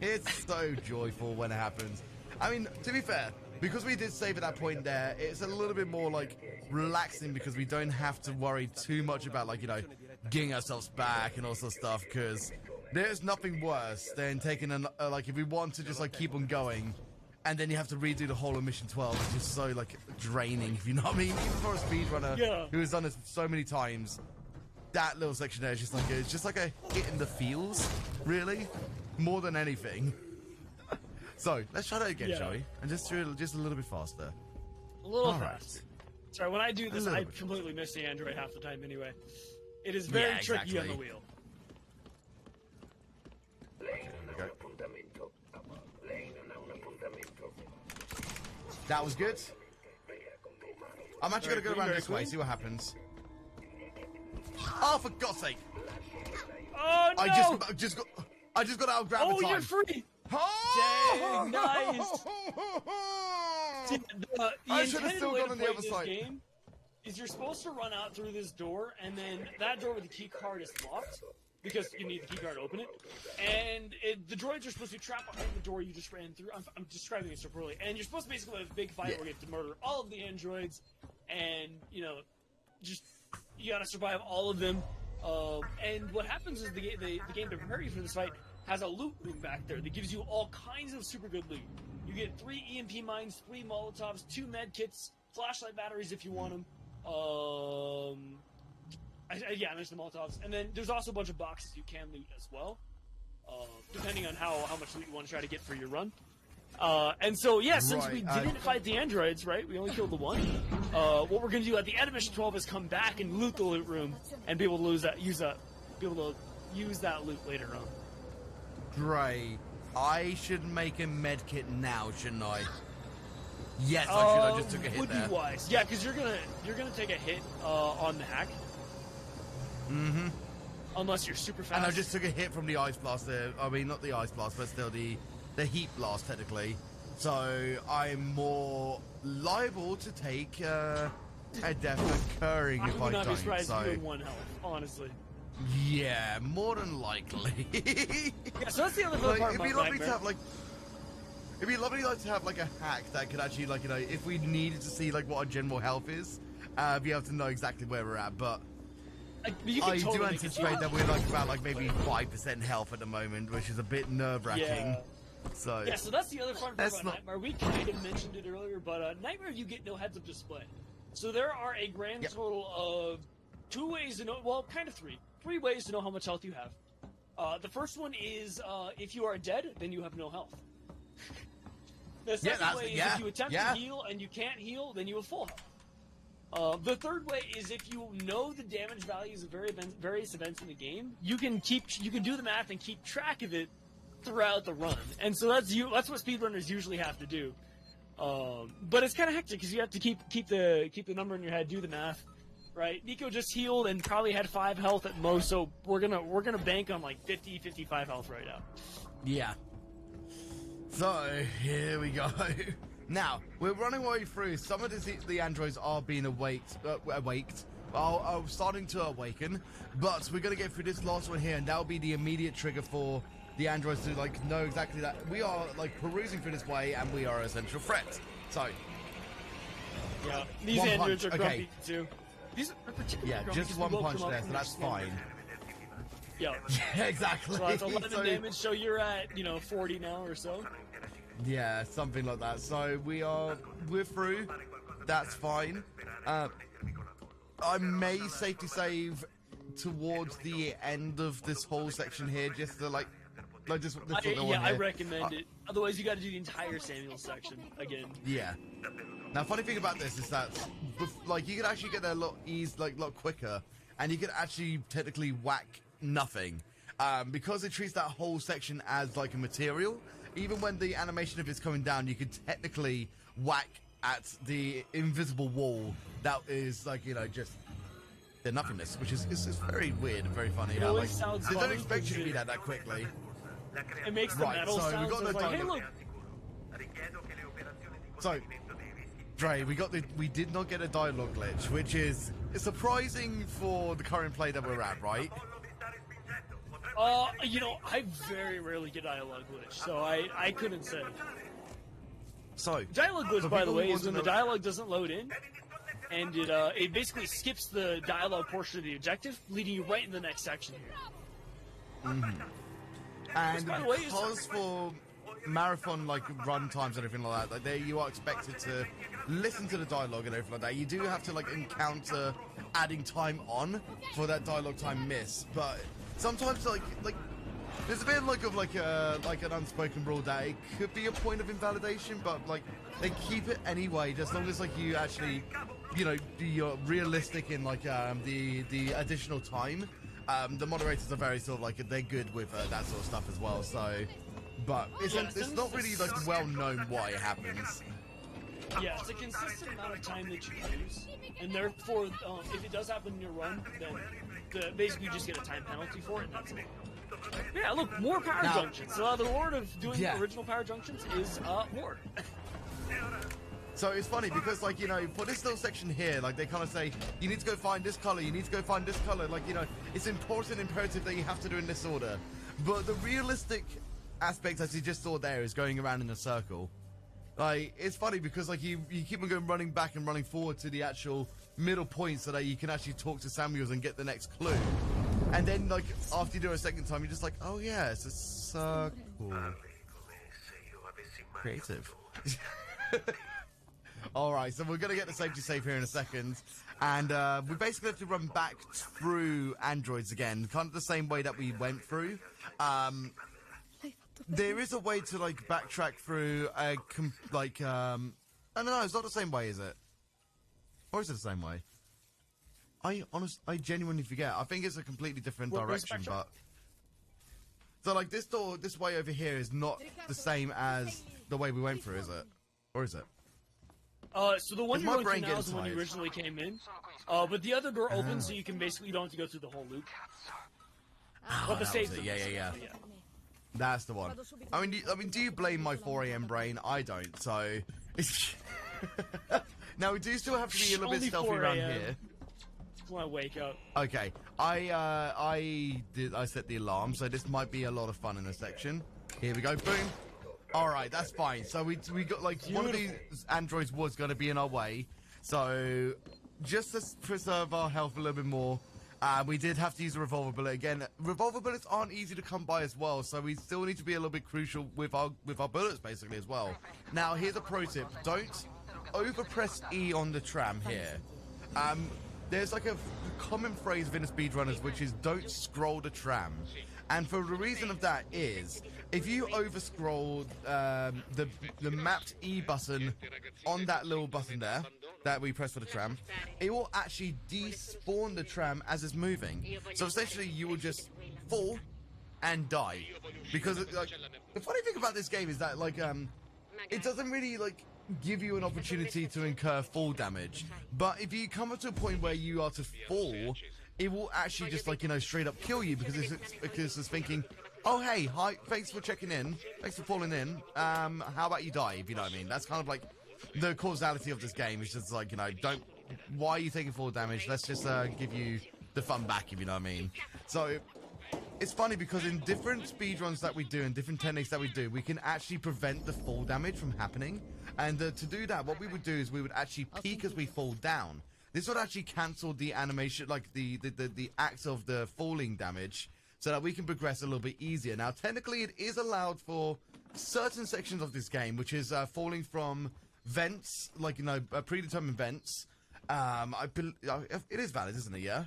It's so joyful when it happens. I mean, to be fair, because we did save at that point there, it's a little bit more, like, relaxing because we don't have to worry too much about, like, you know, getting ourselves back and all sorts of stuff, because there's nothing worse than taking, like, if we want to just, like, keep on going, and then you have to redo the whole of Mission 12. It's just so, like, draining, if you know what I mean? Even for a speedrunner who has done this so many times, that little section there is just like, it's just like a hit in the feels, really, more than anything. So, let's try that again, shall we? And just do it just a little bit faster. A little fast. Sorry, when I do this, I completely miss the Android half the time anyway. It is very tricky on the wheel. That was good. I'm actually going to go around this way, see what happens. Oh, for God's sake! Oh, no! I just got out of grab time. Oh, you're free! Oh! Dang, nice! See, I should have still gone on the other side. Game is you're supposed to run out through this door, and then that door with the key card is locked, because you need the key card to open it. And the droids are supposed to be trapped behind the door you just ran through. I'm describing it so poorly. And you're supposed to basically have a big fight where you have to murder all of the androids, and, you know, just, you gotta survive all of them. And what happens is the game to prepare you for this fight has a loot room back there that gives you all kinds of super good loot. You get 3 EMP mines, 3 Molotovs, 2 med kits, flashlight batteries if you want them. I mentioned the Molotovs. And then there's also a bunch of boxes you can loot as well, depending on how much loot you want to try to get for your run. And so, yeah, since we didn't fight the androids, right, we only killed the one, what we're going to do at the end of Mission 12 is come back and loot the loot room and be able to use that loot later on. Dre, I should make a med kit now, shouldn't I? Yes, I should. I just took a hit there. Would be wise. Yeah, because you're gonna take a hit on the hack. Mm-hmm. Unless you're super fast. And I just took a hit from the ice blast there. I mean, not the ice blast, but still the heat blast, technically. So I'm more liable to take a death occurring if I don't. I would not be surprised if you had 1 health, honestly. Yeah, more than likely. Yeah, so that's the other part it'd be lovely to have it'd be lovely to have like a hack that could actually, like, you know, if we needed to see like what our general health is, be able to know exactly where we're at. But I do anticipate that we're like about like maybe 5% health at the moment, which is a bit nerve-wracking. Yeah. So that's the other fun part about Nightmare. We kind of mentioned it earlier, but Nightmare, you get no heads-up display. So there are a grand total of 2 ways to know, well, kind of 3 ways to know how much health you have. The first one is if you are dead, then you have no health. The second way is if you attempt to heal and you can't heal, then you have full health. The third way is if you know the damage values of various events in the game, you can do the math and keep track of it throughout the run. And so that's what speedrunners usually have to do. But it's kind of hectic because you have to keep the number in your head, do the math. Right, Nico just healed and probably had 5 health at most, so we're gonna bank on like 50, 55 health right now. Yeah. So here we go. Now we're running our way through. Some of the androids are being awaked, are starting to awaken, but we're gonna get through this last one here, and that'll be the immediate trigger for the androids to like know exactly that we are like perusing through this way, and we are a central threat. So yeah, these androids are grumpy too. These are particularly grumpy, just one punch there, so that's fine. Yeah, exactly. So that's 11 damage, so you're at, 40 now or so. Yeah, something like that. So we're through. That's fine. I may safety save towards the end of this whole section here, just to I recommend it. Otherwise, you got to do the entire Samuel section again. Yeah. Now, funny thing about this is that, like, you could actually get there a lot quicker, and you could actually technically whack nothing, because it treats that whole section as like a material. Even when the animation of it's coming down, you could technically whack at the invisible wall that is like, just the nothingness, which is very weird and very funny. How, like, they don't expect you to be that quickly. It makes the metal sound. We got the like, hey, look. So, Dre, we did not get a dialogue glitch, which is surprising for the current play that we're at, right? I very rarely get dialogue glitch, so I couldn't say. So, dialogue glitch, by the way, is when the dialogue doesn't load in, and it basically skips the dialogue portion of the objective, leading you right in the next section here. Mm-hmm. And because for marathon run times and everything like that, you are expected to listen to the dialogue and everything like that. You do have to encounter adding time on for that dialogue time miss, but sometimes there's a bit of an unspoken rule that it could be a point of invalidation, but they keep it anyway, just as long as you actually be realistic in the additional time. The moderators are very sort of they're good with that sort of stuff as well. So, but it's not really well known why it happens. Yeah, it's a consistent amount of time that you use, and therefore, if it does happen in your run, then basically you just get a time penalty for it, and that's it. Yeah, look, more power junctions. So the reward of doing original power junctions is more. So it's funny because, for this little section here, they kind of say, you need to go find this color, you need to go find this color. It's important, imperative that you have to do in this order. But the realistic aspect, as you just saw there, is going around in a circle. It's funny because, you keep on running back and running forward to the actual middle point so that you can actually talk to Samuels and get the next clue. And then, like, after you do it a second time, you're just like, oh yeah, it's a circle. Creative. Alright, so we're going to get the safety save here in a second. And we basically have to run back through androids again, kind of the same way that we went through. There is a way to, like, backtrack through I don't know, it's not the same way, is it? Or is it the same way? I genuinely forget. I think it's a completely different direction, but... So, like, this door, this way over here is not the same as the way we went through, is it? Or is it? So the one you're going through now is the one you originally came in. But the other door opens, so you don't have to go through the whole loop. But the safe yeah. That's the one. I mean, do you blame my 4 AM brain? I don't, so... Now, we do still have to be a little bit stealthy around here. When I wake up. Okay, I set the alarm, so this might be a lot of fun in this section. Here we go, boom. Alright, that's fine. So we got, like, one of these androids was going to be in our way. So, just to preserve our health a little bit more, we did have to use a revolver bullet. Again, revolver bullets aren't easy to come by as well, so we still need to be a little bit crucial with our bullets, basically, as well. Now, here's a pro tip. Don't overpress E on the tram here. There's like a common phrase within the speedrunners, which is don't scroll the tram. And for the reason of that is, if you over-scroll the mapped E button on that little button there, that we press for the tram, it will actually despawn the tram as it's moving. So essentially, you will just fall and die. Because, like, the funny thing about this game is that, like, it doesn't really, like, give you an opportunity to incur fall damage. But if you come up to a point where you are to fall, it will actually just, like, you know, straight up kill you because it's thinking, oh, hey, hi, thanks for checking in. Thanks for falling in. How about you die, if you know what I mean? That's kind of like the causality of this game. It's just like, you know, why are you taking fall damage? Let's just give you the fun back, if you know what I mean. So, it's funny because in different speedruns that we do and different techniques that we do, we can actually prevent the fall damage from happening. And to do that, what we would do is we would actually peek as we fall down. This would actually cancel the animation, like the act of the falling damage, so that we can progress a little bit easier. Now, technically, it is allowed for certain sections of this game, which is falling from vents, like, you know, predetermined vents. It is valid, isn't it? Yeah,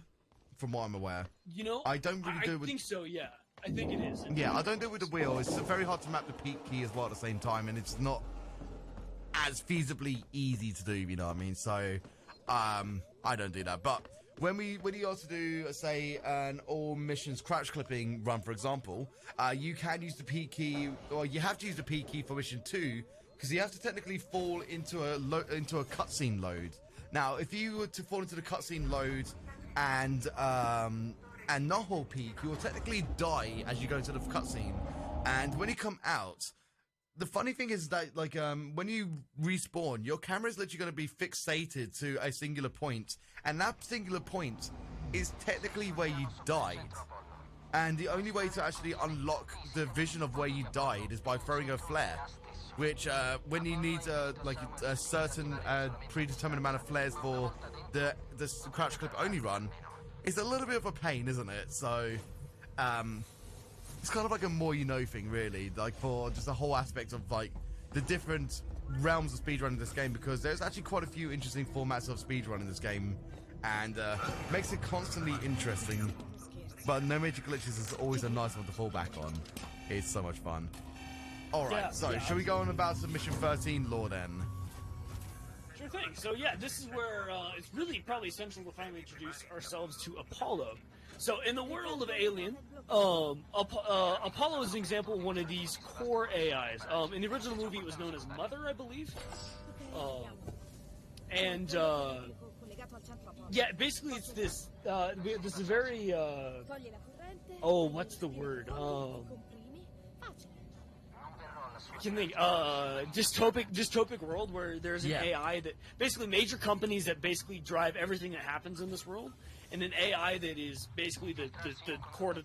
from what I'm aware. You know, I don't really do it with... I think so. Yeah, I think it is. Yeah, I don't do it with the wheel. It's very hard to map the peak key as well at the same time, and it's not as feasibly easy to do, you know what I mean? So, I don't do that. But when you also do, say, an all missions crouch clipping run, for example, you can use the P key, or you have to use the P key for mission 2, because you have to technically fall into a cutscene load. Now, if you were to fall into the cutscene load and not hold peak, you will technically die as you go into the cutscene. And when you come out, the funny thing is that, like, when you respawn, your camera is literally going to be fixated to a singular point, and that singular point is technically where you died. And the only way to actually unlock the vision of where you died is by throwing a flare, which, when you need, like, a certain predetermined amount of flares for the crouch clip only run, it's a little bit of a pain, isn't it? So, it's kind of like a more you know thing, really, like, for just the whole aspect of, like, the different realms of speedrun in this game, because there's actually quite a few interesting formats of speedrun in this game, and makes it constantly interesting. But no major glitches is always a nice one to fall back on. It's so much fun. Alright, shall we go on about submission 13 lore then? Sure thing. So yeah, this is where it's really probably essential to finally introduce ourselves to Apollo. So in the world of Alien, Apollo is an example of one of these core AIs. In the original movie, it was known as Mother, I believe. Yeah, basically it's this. This is very. What's the word? I can think. Dystopic world where there's an AI that basically major companies that basically drive everything that happens in this world, and an AI that is basically the core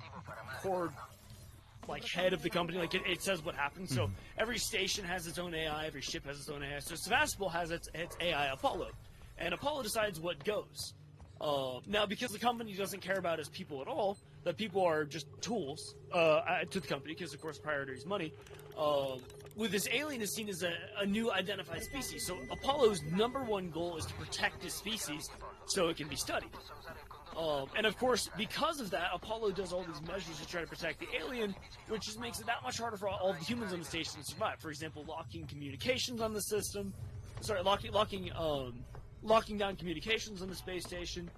like head of the company. Like it says what happens. So every station has its own AI, every ship has its own AI. So Sevastopol has its AI Apollo, and Apollo decides what goes. Now, because the company doesn't care about his people at all, that people are just tools to the company, because of course priority is money. With this alien is seen as a new identified species. So Apollo's #1 goal is to protect his species so it can be studied. And of course, because of that, Apollo does all these measures to try to protect the alien, which just makes it that much harder for all the humans on the station to survive. For example, locking communications on the system. Sorry, locking down communications on the space station.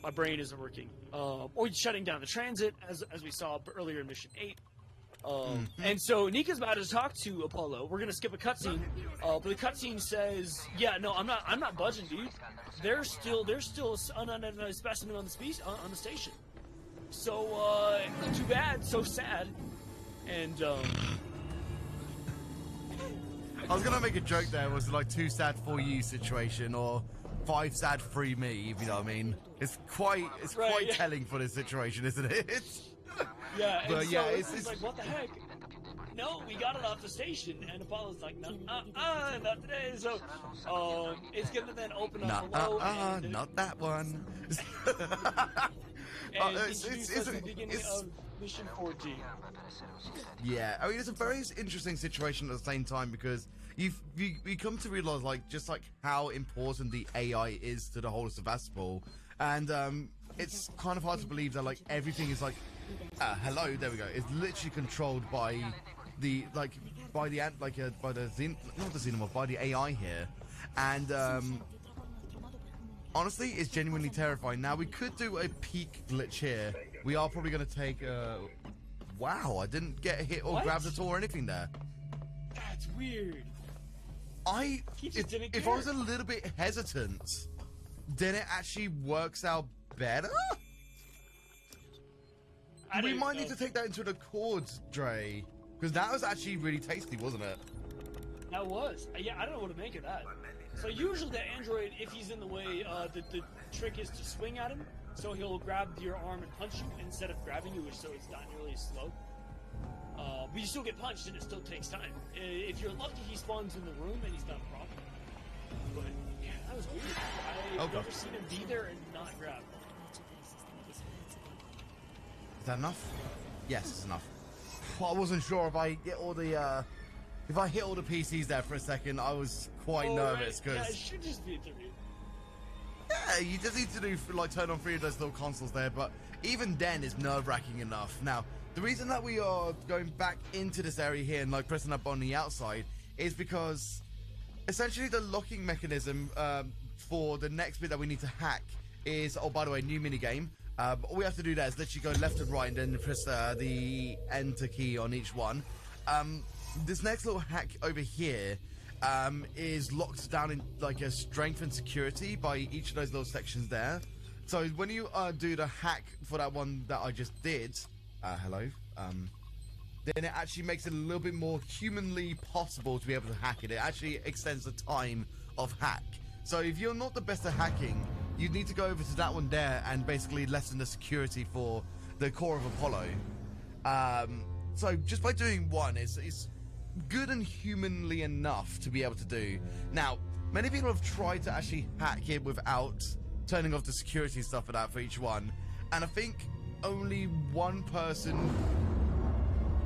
My brain isn't working. Or shutting down the transit, as we saw earlier in Mission 8. And so Nika's about to talk to Apollo. We're gonna skip a cutscene, but the cutscene says, "Yeah, no, I'm not budging, dude. There's still an unidentified specimen on the station. So too bad, so sad." And I was gonna make a joke there. Was like 2 sad for you situation or 5 sad free me, if you know what I mean. It's quite telling for this situation, isn't it? Yeah, but and yeah, so it's like, what the heck? No, we got it off the station, and Apollo's like, no, not today. So, it's gonna then open up below. Not that one. And introduce us at the beginning of Mission 14. Yeah, I mean it's a very interesting situation at the same time because you come to realize just how important the AI is to the whole of Sevastopol, and it's kind of hard to believe that everything is hello, there we go. It's literally controlled by the AI here, and honestly, it's genuinely terrifying. Now we could do a peek glitch here. We are probably going to take wow, I didn't get hit or grabbed at all or anything there. That's weird. If I was a little bit hesitant, then it actually works out better. We might need to take that into the chords, Dre, because that was actually really tasty, wasn't it? That was. Yeah, I don't know what to make of that. So usually the android, if he's in the way, the trick is to swing at him, so he'll grab your arm and punch you instead of grabbing you, so it's not nearly as slow. But you still get punched and it still takes time. If you're lucky, he spawns in the room and he's not a problem. But yeah, that was weird. I've never seen him be there and not grab. Is that enough? Yes, it's enough. I wasn't sure if I hit all the PCs there for a second. I was quite nervous because yeah, it should just be 3. Yeah, you just need to do turn on 3 of those little consoles there, but even then it's nerve-wracking enough. Now, the reason that we are going back into this area here and pressing up on the outside is because essentially the locking mechanism for the next bit that we need to hack is, oh, by the way, new minigame. All we have to do there is literally go left and right and then press the enter key on each one. This next little hack over here is locked down in a strength and security by each of those little sections there. So when you do the hack for that one that I just did, hello, then it actually makes it a little bit more humanly possible to be able to hack it. It actually extends the time of hack. So if you're not the best at hacking, you need to go over to that one there and basically lessen the security for the core of Apollo. So just by doing one, it's good and humanly enough to be able to do. Now, many people have tried to actually hack it without turning off the security stuff for that for each one, and I think only one person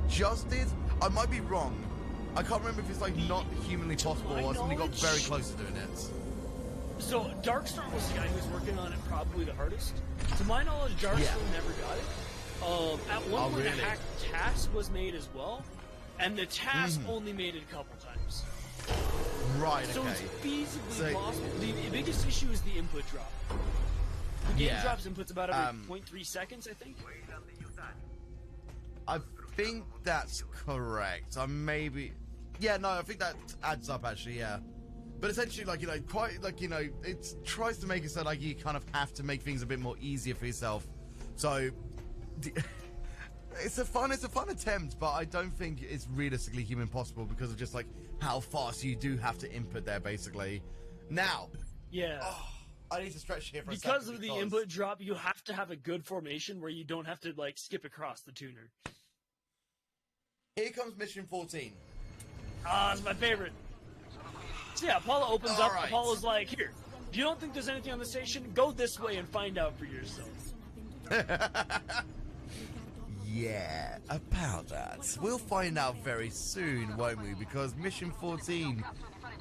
just did. I might be wrong. I can't remember if it's not humanly possible or somebody got very close to doing it. So Darkstorm was the guy who was working on it probably the hardest. To my knowledge, Darkstorm never got it. At one point, a hack task was made as well, and the task only made it a couple times. Right, so it's feasibly possible. The biggest issue is the input drop. The game drops inputs about every 0.3 seconds, I think. I think that's correct. I think that adds up actually, yeah. But essentially, it tries to make it so you kind of have to make things a bit more easier for yourself. So it's a fun attempt, but I don't think it's realistically human possible because of just how fast you do have to input there, basically. Now, I need to stretch here for a second. Because of the input drop, you have to have a good formation where you don't have to skip across the tuner. Here comes mission 14. It's my favorite. So yeah, Apollo opens All up. right. Apollo's like, here, if you don't think there's anything on the station, go this way and find out for yourself. Yeah, about that. We'll find out very soon, won't we? Because Mission 14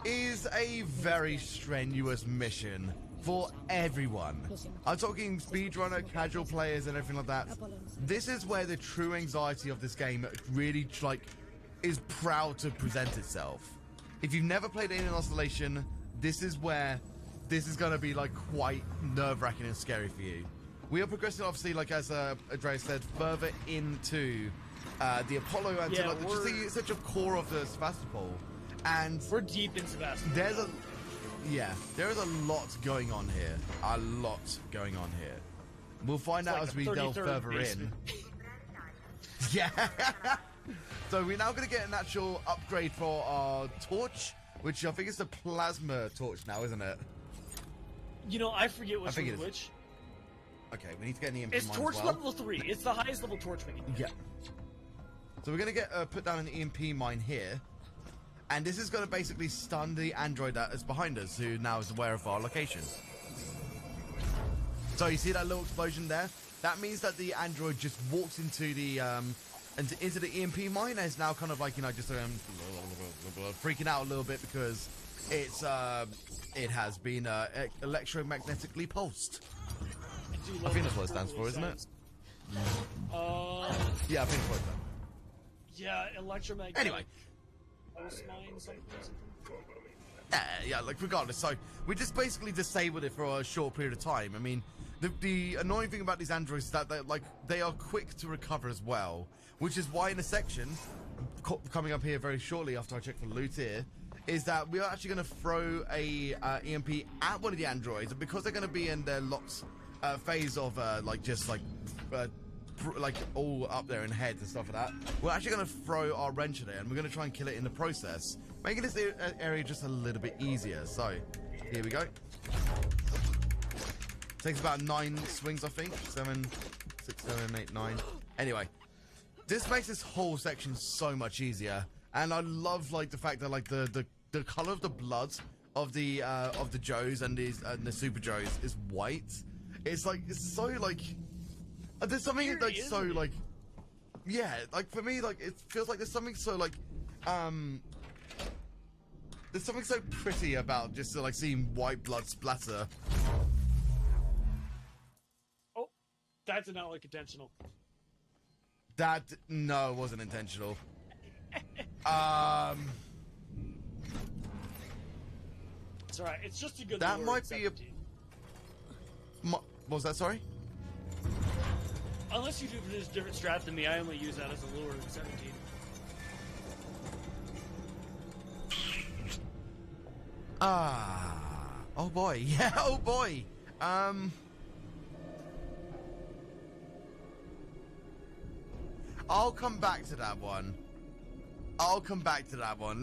is a very strenuous mission for everyone. I'm talking speedrunner, casual players, and everything like that. This is where the true anxiety of this game really, like, is proud to present itself. If you've never played Alien Isolation, this is where this is going to be, like, quite nerve-wracking and scary for you. We are progressing, obviously, like as Andreas said, further into the Apollo and Yeah, just the such a core of the Sevastopol. And we're deep in Sevastopol. there is a lot going on here. A lot going on here. We'll find It's out like as we the delve 33rd further basement. in. Yeah. So we're now going to get an actual upgrade for our torch, which I think is the plasma torch now, isn't it? You know, I forget which think one's it is. which. Okay, we need to get an EMP It's mine torch as well. level 3. It's the highest level torch we can get. Yeah. So we're going to get put down an EMP mine here. And this is going to basically stun the android that is behind us, who now is aware of our location. So you see that little explosion there? That means that the android just walked into the into the EMP mine and is now kind of like, you know, just freaking out a little bit because it's it has been electromagnetically pulsed. I think that's what it stands for, isn't it? Yeah, I think it's what it stands. Yeah, electromagnetic. Anyway. Pulse mine, something. Yeah, like regardless. So we just basically disabled it for a short period of time. I mean, the annoying thing about these androids is that they are quick to recover as well, which is why in a section coming up here very shortly after I check for loot here, is that we are actually going to throw a EMP at one of the androids, and because they're going to be in their locked phase of like all up there in heads and stuff like that, we're actually going to throw our wrench at it and we're going to try and kill it in the process, making this area just a little bit easier. So here we go. Takes about 9 swings, I think. 7, 6, 7, 8, 9. Anyway, this makes this whole section so much easier, and I love like the fact that like the color of the blood of the Joes and the Super Joes is white. It's like, it's so like, there's something like so like, yeah, like for me, like it feels like there's something so like there's something so pretty about just like seeing white blood splatter. Oh, that did not look intentional. That, no, it wasn't intentional. It's alright, it's just a good That lure might at be a... 17. What was that, sorry? Unless you do this different strat than me, I only use that as a lure at 17. Oh boy, yeah, oh boy. I'll come back to that one.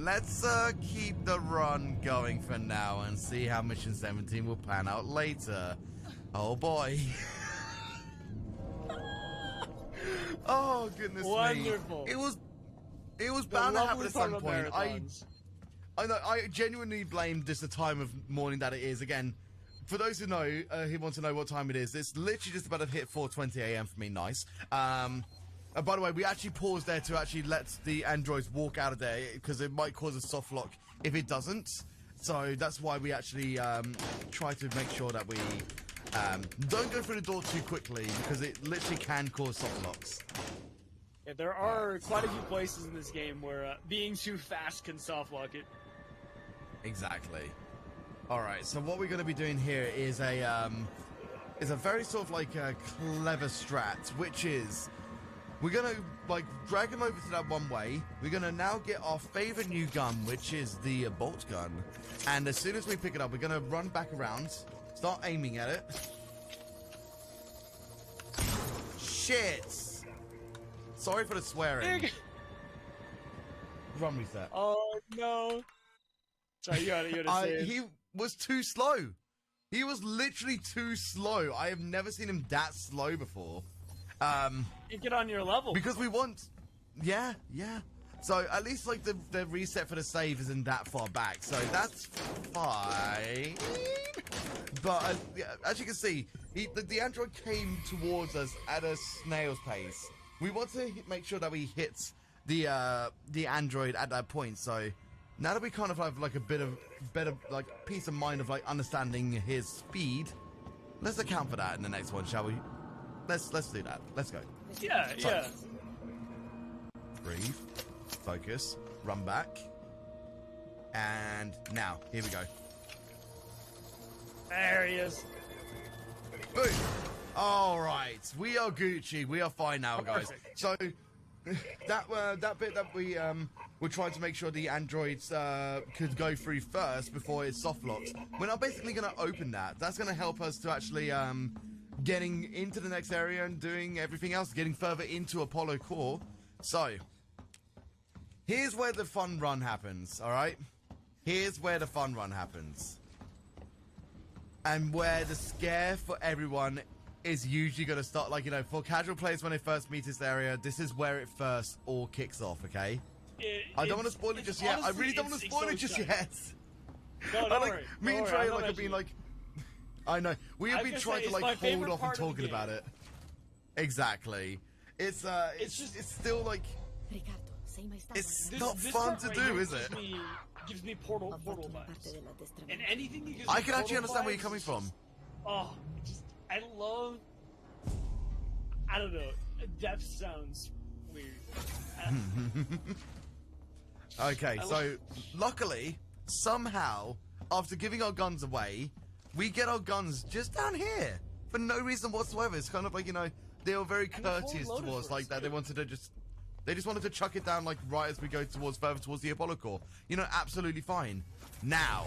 Let's keep the run going for now and see how Mission 17 will pan out later. Oh boy. Oh goodness Wonderful. me. It was bound to happen at some point. I know, I genuinely blame just the time of morning that it is. Again, for those who know, who want to know what time it is, it's literally just about to hit 4:20 a.m. for me. Nice. By the way, we actually paused there to actually let the androids walk out of there because it might cause a soft lock if it doesn't. So that's why we actually try to make sure that we don't go through the door too quickly because it literally can cause soft locks. Yeah, there are quite a few places in this game where being too fast can soft lock it. Exactly. All right. So what we're going to be doing here is a very sort of like a clever strat, which is we're going to like drag him over to that one way. We're going to now get our favorite new gun, which is the bolt gun. And as soon as we pick it up, we're going to run back around, start aiming at it. Shit. Sorry for the swearing. Run reset. Oh no. Sorry, you gotta say it. He was too slow. He was literally too slow. I have never seen him that slow before. You get on your level. Because we want... Yeah. So at least like the reset for the save isn't that far back, so that's fine. But as you can see, the android came towards us at a snail's pace. We want to make sure that we hit the android at that point. So now that we kind of have like a bit of better like peace of mind of like understanding his speed, let's account for that in the next one, shall we? Let's do that. Let's go. Yeah, So, yeah. Breathe. Focus. Run back. And now, here we go. There he is. Boom! Alright, we are Gucci. We are fine now, guys. Perfect. So, that bit that we were trying to make sure the androids could go through first before it's soft locked. We're now basically going to open that. That's going to help us to actually getting into the next area and doing everything else, getting further into Apollo core. So, here's where the fun run happens, alright? Here's where the fun run happens. And where the scare for everyone is usually going to start, like, you know, for casual players when they first meet this area, this is where it first all kicks off, okay? I don't want to spoil it just yet. I really don't want to spoil it just yet. No, don't worry. Me and Trey like have been like, I know we have been trying to like hold off and talking about it. Exactly. It's still like it's not fun to do, is it? Gives me portal vibes. And anything that gives I me can actually portal understand where you're vibes coming from. Oh, I love. I don't know. Depth sounds weird. Okay, so luckily, somehow, after giving our guns away, we get our guns just down here for no reason whatsoever. It's kind of like, you know, they were very courteous towards like that. They wanted to they just wanted to chuck it down like right as we go further towards the Apollo core. You know, absolutely fine. Now,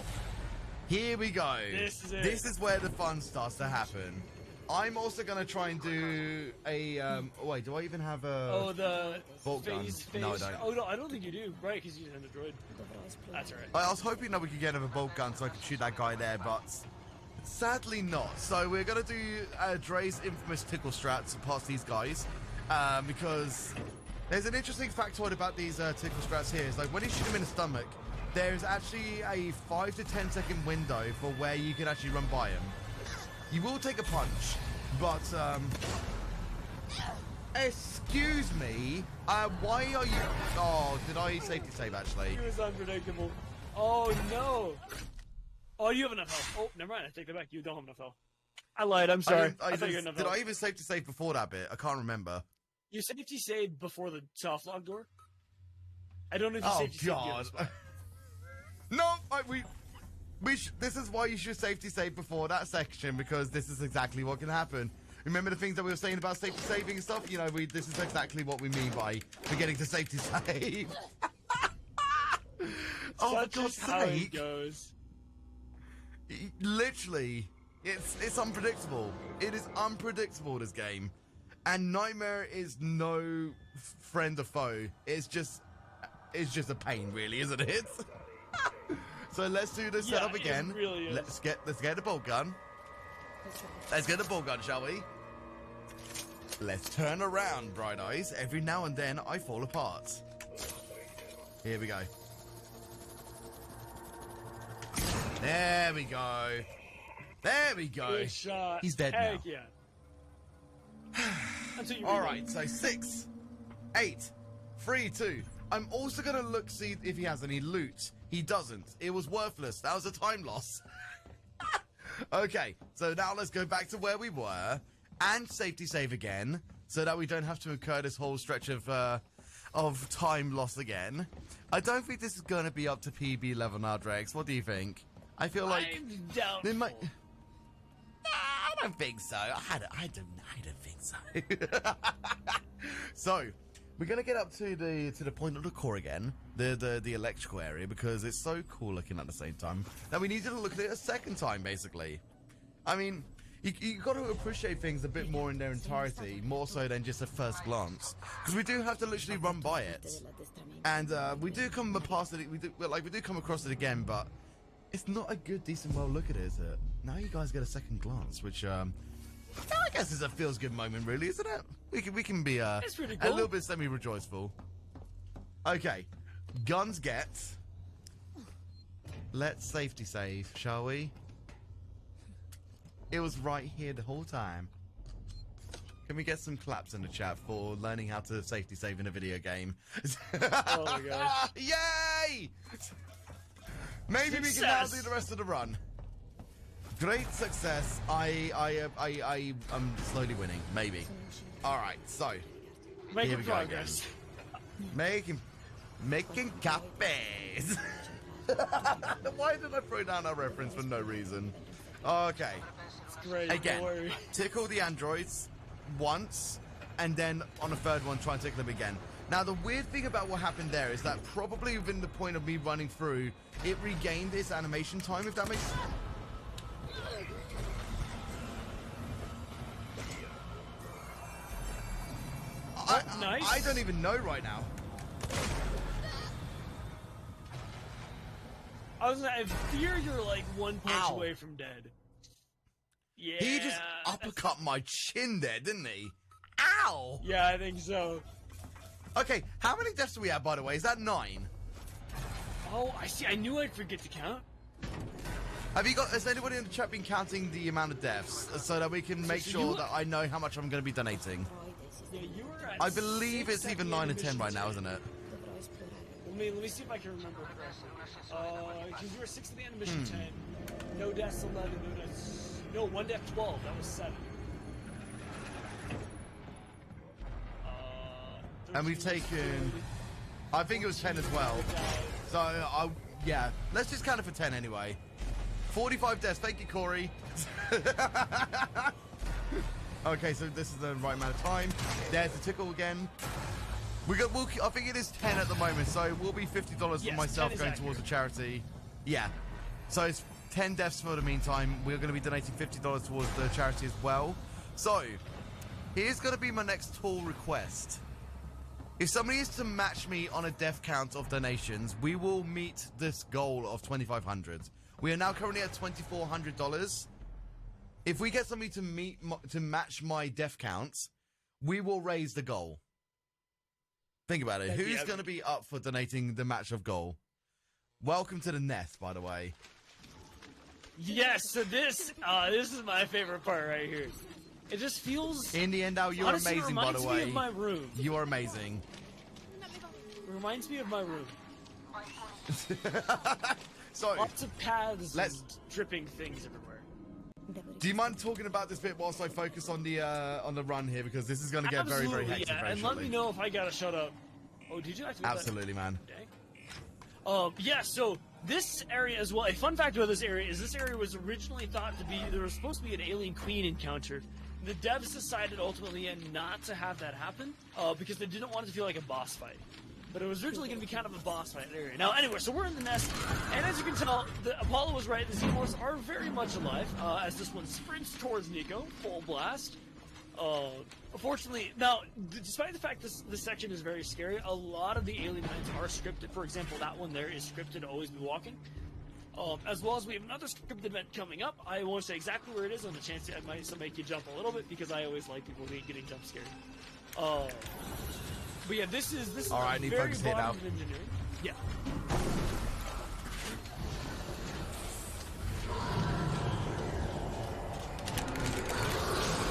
here we go. This is it. This is where the fun starts to happen. I'm also gonna try and do a wait, do I even have a the bolt gun? phase. No, I don't. Oh no, I don't think you do. Right, because you didn't have a droid. That's alright. I was hoping that we could get him a bolt gun so I could shoot that guy there, but sadly not. So we're gonna do Dre's infamous tickle strats past these guys, because there's an interesting factoid about these tickle strats here. It's like when you shoot him in the stomach, there's actually a 5 to 10 second window for where you can actually run by him. You will take a punch, but excuse me, why are you? Oh, did I safety save actually? He was unpredictable. Oh no! Oh, you have enough health. Oh, never mind. I take that back. You don't have enough health. I lied. I'm sorry. I thought you had enough did health. I even safety save before that bit? I can't remember. You safety saved before the soft lock door. I don't know if you Oh safety God! saved. No, this is why you should safety save before that section, because this is exactly what can happen. Remember the things that we were saying about safety saving and stuff? You know, this is exactly what we mean by forgetting to safety save. Oh, for God's how it sake! goes. Literally, it's unpredictable. It is unpredictable, this game, and Nightmare is no friend or foe. It's just a pain, really, isn't it? So let's do the setup again. It really is. Let's get the bolt gun. Let's get the bolt gun, shall we? Let's turn around, Bright Eyes. Every now and then I fall apart. Here we go. There we go. There we go. Good shot. He's dead Heck now. Yeah. Alright, so 6, 8, 3, 2. I'm also going to look, see if he has any loot. He doesn't. It was worthless. That was a time loss. Okay, so now let's go back to where we were and safety save again, so that we don't have to incur this whole stretch of time loss again. I don't think this is going to be up to PB level now, Drex. What do you think? I feel like I'm doubtful. they might. I don't think so. I don't think so. So, we're gonna get up to the point of the core again, the electrical area, because it's so cool looking at the same time that we needed to look at it a second time, basically. I mean, you got to appreciate things a bit more in their entirety, more so than just a first glance, because we do have to literally run by it, and we do come past it. We do come across it again, but it's not a good, decent, well look at it, is it? Now you guys get a second glance, which I guess is a feels good moment, really, isn't it? We can be It's pretty cool. a little bit semi-rejoiceful. Okay. Guns get. Let's safety save, shall we? It was right here the whole time. Can we get some claps in the chat for learning how to safety save in a video game? Oh my gosh. Yay! Maybe we can now do the rest of the run. Great success. I'm slowly winning. Maybe. Alright, so. Making here we progress. Go again. Making copies. Why did I throw down that reference for no reason? Okay. It's great. Again, Don't worry. tickle the androids once, and then on a third one, try and tickle them again. Now, the weird thing about what happened there is that probably within the point of me running through, it regained its animation time, if that makes sense. Nice. I don't even know right now. I fear you're like one punch Ow. away from dead. Yeah. He just uppercut my chin there, didn't he? Ow! Yeah, I think so. Okay, how many deaths do we have, by the way? Is that 9? Oh, I see. I knew I'd forget to count. Has anybody in the chat been counting the amount of deaths so that we can make sure that I know how much I'm going to be donating? Yeah, you were at I believe it's either 9 or 10 right now, isn't it? Let me see if I can remember correctly. Because you were 6 at the end of mission 10. No deaths 11, no deaths. No, 1 death 12. That was 7. And we've taken, I think it was 10 as well. So, yeah, let's just count it for 10 anyway. 45 deaths. Thank you, Corey. Okay, so this is the right amount of time. There's the tickle again. I think it is 10 at the moment, so it will be $50 for myself going towards the charity. Yeah. So it's 10 deaths for the meantime. We're going to be donating $50 towards the charity as well. So, here's going to be my next tall request. If somebody is to match me on a death count of donations, we will meet this goal of $2,500. We are now currently at $2,400. If we get somebody to match my death counts, we will raise the goal. Think about it. Who's going to be up for donating the match of goal? Welcome to the nest, by the way. Yes, so this is my favorite part right here. It just feels... In the end, Al, you're amazing, by the way. It reminds me of my room. You are amazing. It reminds me of my room. So, lots of paths and dripping things everywhere. Do you mind talking about this bit whilst I focus on the run here, because this is going to get very, very hectic very and shortly. let me know if I gotta shut up. Oh, did you actually? Absolutely, man. Yeah. So this area as well. A fun fact about this area is this area was originally thought to be there was supposed to be an alien queen encounter. The devs decided ultimately not to have that happen because they didn't want it to feel like a boss fight. But it was originally going to be kind of a boss fight area. Now, anyway, so we're in the nest, and as you can tell, the Apollo was right. The Xenomorphs are very much alive, as this one sprints towards Nico, full blast. Unfortunately, now, despite the fact this section is very scary, a lot of the alien events are scripted. For example, that one there is scripted to always be walking. As well as we have another scripted event coming up. I won't say exactly where it is on the chance that I might make you jump a little bit, because I always like people getting jump scared. But yeah, this is all right, very bottom of engineering. Yeah.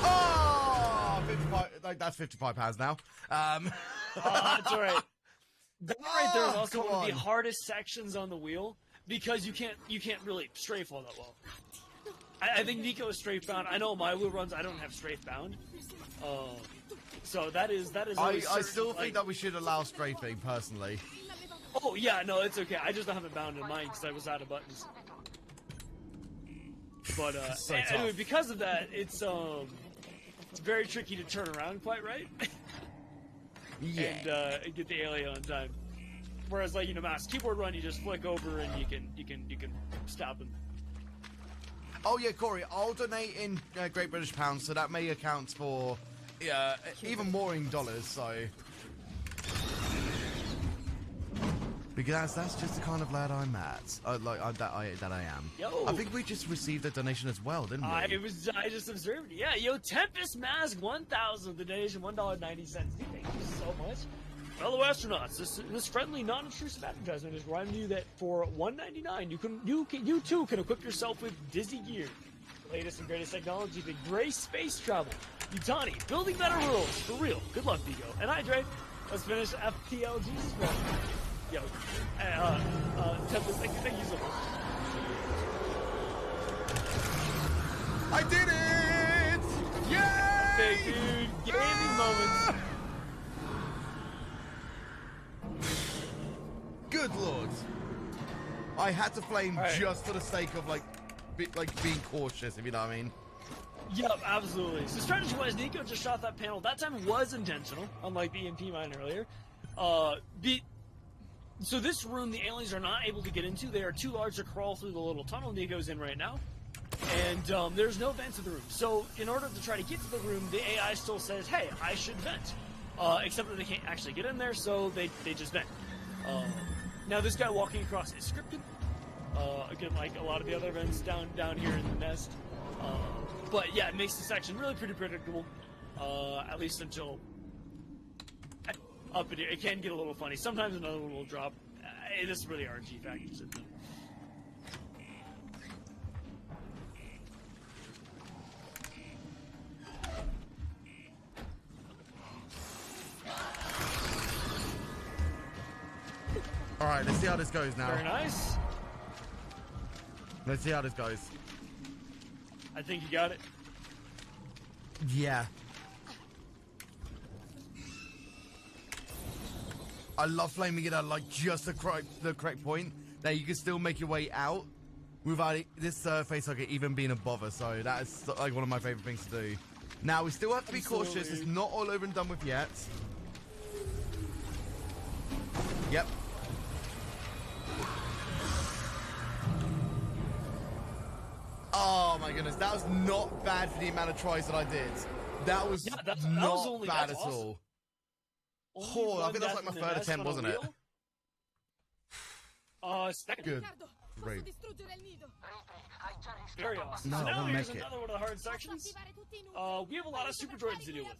Oh, 55, like, that's £55 now. That's all right. That right there is also one of the hardest sections on the wheel, because you can't really strafe all that well. I think Nico is strafe bound. I know my wheel runs. I don't have strafe bound. So that is. I still think that we should allow strafing, personally. Oh yeah, no, it's okay. I just don't have it bound in mine because I was out of buttons. But so anyway, because of that, it's very tricky to turn around quite right. Yeah. And get the alien on time. Whereas, like, mouse keyboard run, you just flick over and you can stop them. Oh yeah, Corey, I'll donate in Great British pounds, so that may account for even more in dollars. So because that's just the kind of lad I'm at, that I am. Yo. I think we just received a donation as well, didn't we? I just observed it. Yeah, yo, Tempest Mask 1000, the donation $1.90. Thank you so much. Fellow astronauts, this friendly, non-intrusive advertisement is reminding you that for $1.99, you too can equip yourself with Dizzy gear. The latest and greatest technology to grace space travel. Utani, building better worlds, for real. Good luck, Nico. And hi, Dre. Let's finish FTLG's run. Yo, Tempest, thank you so much. I did it! Yay! Big dude, gaming moments. Good lord. I had to flame Right. just for the sake of being cautious, if you know what I mean. Yep, absolutely. So strategy-wise, Nico just shot that panel. That time was intentional, unlike the EMP mine earlier. So this room, the aliens are not able to get into. They are too large to crawl through the little tunnel Nico's in right now. And there's no vent to the room. So in order to try to get to the room, the AI still says, hey, I should vent. Except that they can't actually get in there, so they just vent. Now this guy walking across is scripted. Again, like a lot of the other vents down here in the nest. But yeah, it makes the section really pretty predictable. At least until up in here. It can get a little funny. Sometimes another one will drop. This is really RNG factors in though. Alright, let's see how this goes now. Very nice. Let's see how this goes. I think you got it. Yeah. I love flaming it at like just the correct point that you can still make your way out without this facehugger even being a bother. So that is like one of my favorite things to do. Now we still have to be cautious. It's not all over and done with yet. Yep. Oh my goodness, that was not bad for the amount of tries that I did. That was not bad at all. Oh, I think that's like my third attempt, wasn't it? Second. Good. Great. Very awesome. No, So I now won't here's make it. another one of the hard sections. We have a lot of super droids to deal with.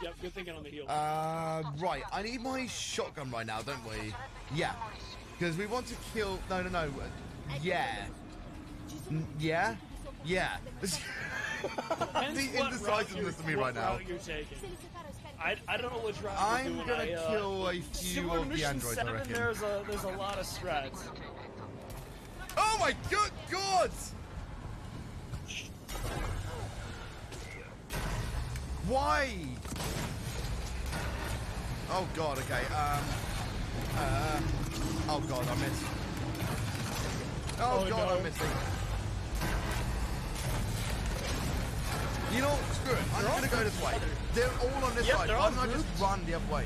Yep, good thinking on the heel. Right, I need my shotgun right now, don't we? Yeah. Because we want to kill... No. Yeah. Yeah? Yeah. The indecisiveness of me right now. I don't know which route I'm you're doing. gonna kill a few of the androids, I reckon. There's a lot of strats. Oh my good God! Why? Oh God, okay, oh God, I missed. Oh God, no. I'm missing. You know, screw it, I'm gonna go this way. They're all on this side, why don't I just run the other way?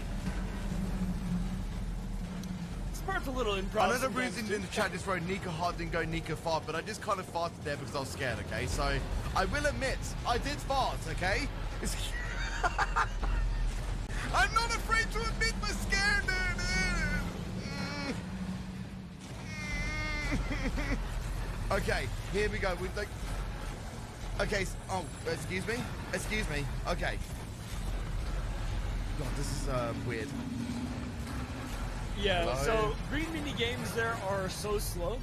This part's a little improv. I know the reason in the chat just wrote Nikoheart didn't go Nikoheart, but I just kind of farted there because I was scared, okay? So, I will admit, I did fart, okay? I'm not afraid to admit my scare, Okay, here we go. We like. Okay. Oh, excuse me. Excuse me. Okay. God, this is weird. Yeah. Hello? So green mini games there are so slow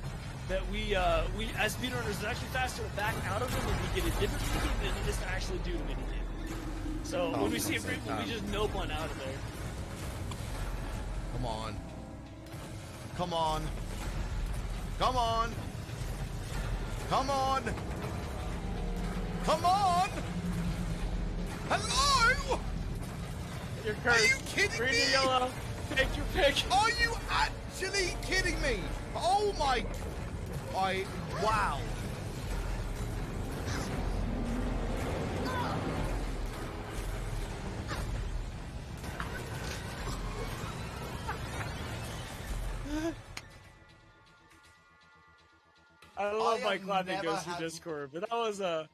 that we as speedrunners, it's actually faster to back out of them when we get a different mini game than it is to actually do the mini game. So when we see a green one, we just nope one out of there. Come on. Come on. Come on. Come on. Come on. Hello? You're cursed. Are you kidding Green me? and yellow. Take your pick. Are you actually kidding me? Oh my... Wow. I love I my have clap that never goes through had- Discord, but that was a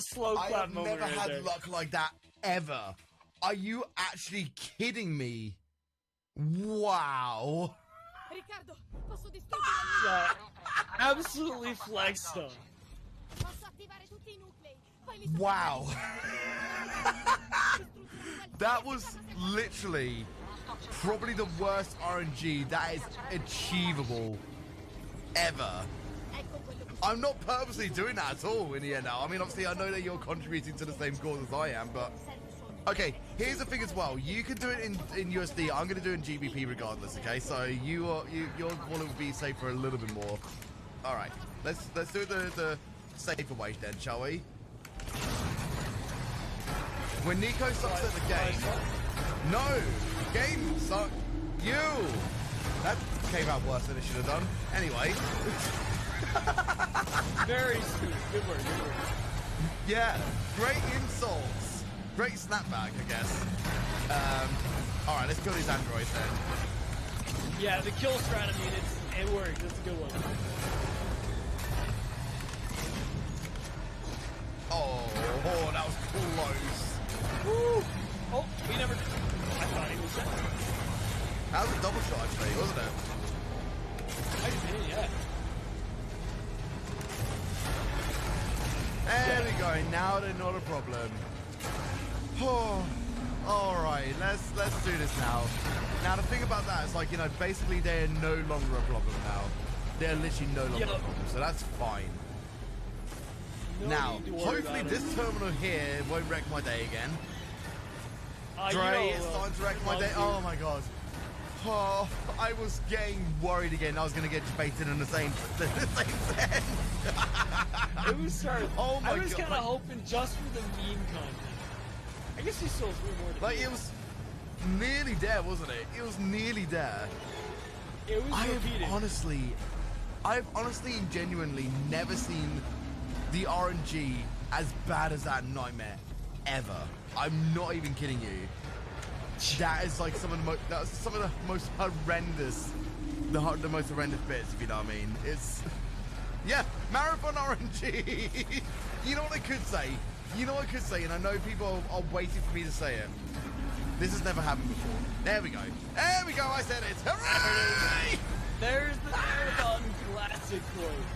slow I clap have moment never right had there. luck like that ever. Are you actually kidding me? Wow. Riccardo, posso distruggere Yeah, absolutely flexed on. Posso attivare tutti i nuclei. Poi li Wow. distruggerò qualsiasi That was literally probably the worst RNG that is achievable ever. I'm not purposely doing that at all in the end now. I mean, obviously, I know that you're contributing to the same cause as I am, but... Okay, here's the thing as well. You can do it in USD. I'm going to do it in GBP regardless, okay? So your wallet will be safe for a little bit more. All right, let's do the safer way then, shall we? When Nico sucks at the game... No! Game suck... You! That came out worse than it should have done. Anyway... Very sweet. Good word, good word. Yeah, great insults. Great snapback, I guess. Alright, let's kill these androids then. Yeah, the kill strat, I mean, it works. It's a good one. Oh, that was close. Woo! Oh, we never... I thought he was dead. That was a double shot, actually, wasn't it? I did, yeah. There we go. Now they're not a problem. Oh, all right. Let's do this now. Now the thing about that is, like, you know, basically they're no longer a problem now. They're literally no longer a problem, so that's fine. No now, need to worry hopefully about this it. terminal here won't wreck my day again. You Great, know, it's starting to wreck my day. Oh my god. Oh, I was getting worried again. I was going to get baited in the same sense. It was starting. Oh my I was God. kind of hoping just for the meme content. I guess he still has three more to Like, do. it was nearly there, wasn't it? It was nearly there. It was I've repeated. honestly and genuinely never seen the RNG as bad as that nightmare ever. I'm not even kidding you. That is like some of the most horrendous, the most horrendous bits, if you know what I mean. It's, yeah, marathon RNG. You know what I could say? You know what I could say, and I know people are waiting for me to say it. This has never happened before. There we go. There we go. I said it. Hooray! There's the marathon classic quote.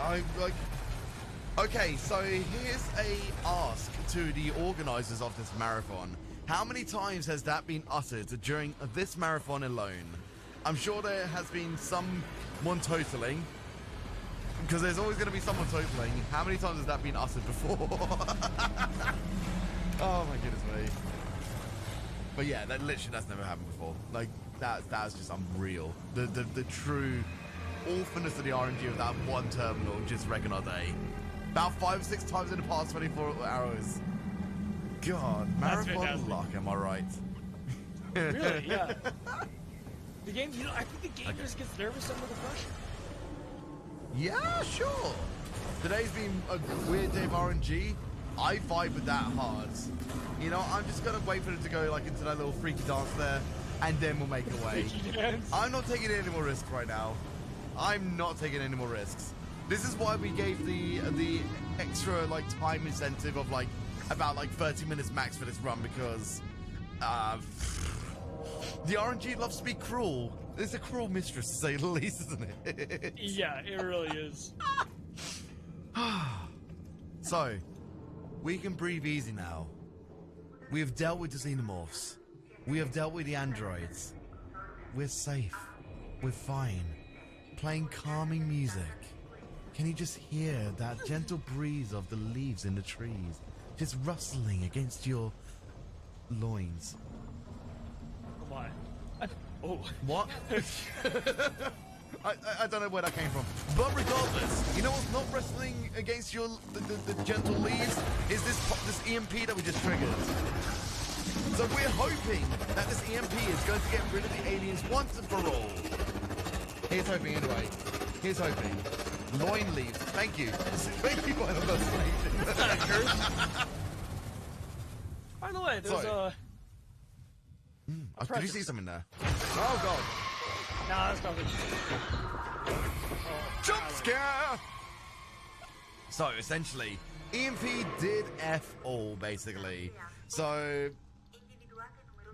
I'm like, okay, so here's a ask to the organizers of this marathon. How many times has that been uttered during this marathon alone? I'm sure there has been someone totaling, because there's always going to be someone totaling. How many times has that been uttered before? Oh my goodness me. But yeah, that's never happened before. Like, that's just unreal. The true awfulness of the RNG of that one terminal just wrecking our day. About 5 or 6 times in the past 24 hours. God, marathon fantastic. luck, am I right? Really? Yeah. The game, you know, I think the game just gets nervous under the pressure. Yeah, sure. Today's been a weird day of RNG. I vibe with that hard. You know, I'm just gonna wait for it to go like into that little freaky dance there, and then we'll make a way. Yes. I'm not taking any more risks right now. I'm not taking any more risks. This is why we gave the extra like time incentive of like about like 30 minutes max for this run, because the RNG loves to be cruel. It's a cruel mistress, to say the least, isn't it? Yeah, it really is. So, we can breathe easy now. We have dealt with the xenomorphs. We have dealt with the androids. We're safe. We're fine. Playing calming music. Can you just hear that gentle breeze of the leaves in the trees just rustling against your loins? Why? Oh. What? I don't know where that came from. But regardless, you know what's not rustling against your the gentle leaves is this EMP that we just triggered. So we're hoping that this EMP is going to get rid of the aliens once and for all. Here's hoping anyway. Here's hoping. Loin leaves. Thank you. Thank you for the impersonation. That's not a curse. By the way, there's Did you see something there? Oh god. Nah, that's nothing. Jump scare! So essentially, EMP did F all basically. So,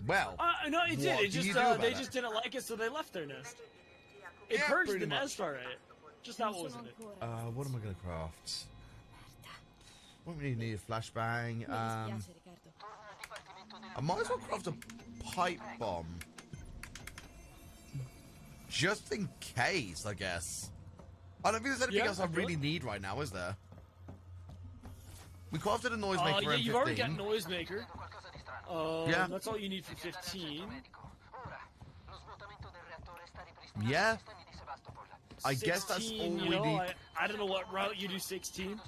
well, No, it did. what It do just you do about they it? just didn't like it, so they left their nest. It Yeah, purged pretty the much. nest, alright. Just that wasn't it. What am I gonna craft? What do we need? A flashbang. Mi dispiace, Riccardo. I might as well craft a pipe bomb. Just in case, I guess. I don't think there's anything else I really need right now, is there? We crafted a noisemaker for yeah, you've already got M15. noisemaker. Yeah. That's all you need for 15. Yeah. I guess that's all we need. I don't know what route you do 16.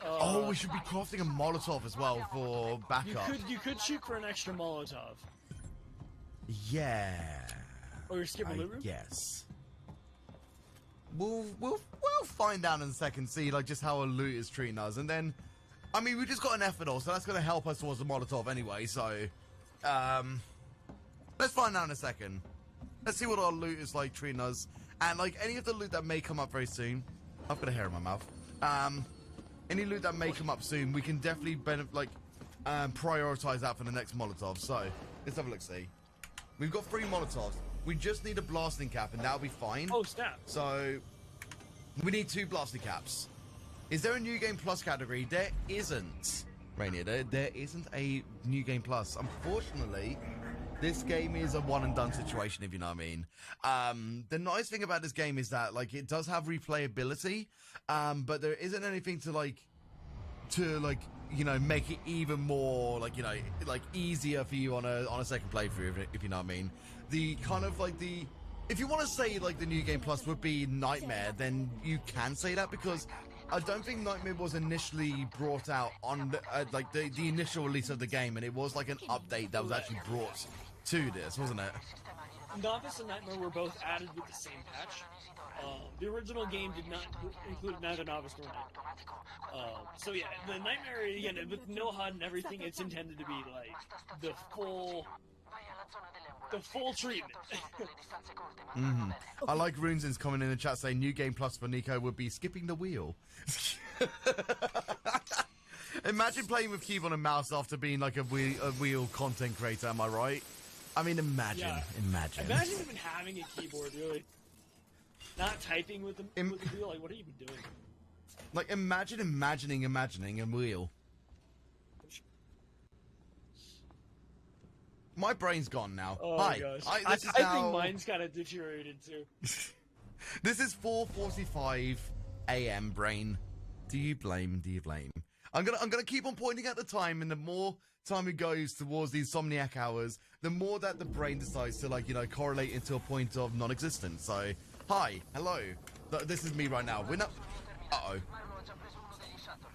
Oh, we should be crafting a Molotov as well for backup. You could shoot for an extra Molotov. Yeah. Or you're skipping loot room? Yes. We'll find out in a second, see like just how a loot is treating us, and then, I mean, we just got an ethanol, so that's gonna help us towards the Molotov anyway. So, let's find out in a second. Let's see what our loot is like treating us, and like any of the loot that may come up very soon. I've got a hair in my mouth. Any loot that may come up soon, we can definitely prioritize that for the next Molotov. So let's have a look. See, we've got 3 Molotovs. We just need a blasting cap, and that'll be fine. Oh, snap. So, we need 2 blasting caps. Is there a New Game Plus category? There isn't. Rainier, there isn't a New Game Plus. Unfortunately, this game is a one-and-done situation, if you know what I mean. The nice thing about this game is that, like, it does have replayability, but there isn't anything to you know, make it even more, like, you know, like, easier for you on a second playthrough, if you know what I mean. The kind of like if you want to say like the New Game Plus would be Nightmare, then you can say that, because I don't think Nightmare was initially brought out on like the initial release of the game, and it was like an update that was actually brought to this, wasn't it? Novice and Nightmare were both added with the same patch. The original game did not include neither Novice nor Nightmare. So yeah, the Nightmare, again, with no HUD and everything, it's intended to be like the full treatment. Mm-hmm. I like Runeson's comment in the chat saying New Game Plus for Nico would be skipping the wheel. Imagine playing with keyboard and mouse after being like a wheel content creator, am I right? I mean, imagine. Imagine even having a keyboard, really. Not typing with the wheel, like, what are you even doing? Like, imagine imagining a wheel. My brain's gone now. Oh Hi. gosh. I think mine's kind of deteriorated too. This is 4:45 a.m. brain. Do you blame? I'm gonna keep on pointing at the time, and the more time it goes towards the insomniac hours, the more that the brain decides to, like, you know, correlate into a point of non-existence. So, hi, hello. This is me right now. We're not. Uh-oh.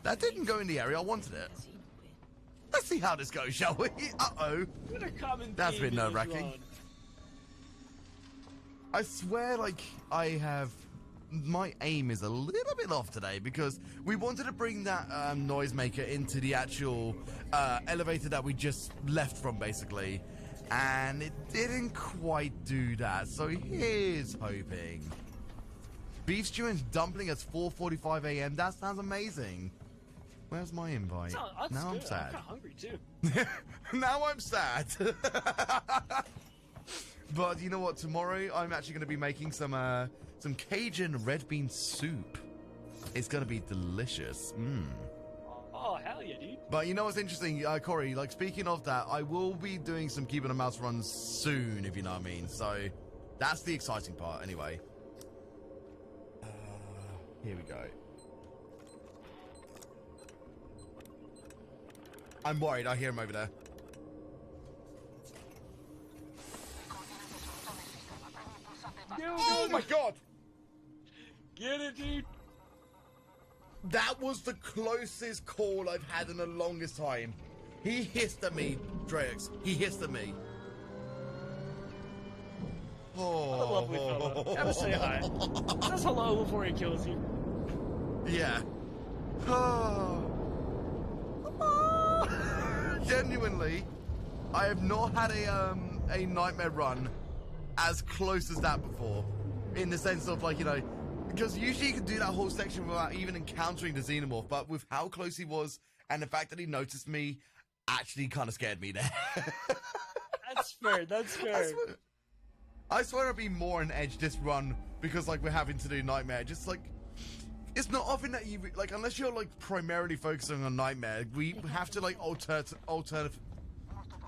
That didn't go in the area I wanted it. Let's see how this goes, shall we? Uh-oh. That's a bit nerve-wracking. I swear, like, my aim is a little bit off today, because we wanted to bring that noisemaker into the actual elevator that we just left from, basically. And it didn't quite do that, so here's hoping. Beef stew and dumpling at 4:45 a.m. That sounds amazing. Where's my invite? Now I'm sad. I'm kind of hungry too. Now I'm sad. But you know what? Tomorrow I'm actually going to be making some Cajun red bean soup. It's going to be delicious. Oh, hell yeah, dude. But you know what's interesting, Corey? Like, speaking of that, I will be doing some keyboard and mouse runs soon, if you know what I mean. So that's the exciting part, anyway. Here we go. I'm worried. I hear him over there. Oh my god! Get it, dude! That was the closest call I've had in the longest time. He hissed at me, Drex. He hissed at me. Oh. What a lovely fellow. Gotta say hi. Says hello before he kills you. Yeah. Genuinely, I have not had a nightmare run as close as that before. In the sense of, like, you know, because usually you can do that whole section without even encountering the xenomorph, but with how close he was and the fact that he noticed me actually kind of scared me there. That's fair, that's fair. I swear I'd be more on edge this run because, like, we're having to do nightmare. Just, like, it's not often that you, like, unless you're, like, primarily focusing on nightmare, we have to, like, alternative.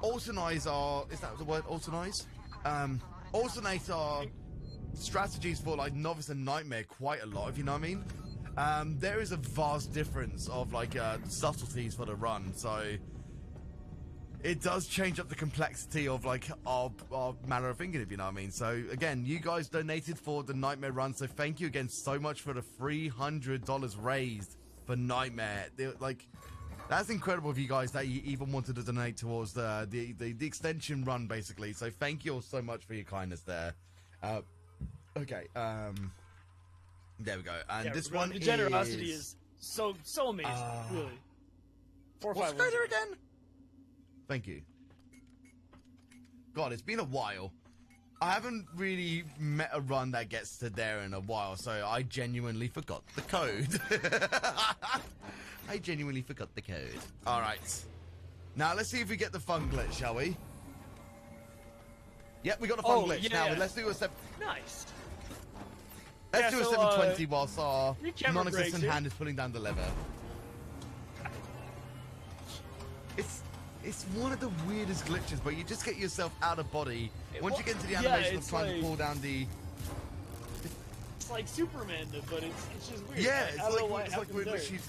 Alternize are, is that the word, alternize? Alternate are strategies for like novice and nightmare quite a lot, if you know what I mean. There is a vast difference of like subtleties for the run, so it does change up the complexity of like our manner of thinking, if you know what I mean. So again, you guys donated for the Nightmare run, so thank you again so much for the $300 raised for Nightmare. Like, that's incredible of you guys that you even wanted to donate towards the extension run, basically. So thank you all so much for your kindness there. Okay, there we go. And this one the generosity is so amazing, really. 4 or 5 what's greater again? Thank you. God, it's been a while. I haven't really met a run that gets to there in a while, so I genuinely forgot the code. I genuinely forgot the code. Alright. Now, let's see if we get the fun glitch, shall we? Yep, we got the fun glitch. Yeah, now, let's do a step... Nice. Let's do a 720 whilst our your camera non-existent breaks, hand is pulling down the lever. It's one of the weirdest glitches, but you just get yourself out of body. Once you get into the animation of trying to pull down the... It's like Superman, but it's just weird. Yeah, it's like we're literally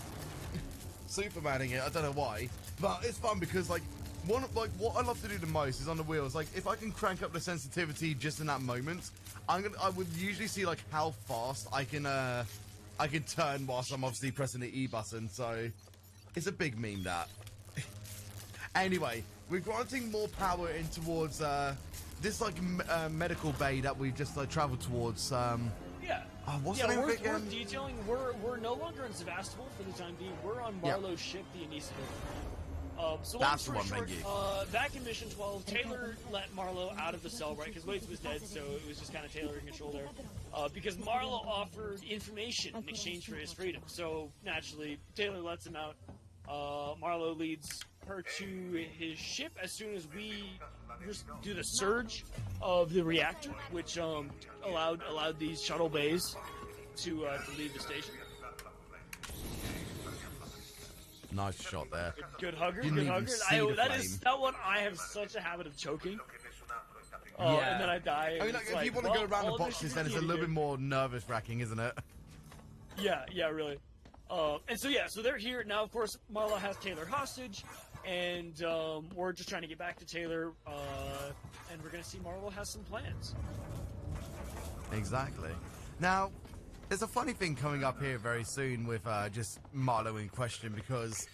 Supermaning it. I don't know why, but it's fun because like what I love to do the most is on the wheels. Like if I can crank up the sensitivity just in that moment, I would usually see like how fast I can turn whilst I'm obviously pressing the E button. So it's a big meme that. Anyway, we're granting more power in towards this like medical bay that we've just travelled towards. Yeah. What's the name of it again? We're detailing. We're no longer in Sevastopol for the time being. We're on Marlowe's ship, the Anisimo. So long story short, back in Mission 12, Taylor let Marlowe out of the cell, right? Because Waits was dead, so it was just kind of Taylor in control there. Because Marlowe offered information in exchange for his freedom. So naturally, Taylor lets him out. Marlowe leads her to his ship as soon as we just do the surge of the reactor, which allowed these shuttle bays to leave the station. Nice shot there. Good hugger, good hugger. That one I have such a habit of choking. Yeah. And then I die. I mean, like, if you want to go around the boxes, then it's a little bit more nervous-wracking, isn't it? Yeah, really. And so they're here now. Of course, Marlowe has Taylor hostage, and we're just trying to get back to Taylor. And we're gonna see Marlowe has some plans. Exactly. Now, there's a funny thing coming up here very soon with just Marlowe in question, because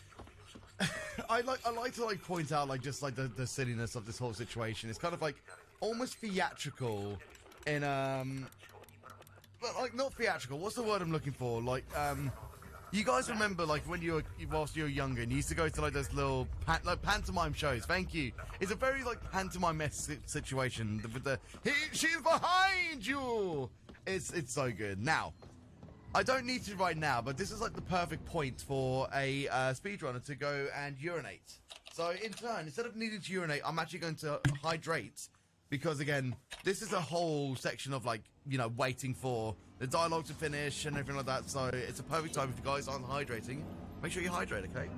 I like to like point out like just like the silliness of this whole situation. It's kind of like almost theatrical in but like not theatrical. What's the word I'm looking for? Like you guys remember, like, when whilst you were younger, and you used to go to, like, those little, pantomime shows? Thank you. It's a very, like, pantomime-esque situation. She's behind you! It's so good. Now, I don't need to right now, but this is, like, the perfect point for a speedrunner to go and urinate. So, in turn, instead of needing to urinate, I'm actually going to hydrate. Because, again, this is a whole section of, like, you know, waiting for the dialogue to finish and everything like that. So it's a perfect time if you guys aren't hydrating. Make sure you hydrate, okay?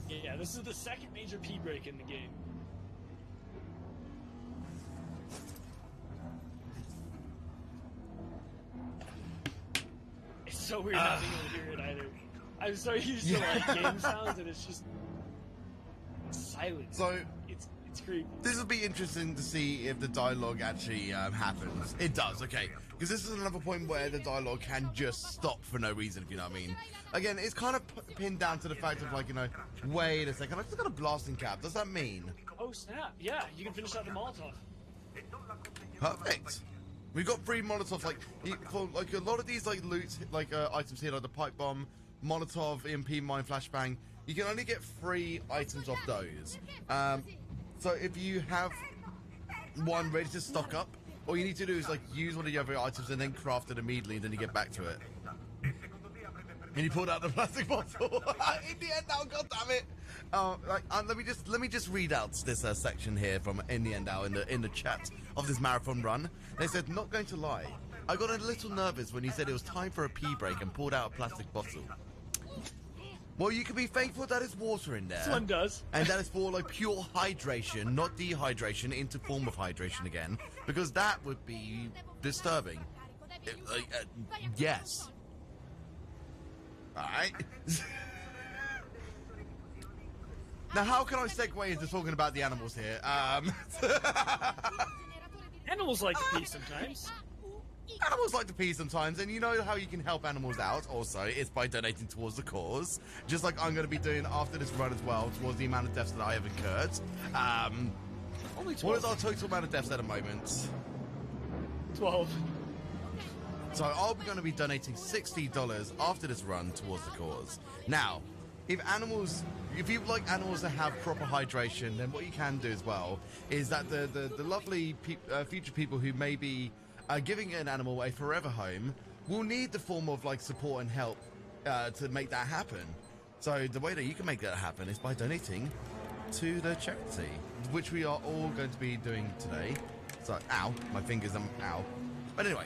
Yeah, this is the second major pee break in the game. It's so weird not being able to hear it either. I'm so used to, like, game sounds, and it's just silent. So it's creepy. This will be interesting to see if the dialogue actually happens. It does, okay. Because this is another point where the dialogue can just stop for no reason, if you know what I mean. Again, it's kind of pinned down to the fact of, like, you know, wait a second, I've just got a blasting cap. Does that mean? Oh, snap. Yeah, you can finish out the Molotov. Perfect. We've got 3 Molotovs, like, for, like, a lot of these, like, loot, like, items here, like the pipe bomb, Molotov, EMP, mine, flashbang. You can only get 3 items off those. So if you have one ready to stock up, all you need to do is like use one of the other items and then craft it immediately, and then you get back to it. And you pulled out the plastic bottle. In the end now, god damn it! Let me just read out this section here from In the End Now in the chat of this marathon run. They said, not going to lie, I got a little nervous when he said it was time for a pee break and pulled out a plastic bottle. Well, you can be thankful that there's water in there. This one does. And that is for like pure hydration, not dehydration into form of hydration again, because that would be disturbing. Yes. Alright. Now, how can I segue into talking about the animals here? Animals like to pee sometimes. Animals like to pee sometimes, and you know how you can help animals out also is by donating towards the cause, just like I'm going to be doing after this run as well, towards the amount of deaths that I have incurred. Only 12. What is our total amount of deaths at the moment? 12. So I'll be going to be donating $60 after this run towards the cause. Now, if you like animals to have proper hydration, then what you can do as well is that the lovely future people who may be giving an animal a forever home will need the form of like support and help to make that happen. So the way that you can make that happen is by donating to the charity, which we are all going to be doing today. So, ow, my fingers, ow. But anyway,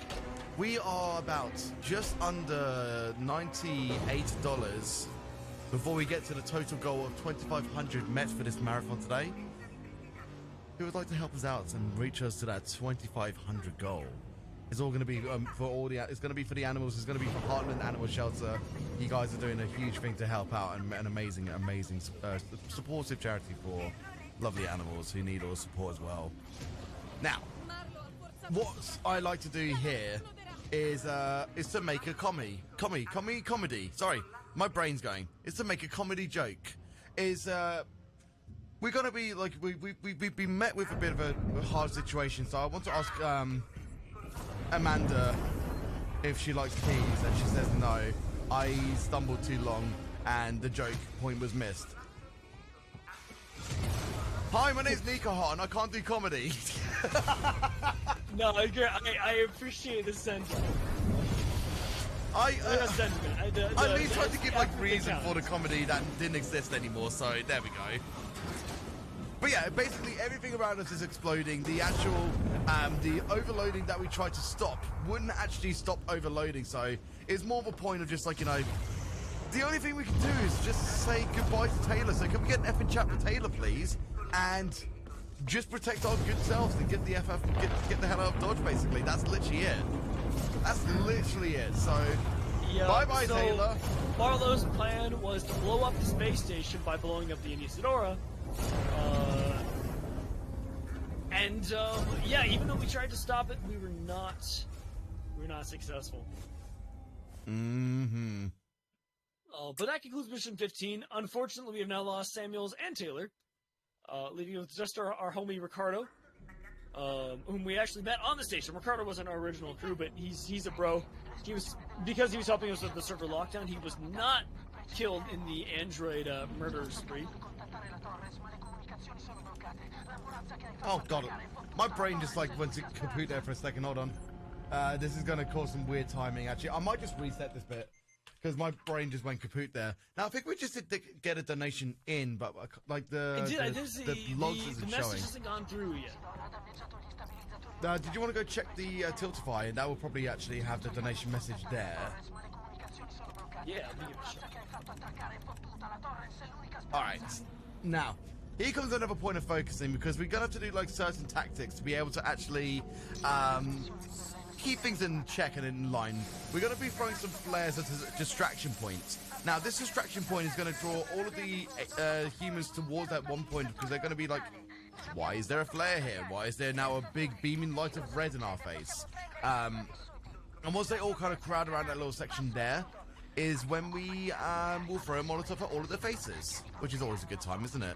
we are about just under $98 before we get to the total goal of 2,500 met for this marathon today. Who would like to help us out and reach us to that 2,500 goal? It's all going to be for all the. It's going to be for the animals. It's going to be for Heartland Animal Shelter. You guys are doing a huge thing to help out and an amazing, supportive charity for lovely animals who need all the support as well. Now, what I like to do here is to make a comedy. Sorry, my brain's going. It's to make a comedy joke. We're gonna be like we've been met with a bit of a hard situation. So I want to ask Amanda if she likes peas, and she says no. I stumbled too long, and the joke point was missed. Hi, my name's Nikoheart, and I can't do comedy. No, I appreciate the sentiment. I mean, tried to give like reason for the comedy that didn't exist anymore, so there we go. But yeah, basically everything around us is exploding. The actual, the overloading that we tried to stop wouldn't actually stop overloading, so it's more of a point of just like, you know, the only thing we can do is just say goodbye to Taylor. So can we get an effing chat for Taylor, please? And just protect our good selves and get the get the hell out of Dodge, basically. That's literally it. That's literally it. So, yeah, bye-bye, Taylor. Marlowe's plan was to blow up the space station by blowing up the Anisadora. Yeah, even though we tried to stop it, we were not successful. Mm-hmm. But that concludes mission 15. Unfortunately, we have now lost Samuels and Taylor, leaving with just our homie Ricardo, whom we actually met on the station. Ricardo wasn't our original crew, but he's a bro. Because he was helping us with the server lockdown, he was not killed in the android murder spree. Oh god, my brain just like went to kaput there for a second. Hold on. This is going to cause some weird timing, actually. I might just reset this bit, because my brain just went kaput there. Now, I think we just did get a donation in, but like the logs isn't the showing. message hasn't gone through yet. Did you want to go check the Tiltify, and that will probably actually have the donation message there. Yeah, I'll give it a shot. Alright, now, here comes another point of focusing, because we're going to have to do like certain tactics to be able to actually keep things in check and in line. We're going to be throwing some flares as a distraction point. Now, this distraction point is going to draw all of the humans towards that one point, because they're going to be like, why is there a flare here? Why is there now a big beaming light of red in our face? And once they all kind of crowd around that little section there, is when we will throw a Molotov at all of their faces, which is always a good time, isn't it?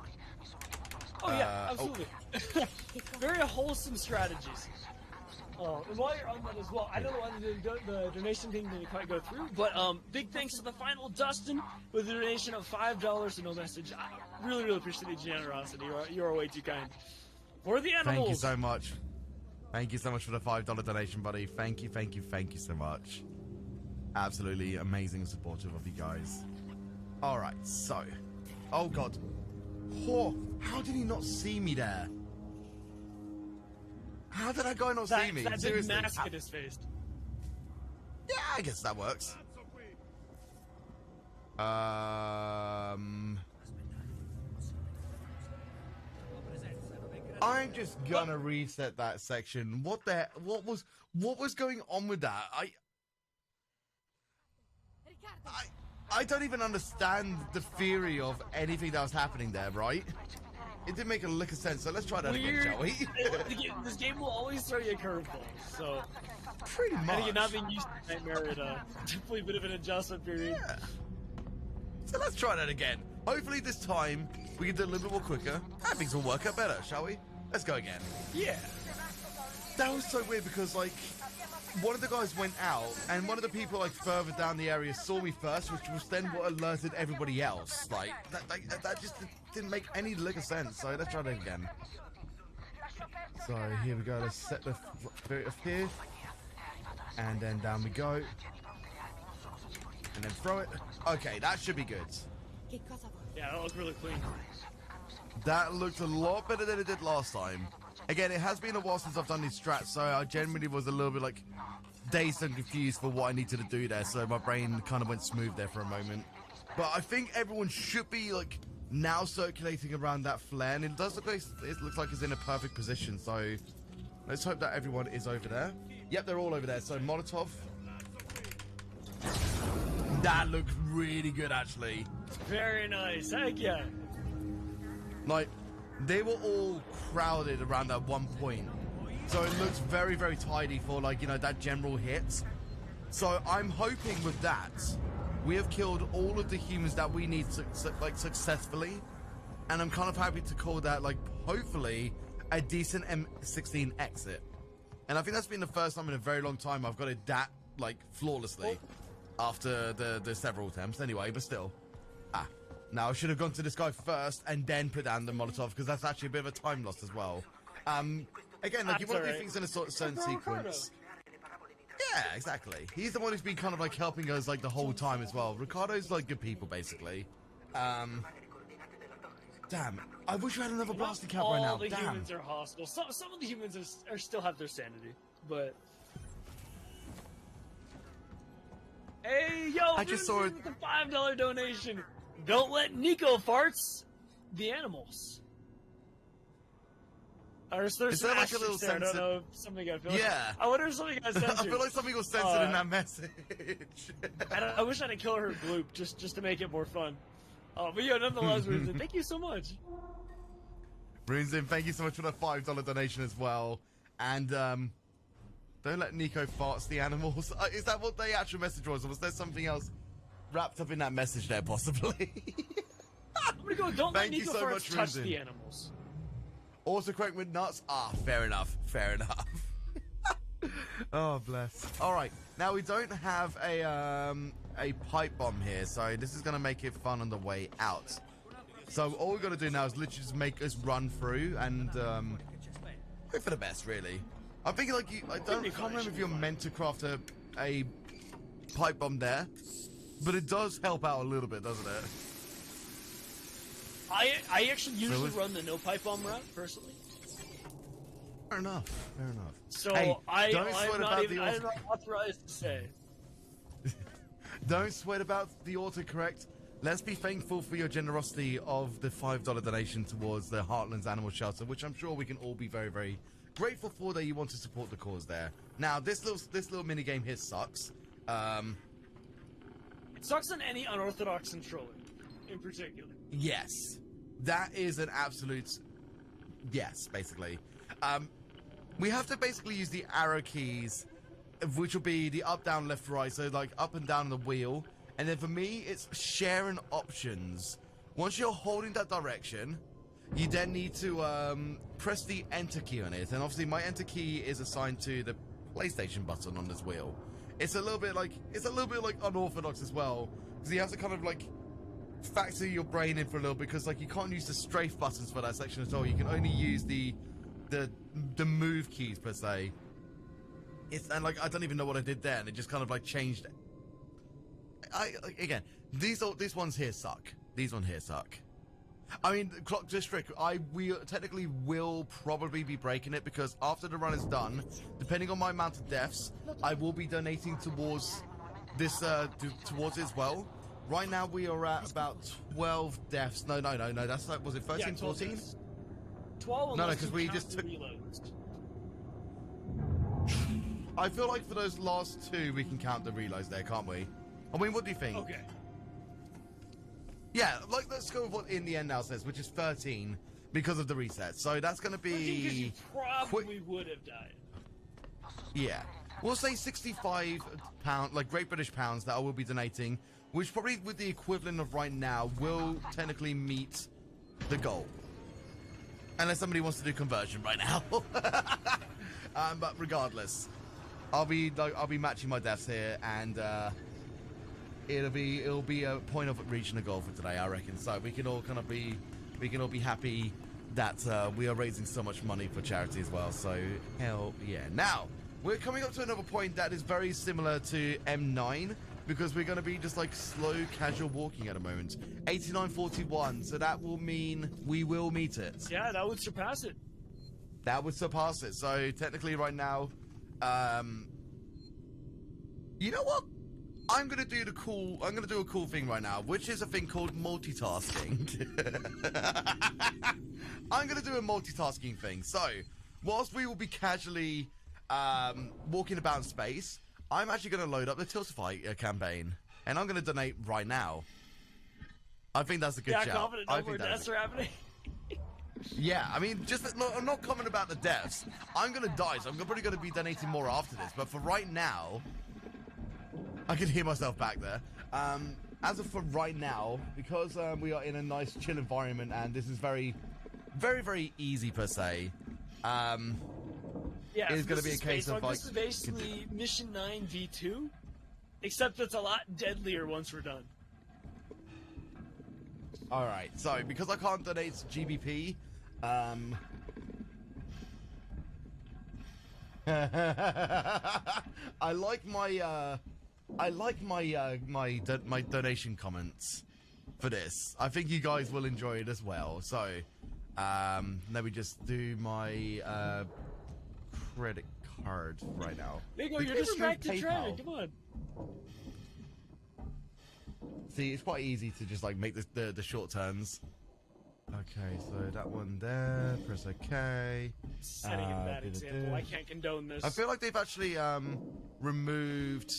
Oh yeah, absolutely. Very wholesome strategies. And while you're on that as well, I don't know why the donation thing didn't quite go through, but big thanks to the final Dustin with a donation of $5 and no message. I really, really appreciate the generosity. You're way too kind. For the animals. Thank you so much. Thank you so much for the $5 donation, buddy. Thank you so much. Absolutely amazing and supportive of you guys. Alright, so. Oh god. Oh, how did he not see me there? How did that guy not see me? That big mask in his face. Yeah, I guess that works. I'm just gonna reset that section. What was going on with that? I don't even understand the theory of anything that was happening there, right? It didn't make a lick of sense, so let's try that again, shall we? This game will always throw you a curveball, so... Pretty much. I think not being used to Nightmare, it definitely a bit of an adjustment period. Yeah. So let's try that again. Hopefully this time we can do it a little bit more quicker, and things will work out better, shall we? Let's go again. Yeah. That was so weird because, like, one of the guys went out, and one of the people, like, further down the area saw me first, which was then what alerted everybody else. Like, that just didn't make any lick of sense, so let's try that again. So, here we go. Let's set the spirit up here. And then down we go. And then throw it. Okay, that should be good. Yeah, that looked really clean. That looked a lot better than it did last time. Again, it has been a while since I've done these strats, so I generally was a little bit like dazed and confused for what I needed to do there, so my brain kind of went smooth there for a moment. But I think everyone should be like now circulating around that flare, and it does look like it's in a perfect position, so let's hope that everyone is over there. Yep, they're all over there, so Molotov. That looks really good, actually. Very nice, heck yeah. Like, they were all crowded around that one point. So it looks very, very tidy for, like, you know, that general hit. So I'm hoping with that, we have killed all of the humans that we need to, like, successfully. And I'm kind of happy to call that, like, hopefully, a decent M16 exit. And I think that's been the first time in a very long time I've got it that, like, flawlessly. After the several attempts, anyway, but still. Now I should have gone to this guy first and then put down the Molotov, because that's actually a bit of a time loss as well. Again, like, you want to do things in a certain sequence. Yeah, exactly. He's the one who's been kind of like helping us like the whole time as well. Ricardo's like good people, basically. Damn, I wish we had another blasting cap right now. All the Damn. humans are hostile. Some of the humans are still have their sanity, but... Hey, yo, I just saw it. With the $5 donation. Don't let Nico farts the animals. Or is there Is some there like a little there? I don't censored? know if something got filmed. Yeah. I wonder if something got censored. I feel like something was censored in that message. I wish I had kill her gloop just to make it more fun. But yeah, nonetheless, Rinzin, thank you so much. Rinzin, thank you so much for the $5 donation as well. And don't let Nico farts the animals. Is that what the actual message was? Or was there something else wrapped up in that message there, possibly? I'm gonna go, don't let Thank you Nico so farts much, touch Rinzin. the animals. Also correct with nuts? Ah, fair enough. Fair enough. Oh, bless. All right. Now, we don't have a pipe bomb here, so this is going to make it fun on the way out. So all we've got to do now is literally just make us run through and hope for the best, really. I'm thinking, like, I can't remember if you're meant to craft a pipe bomb there, but it does help out a little bit, doesn't it? I actually usually run the no pipe bomb route, personally. Fair enough. Fair enough. So hey, I'm the not authorized to say. Don't sweat about the autocorrect. Let's be thankful for your generosity of the $5 donation towards the Heartlands Animal Shelter, which I'm sure we can all be very, very grateful for that you want to support the cause there. Now, this little mini game here sucks. It sucks on any unorthodox controller, in particular. Yes, that is an absolute yes, basically. We have to basically use the arrow keys, which will be the up, down, left, right, so like up and down on the wheel. And then for me, it's sharing options. Once you're holding that direction, you then need to press the enter key on it. And obviously my enter key is assigned to the PlayStation button on this wheel. It's a little bit like unorthodox as well, because you have to kind of like factor your brain in for a little bit, because like you can't use the strafe buttons for that section at all. You can only use the move keys per se. And like I don't even know what I did there, and it just kind of like changed. Again, these ones here suck. These ones here suck. I mean, Clock District, we technically will probably be breaking it, because after the run is done, depending on my amount of deaths, I will be donating towards this towards it as well. Right now we are at about 12 deaths. No. That's like, was it 13, Yeah, 12 14? deaths. 12. No, unless because you we count just the took. reloads. I feel like for those last two, we can count the reloads there, can't we? I mean, what do you think? Okay. Yeah, like let's go with what in the end now says, which is 13 because of the reset. So that's going to Because be you probably would have died. yeah. We'll say 65 pound, like Great British pounds that I will be donating, which probably with the equivalent of right now will technically meet the goal. Unless somebody wants to do conversion right now. But regardless, I'll be matching my deaths here, and it'll be a point of reaching a goal for today, I reckon. So we can all be happy that we are raising so much money for charity as well. So hell yeah! Now we're coming up to another point that is very similar to M9 because we're going to be just like slow, casual walking at the moment. 89.41. So that will mean we will meet it. Yeah, that would surpass it. That would surpass it. So technically, right now, you know what? I'm gonna do a cool thing right now, which is a thing called multitasking. I'm gonna do a multitasking thing. So, whilst we will be casually walking about in space, I'm actually gonna load up the Tiltify campaign, and I'm gonna donate right now. I think that's a good shout. Confident no more deaths are happening. Yeah, I mean, I'm not commenting about the deaths. I'm gonna die, so I'm probably gonna be donating more after this. But for right now, I can hear myself back there. As of for right now, because we are in a nice chill environment, and this is very, very, very easy per se. Yeah, it's gonna be a case of like this is basically Mission 9 V2, except it's a lot deadlier once we're done. All right, so because I can't donate GBP, I like my donation comments for this. I think you guys will enjoy it as well. So, let me just do my credit card right now. Nico, you're distracted, Trevor. Come on. See, it's quite easy to just like make the short turns. Okay, so that one there. Press OK. Setting a bad example. I can't condone this. I feel like they've actually removed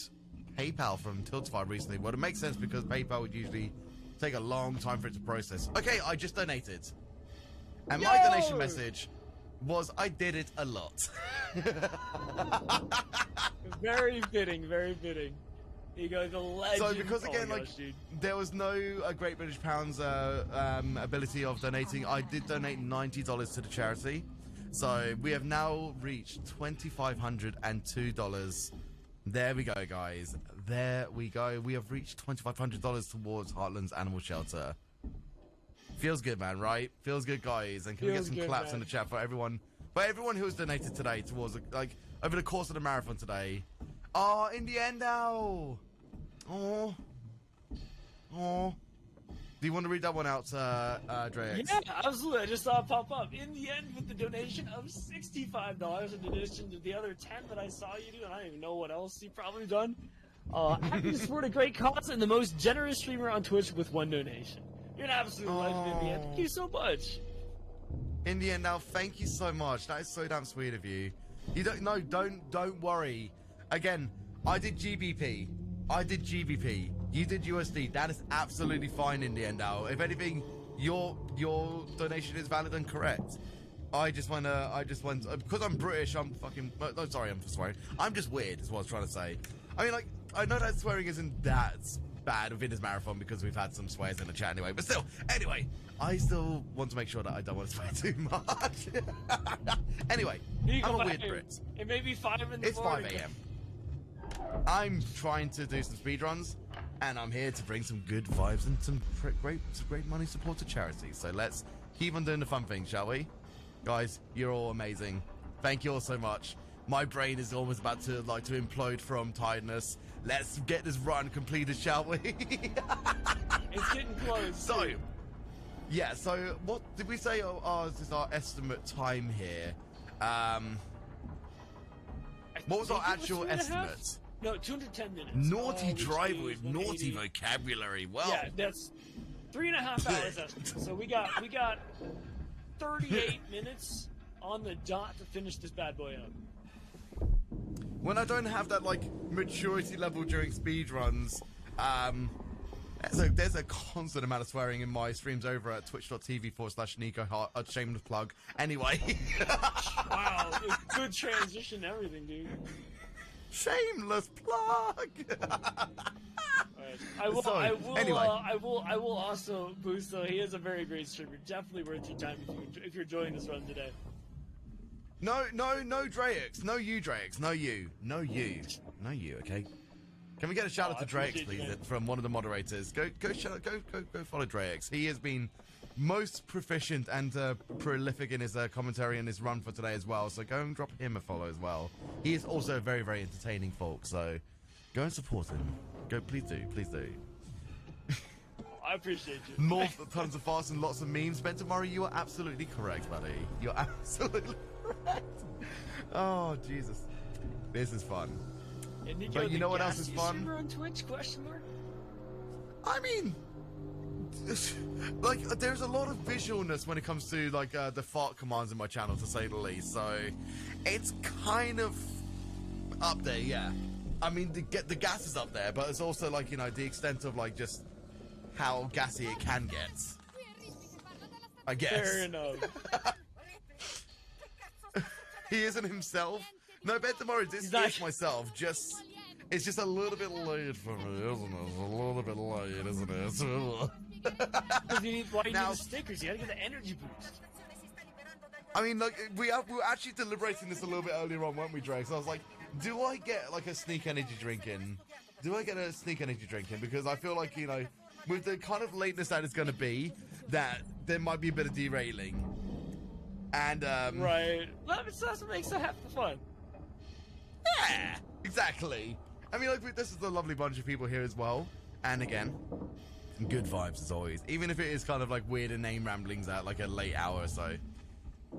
PayPal from Tiltify recently. Well, it makes sense because PayPal would usually take a long time for it to process. Okay, I just donated. And my donation message was, I did it a lot. Very fitting, very fitting. You go, the legend. So because again, there was no Great British Pounds ability of donating, I did donate $90 to the charity. So we have now reached $2,502. There we go, guys. There we go. We have reached $2,500 towards Heartland's Animal Shelter. Feels good, man, right? Feels good, guys. And can we get some claps in the chat for everyone who has donated today towards, like, over the course of the marathon today? Oh, in the end now. Oh. Do you want to read that one out, Drex? Yeah, absolutely. I just saw it pop up. In the end, with the donation of $65, in addition to the other 10 that I saw you do, and I don't even know what else you've probably done. Happy to support a great cause and the most generous streamer on Twitch with one donation. You're an absolute legend in the end. Thank you so much. In the end now, thank you so much. That is so damn sweet of you. You don't worry. Again, I did GBP. You did USD. That is absolutely fine in the end now. If anything, your donation is valid and correct. I just want because I'm British, I'm fucking, no, sorry, I'm swearing. I'm just weird is what I was trying to say. I mean, like, I know that swearing isn't that bad within this marathon because we've had some swears in the chat anyway, but still, anyway, I still want to make sure that I don't want to swear too much. Anyway, I'm a weird Brit. It may be 5 in the morning. It's 5 a.m. I'm trying to do some speedruns, and I'm here to bring some good vibes and some great money support to charity. So let's keep on doing the fun thing, shall we? Guys, you're all amazing. Thank you all so much. My brain is almost about to implode from tiredness. Let's get this run completed, shall we? It's getting close. So, yeah, so what did we say? This is our estimate time here. What was our actual estimate? No, 210 minutes. Naughty which driver is with naughty 180. vocabulary. Well, Yeah, that's 3.5 hours estimate. So we got 38 minutes on the dot to finish this bad boy up. when I don't have that like maturity level during speedruns, there's a constant amount of swearing in my streams over at twitch.tv/Nikoheart. A shameless plug. Anyway. Wow, good transition, and everything, dude. Shameless plug. Right. Anyway. I will also boost. Though he is a very great streamer. Definitely worth your time if you're enjoying this run today. No, Drax. No, you, Drax. No, you. Okay. Can we get a shout out to Drax, please, from one of the moderators? Go follow Drax. He has been most proficient and prolific in his commentary and his run for today as well. So go and drop him a follow as well. He is also very, very entertaining, folks. So go and support him. Please do. I appreciate you. More tons of fast and lots of memes. Spencer Murray, you are absolutely correct, buddy. You're absolutely correct. Oh Jesus, this is fun. And Nico, but you know what else is fun? Streamer on Twitch? Question mark. I mean, like, there's a lot of visualness when it comes to like the fart commands in my channel, to say the least. So it's kind of up there, yeah. I mean, the gas is up there, but it's also like, you know, the extent of like just how gassy it can get. I guess. Fair enough. He isn't himself. No, Bet tomorrow. This is myself. It's just a little bit late for me, isn't it? It's a little bit late, isn't it? You need the stickers? You gotta get the energy boost. I mean, like, we were actually deliberating this a little bit earlier on, weren't we, Drake? So I was like, do I get like a sneak energy drink in? Because I feel like, you know, with the kind of lateness that it's going to be, that there might be a bit of derailing. And, right. Well, that's what makes it half the fun. Yeah, exactly. I mean, like, this is a lovely bunch of people here as well. And again, good vibes as always. Even if it is kind of like weird and name ramblings at like a late hour or so.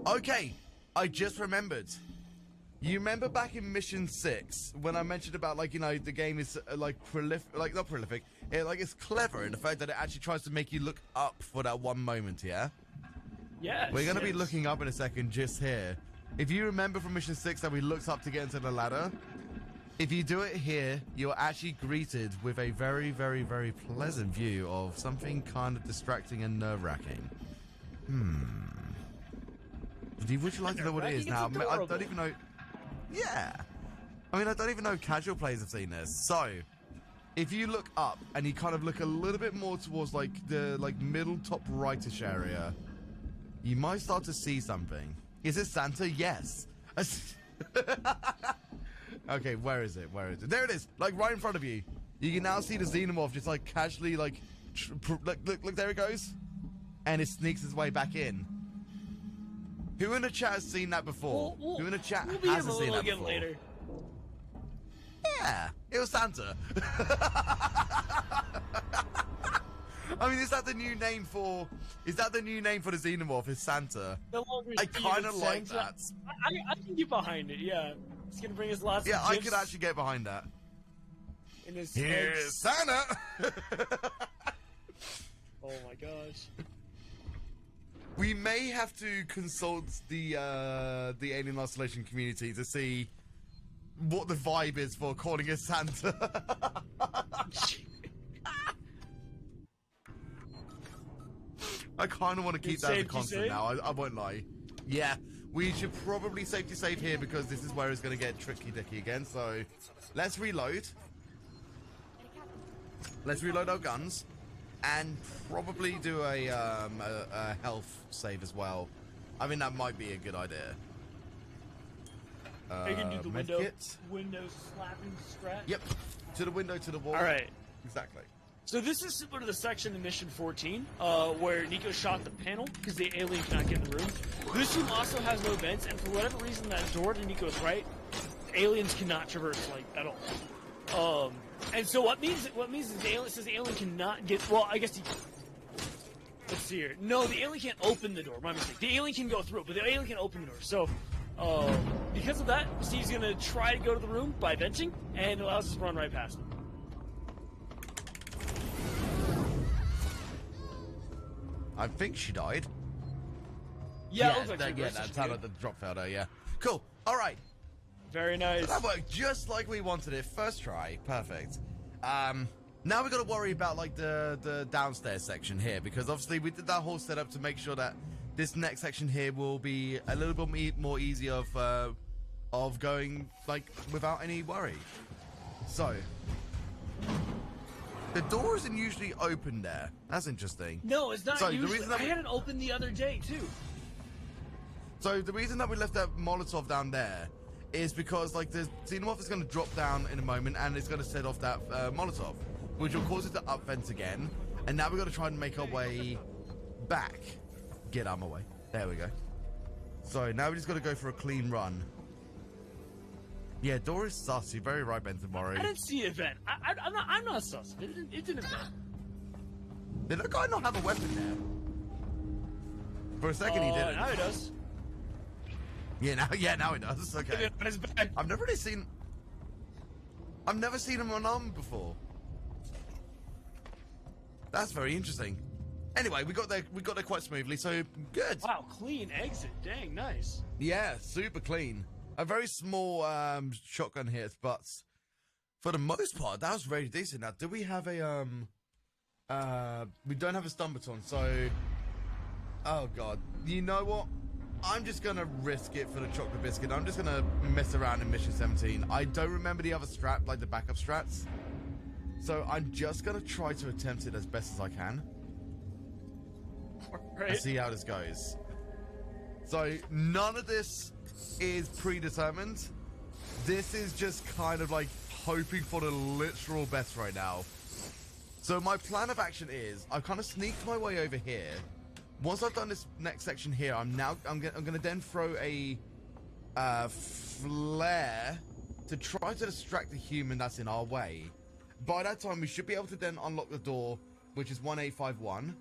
Okay, I just remembered. You remember back in Mission 6 when I mentioned about, like, you know, the game is like not prolific, it's clever in the fact that it actually tries to make you look up for that one moment, yeah? Yes. We're going to be looking up in a second just here. If you remember from Mission 6 that we looked up to get into the ladder, if you do it here, you're actually greeted with a very, very, very pleasant view of something kind of distracting and nerve-wracking. Would you like to know what it is now? I don't even know. Yeah. I mean, I don't even know casual players have seen this. So, if you look up and you kind of look a little bit more towards like the middle top rightish area, you might start to see something. Is it Santa? Yes. Okay, where is it? There it is, like right in front of you. You can now see the xenomorph just like casually like, look, there it goes. And it sneaks its way back in. Who in the chat has seen that before? Who in the chat hasn't seen that before? Later. Yeah, it was Santa. I mean, is that the new name for the xenomorph? Is Santa? I kind of like that. I can get behind it. Yeah, it's gonna bring us lots. Yeah, of I could actually get behind that. Here's Santa. Oh my gosh. We may have to consult the Alien Isolation community to see what the vibe is for calling it Santa. I kind of want to keep that as a constant now. I won't lie. Yeah, we should probably safety save here because this is where it's going to get tricky-dicky again. So let's reload. Let's reload our guns. And probably do a health save as well. I mean, that might be a good idea. You can do the medkit. window slapping strat. Yep, to the window, to the wall. All right. Exactly. So this is similar to the section in Mission 14, where Nico shot the panel because the alien cannot get in the room. This room also has no vents, and for whatever reason, that door to Nico's right, aliens cannot traverse like at all. And so what means is the alien says the alien cannot get. Well, I guess he. Let's see here. No, the alien can't open the door. My mistake. The alien can go through, but the alien can open the door. So Because of that, Steve's gonna try to go to the room by venting, and it allows us to run right past him. I think she died. Yeah, it looks like she yeah, burst, that's so how she the drop failed her, yeah. Cool, alright. Very nice. That worked just like we wanted it. First try, perfect. Now we got to worry about like the downstairs section here, because obviously we did that whole setup to make sure that this next section here will be a little bit more easy of going like without any worry. So the door isn't usually open there. That's interesting. No, it's not So the usually. reason that I had it open the other day too. So the reason that we left that Molotov down there is because like the Xenomorph is going to drop down in a moment and it's going to set off that Molotov, which will cause it to up vent again. And now we've got to try and make our way back. Get out of my way. There we go. So now we just got to go for a clean run. Yeah, door is sus. You're very right, Benton Murray. I didn't see an event. I'm not sus. It's an event. Did that guy not have a weapon there? For a second he didn't. Now he does. Yeah, now he does. Okay. On his back. I've never seen him unarmed before. That's very interesting. Anyway, we got there quite smoothly, so good. Wow, clean exit. Dang, nice. Yeah, super clean. A very small shotgun hit, but for the most part, that was very decent. Now, do we have a we don't have a stun baton, so oh god. You know what? I'm just gonna risk it for the chocolate biscuit. I'm just gonna mess around in mission 17. I don't remember the other strat, like the backup strats. So I'm just gonna try to attempt it as best as I can. Right. And see how this goes. So none of this is predetermined. This is just kind of like hoping for the literal best right now. So my plan of action is I've kind of sneaked my way over here. Once I've done this next section here, I'm gonna then throw a flare to try to distract the human that's in our way. By that time, we should be able to then unlock the door, which is 1851.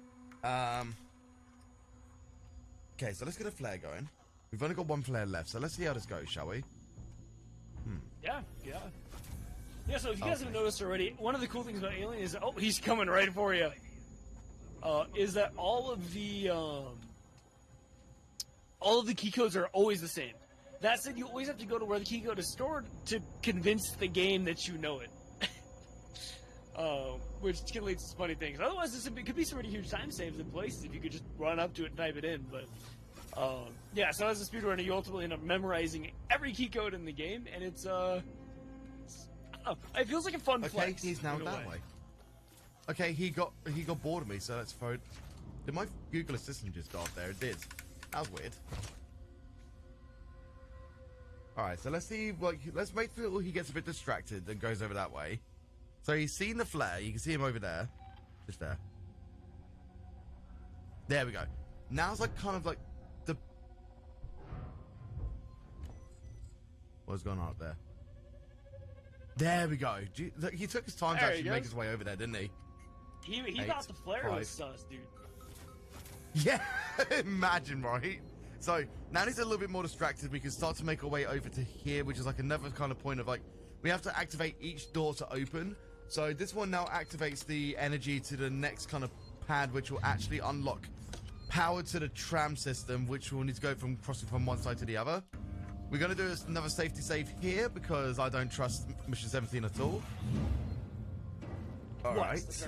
Okay, so let's get a flare going. We've only got one flare left, so let's see how this goes, shall we? Yeah. So if you guys haven't noticed already, one of the cool things about Alien is he's coming right for you. Is that all of the key codes are always the same. That said, you always have to go to where the key code is stored to convince the game that you know it. Which can lead to some funny things. Otherwise, it could be some pretty huge time saves in places if you could just run up to it and type it in. But yeah, so as a speedrunner, you ultimately end up memorizing every key code in the game, and it's I don't know, it feels like a fun Okay, flex. he's now that way. Okay, he got bored of me, so let's throw. Did my Google Assistant just go off there? It did. That was weird. Alright, so let's see, let's wait till he gets a bit distracted and goes over that way. So he's seen the flare, you can see him over there. Just there. There we go. Now it's like kind of like the... What's going on up there? There we go. Look, he took his time to actually make his way over there, didn't he? He thought the flare was sus, dude. Yeah, imagine, right? So now he's a little bit more distracted. We can start to make our way over to here, which is like another kind of point of like, we have to activate each door to open. So this one now activates the energy to the next kind of pad, which will actually unlock power to the tram system, which will need to go from crossing from one side to the other. We're going to do another safety save here because I don't trust mission 17 at all. Alright.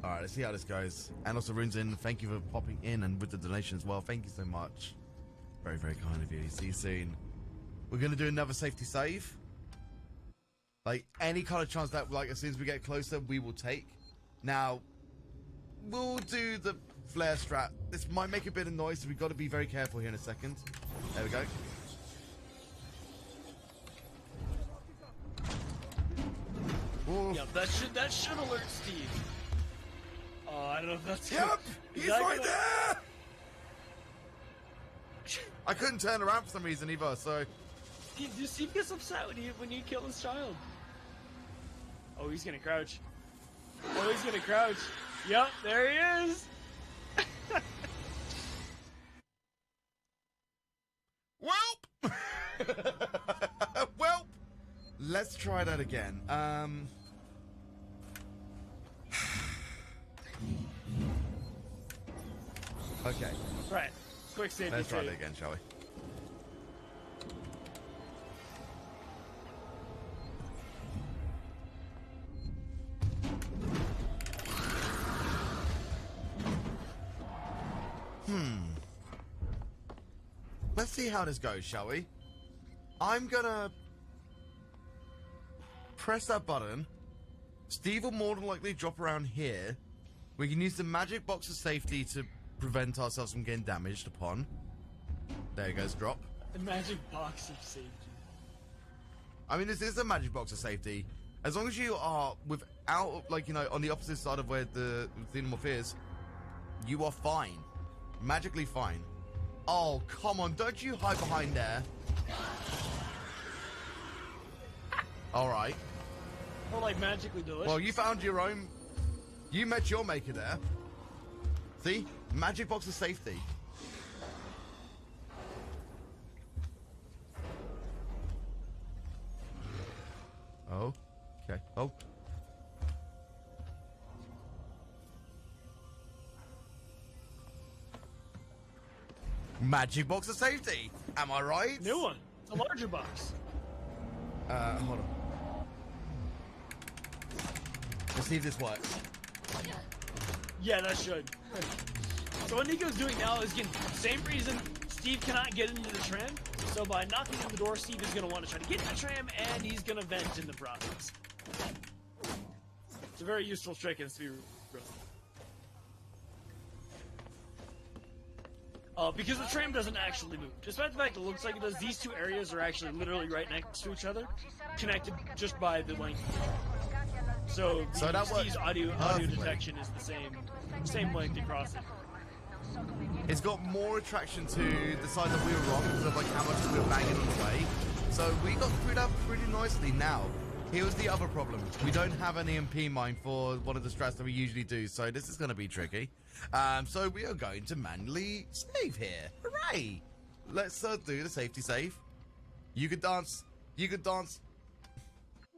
Alright, let's see how this goes. And also, Runzin, thank you for popping in and with the donation as well. Thank you so much. Very, very kind of you. See you soon. We're going to do another safety save. Like, any kind of chance that, like, as soon as we get closer, we will take. Now, we'll do the flare strat. This might make a bit of noise, so we've got to be very careful here in a second. There we go. Ooh. Yeah, that should alert Steve. I don't know if that's... Yep! He's right there! I couldn't turn around for some reason either, so... Steve gets upset when you kill his child. Oh, he's gonna crouch. Oh, he's gonna crouch. Yep, there he is! Let's try that again. Okay. Right. Quick safety. Let's try it again, shall we? Let's see how this goes, shall we? I'm gonna press that button. Steve will more than likely drop around here. We can use the magic box of safety to prevent ourselves from getting damaged upon. There he goes, drop. The magic box of safety. I mean, this is a magic box of safety. As long as you are without, like, you know, on the opposite side of where the xenomorph is, you are fine. Magically fine. Oh, come on, don't you hide behind there. Alright. Or like magically delicious. Well, you found your own... You met your maker there. See? Magic box of safety. Oh. Okay. Oh. Magic box of safety. Am I right? New one. It's a larger box. Hold on. Let's see if this works. Yeah, that should. So what Nico's doing now is, again, same reason Steve cannot get into the tram. So by knocking on the door, Steve is going to want to try to get in the tram, and he's going to vent in the process. It's a very useful trick, and it's to be real. Because the tram doesn't actually move. Despite the fact it looks like it does, these two areas are actually literally right next to each other, connected just by the length. So that Steve's works audio perfectly. detection is the same length across it. It's got more attraction to the side that we were on because of like how much we were banging on the way. So we got through that pretty nicely. Now, here's the other problem. We don't have an EMP mine for one of the strats that we usually do, so this is going to be tricky. So we are going to manually save here. Hooray! Let's do the safety save. You could dance. You could dance.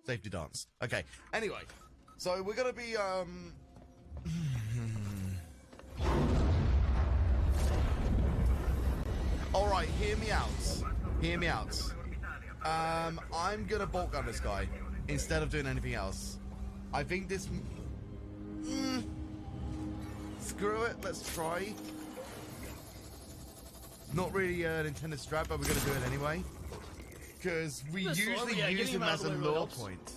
Safety dance. Okay. Anyway, so we're going to be Alright, hear me out. Hear me out. I'm gonna bolt gun this guy instead of doing anything else. I think this... Screw it, let's try. Not really an intended strat, but we're gonna do it anyway. Because we usually use him as a lure point.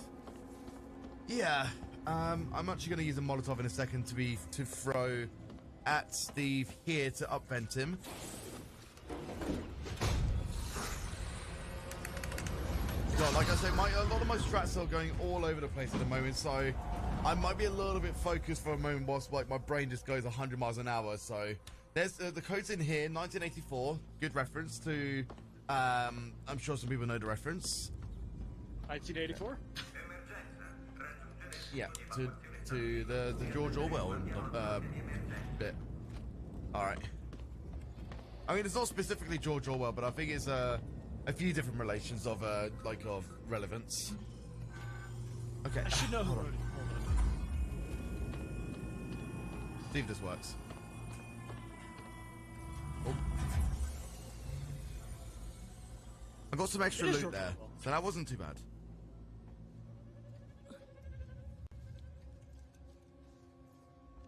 Yeah, I'm actually gonna use a Molotov in a second to throw at Steve here to upvent him. God, like I said, a lot of my strats are going all over the place at the moment, so I might be a little bit focused for a moment whilst like my brain just goes 100 miles an hour. So there's the code's in here, 1984, good reference to. I'm sure some people know the reference. 1984. Yeah, to the George Orwell bit. All right. I mean, it's not specifically George Orwell, but I think it's a few different relations of relevance. Okay. I should know who wrote it. See if this works. Oh. I got some extra It is loot there, working well. so that wasn't too bad.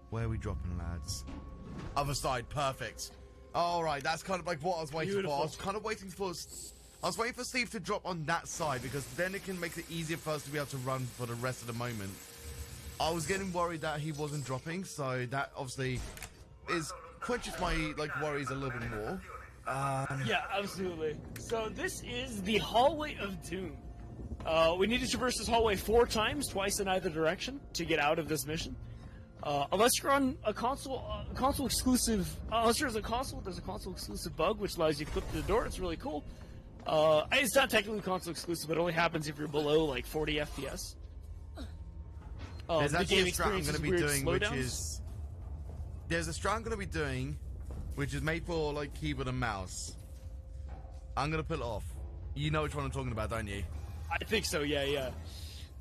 Where are we dropping, lads? Other side, perfect. Alright, that's kind of like what I was waiting Beautiful. for. I was kind of waiting for... I was waiting for Steve to drop on that side, because then it can make it easier for us to be able to run for the rest of the moment. I was getting worried that he wasn't dropping, so that obviously quenches my worries a little bit more. Yeah, absolutely. So this is the hallway of doom. We need to traverse this hallway 4 times, twice in either direction, to get out of this mission. Unless you're on a console exclusive, unless there's a console exclusive bug which allows you to clip through the door. It's really cool. It's not technically console exclusive, it only happens if you're below like 40 FPS. There's the actually game a strat I'm going experiences to be weird doing, which slowdowns. is... There's a strat I'm going to be doing, which is made for like keyboard and mouse. I'm going to pull it off. You know which one I'm talking about, don't you? I think so. Yeah.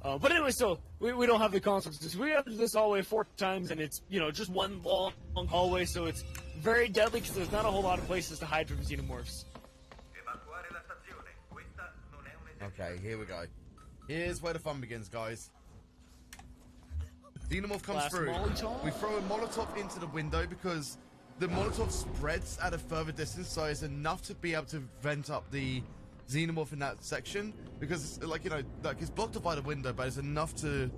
But anyway, so we don't have the consequences. We have this hallway 4 times, and it's just one long hallway, so it's very deadly because there's not a whole lot of places to hide from xenomorphs. Okay, here we go. Here's where the fun begins, guys. Xenomorph comes Last through. Molotov? We throw a Molotov into the window because the Molotov spreads at a further distance, so it's enough to be able to vent up the Xenomorph in that section. Because, like it's blocked by the window, but it's enough to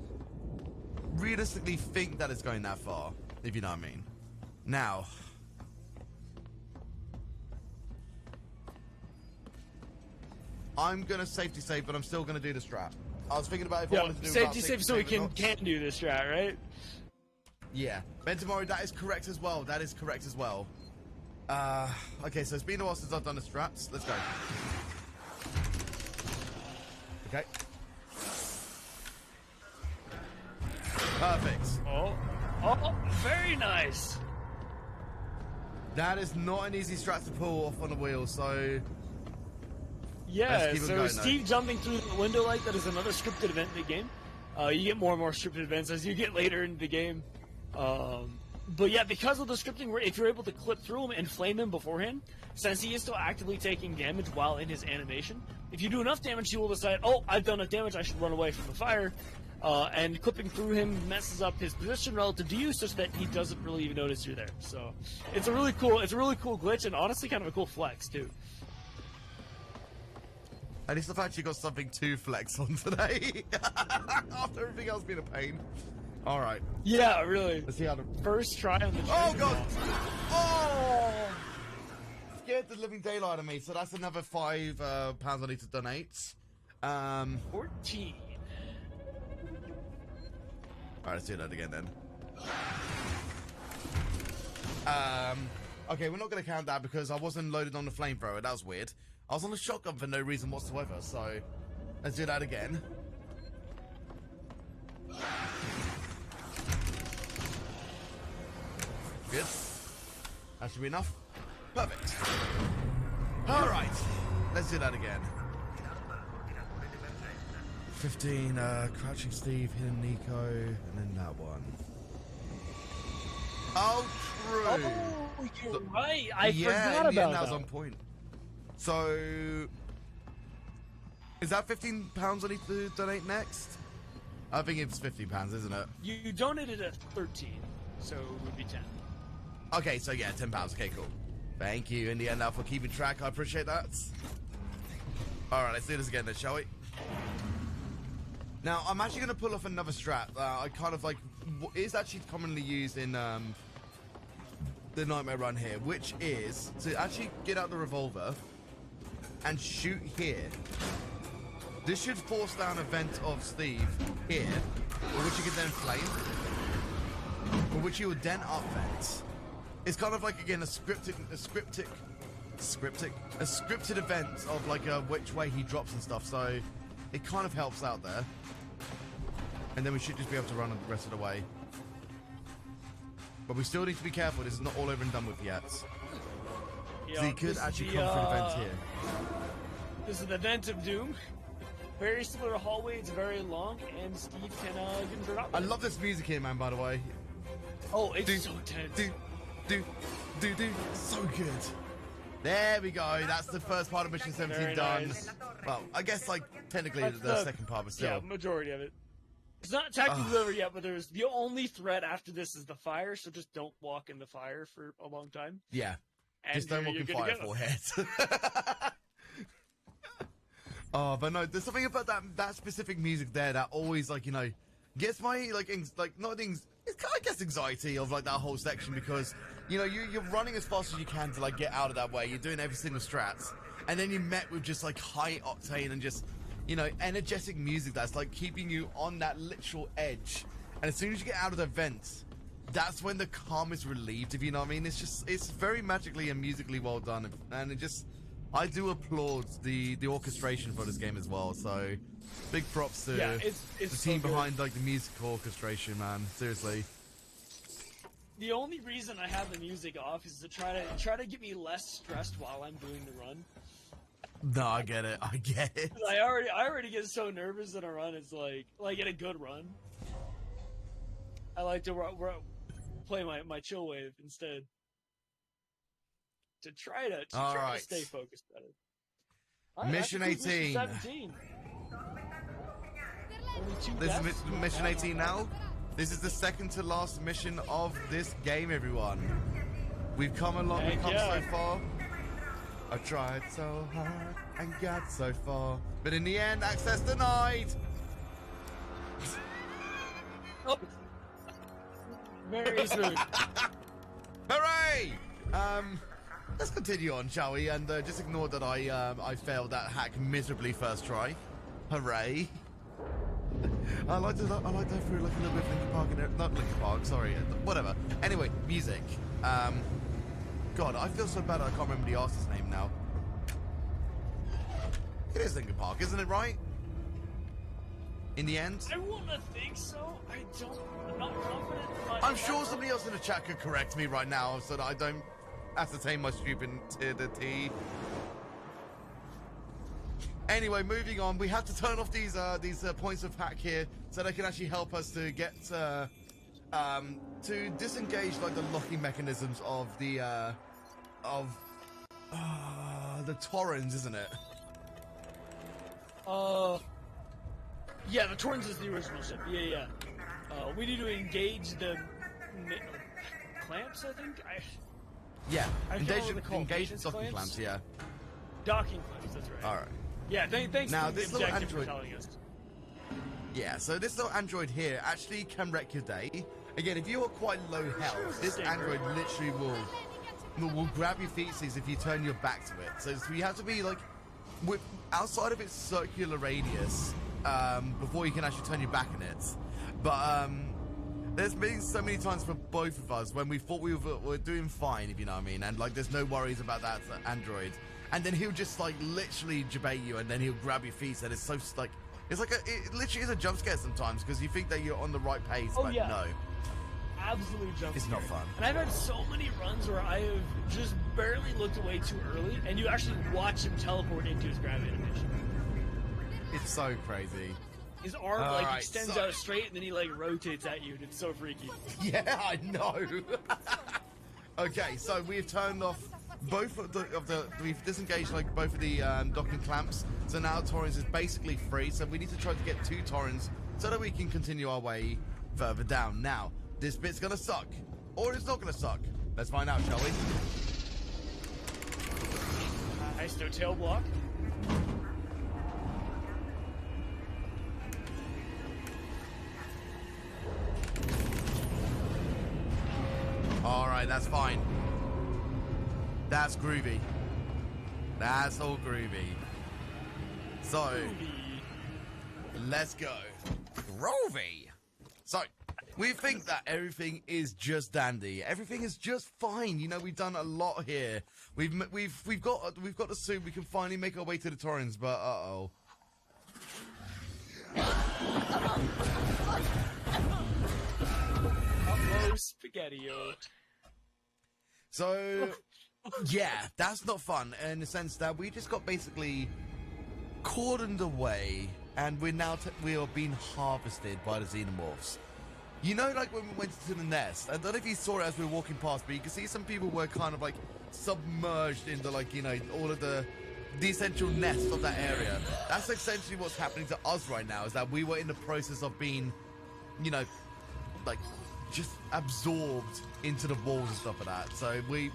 realistically think that it's going that far, if you know what I mean. Now, I'm gonna safety save, but I'm still gonna do the strap. I was thinking about if I wanted to do safety save so we can do this strat, right? Yeah, Bentamori, that is correct as well. That is correct as well. Okay, so it's been a while since I've done the straps. Let's go. Okay. Perfect. Oh, very nice. That is not an easy strat to pull off on a wheel, so... Yeah, so Steve jumping through the window like that is another scripted event in the game. You get more and more scripted events as you get later into the game. But yeah, because of the scripting, if you're able to clip through him and flame him beforehand, since he is still actively taking damage while in his animation, if you do enough damage, he will decide, oh, I've done enough damage, I should run away from the fire. And clipping through him messes up his position relative to you, such that he doesn't really even notice you're there. So it's a really cool glitch, and honestly, kind of a cool flex too. At least I've actually got something to flex on today. After everything else being a pain. Alright. Yeah, really. Let's see how the... First try on the... Oh, God! Oh! Scared the living daylight of me, so that's another £5 I need to donate. 14. Alright, let's do that again then. Okay, we're not going to count that because I wasn't loaded on the flamethrower. That was weird. I was on a shotgun for no reason whatsoever, so let's do that again. Good. That should be enough. Perfect. Alright, let's do that again. 15, Crouching Steve, Hidden Nico, and then that one. Oh, true. Oh, you're right. I forgot about that. That was on point. So, is that £15 I need to donate next? I think it's £15, isn't it? You donated at 13, so it would be 10. Okay, so yeah, £10. Okay, cool. Thank you, Indiana, for keeping track. I appreciate that. Alright, let's do this again then, shall we? Now, I'm actually going to pull off another strat. I kind of like... is actually commonly used in the Nightmare run here, which is to actually get out the revolver and shoot here. This should force down a vent of Steve here, which you can then flame, for which you would then up vent. It's kind of like, again, a scripted event of like which way he drops and stuff, so it kind of helps out there. And then we should just be able to run the rest of the way. But we still need to be careful, this is not all over and done with yet. So he could actually come through the vent here. This is the Vent of Doom. Very similar hallway, it's very long, and Steve can drop it. I love this music here, man, by the way. Oh, it's so intense. So good. There we go, that's the first part of Mission 17 done. Nice. Well, I guess, like, technically the second part, but still. Yeah, majority of it. It's not technically over yet, but there's the only threat after this is the fire, so just don't walk in the fire for a long time. Yeah. And just don't walk in fire for heads. Oh, but no, there's something about that specific music there that always, like, gets my, I guess anxiety of, like, that whole section because, you're running as fast as you can to, like, get out of that way. You're doing every single strats. And then you're met with just, like, high octane and just, energetic music that's, like, keeping you on that literal edge. And as soon as you get out of the vent, that's when the calm is relieved, if you know what I mean. It's very magically and musically well done. And I do applaud the orchestration for this game as well, so big props to it's the team behind like the musical orchestration, man. Seriously. The only reason I have the music off is to try to get me less stressed while I'm doing the run. No, I get it. I get it. I already get so nervous in a run. It's like in a good run. I like to play my chill wave instead. To try to stay focused better. Mission 18. 17. This is mission 18 now. This is the second to last mission of this game, everyone. We've come along, we've come so far. I tried so hard and got so far, but in the end, access denied. Oh. Very smooth. Hooray! Let's continue on, shall we? And just ignore that I failed that hack miserably first try. Hooray! I like to throw like a little bit of Linkin Park in there. Not Linkin Park, sorry. Whatever. Anyway, music. God, I feel so bad I can't remember the artist's name now. It is Linkin Park, isn't it, right? In the end? I want to think so. I'm not confident. I'm sure somebody else in the chat could correct me right now so that I don't ascertain my stupidity. Anyway, moving on. We have to turn off these points of hack here so they can actually help us to get to disengage like the locking mechanisms of the Torrens, isn't it? Yeah, the Torrens is the original ship. Yeah. We need to engage the clamps, I think. Yeah, engage Maintenance docking clamps. Yeah, docking clamps. That's right. All right. Yeah, thanks now, for the this little objective for android, telling us. Yeah, so this little android here actually can wreck your day. Again, if you are quite low health, this android literally will grab your feces if you turn your back to it. So you have to be like outside of its circular radius before you can actually turn your back on it. But there's been so many times for both of us when we thought we were doing fine, if you know what I mean, and like there's no worries about that android. And then he'll just like literally debate you, and then he'll grab your feet, and it's so like it literally is a jump scare sometimes because you think that you're on the right pace, but no, absolute jump scare. It's not fun. And I've had so many runs where I have just barely looked away too early, and you actually watch him teleport into his grab animation. It's so crazy. His arm extends out straight, and then he like rotates at you, and it's so freaky. Yeah, I know. Okay, so we've turned off both we've disengaged like both of the docking clamps, so now Torrens is basically free, so we need to try to get 2 Torrens so that we can continue our way further down. Now, this bit's gonna suck, or it's not gonna suck. Let's find out, shall we? Nice, no tail block. Alright, that's fine. That's groovy. That's all groovy. So, let's go. Groovy! So, we think that everything is just dandy. Everything is just fine. You know, we've done a lot here. We've got the suit. We can finally make our way to the Torrens, but uh-oh. Uh-oh, spaghetti-o. So, yeah, that's not fun in the sense that we just got basically cordoned away, and we are being harvested by the xenomorphs. You know, like when we went to the nest, I don't know if you saw it as we were walking past, but you can see some people were kind of like submerged into like, you know, all of the essential nest of that area. That's essentially what's happening to us right now, is that we were in the process of being, you know, like just absorbed into the walls and stuff like that. So we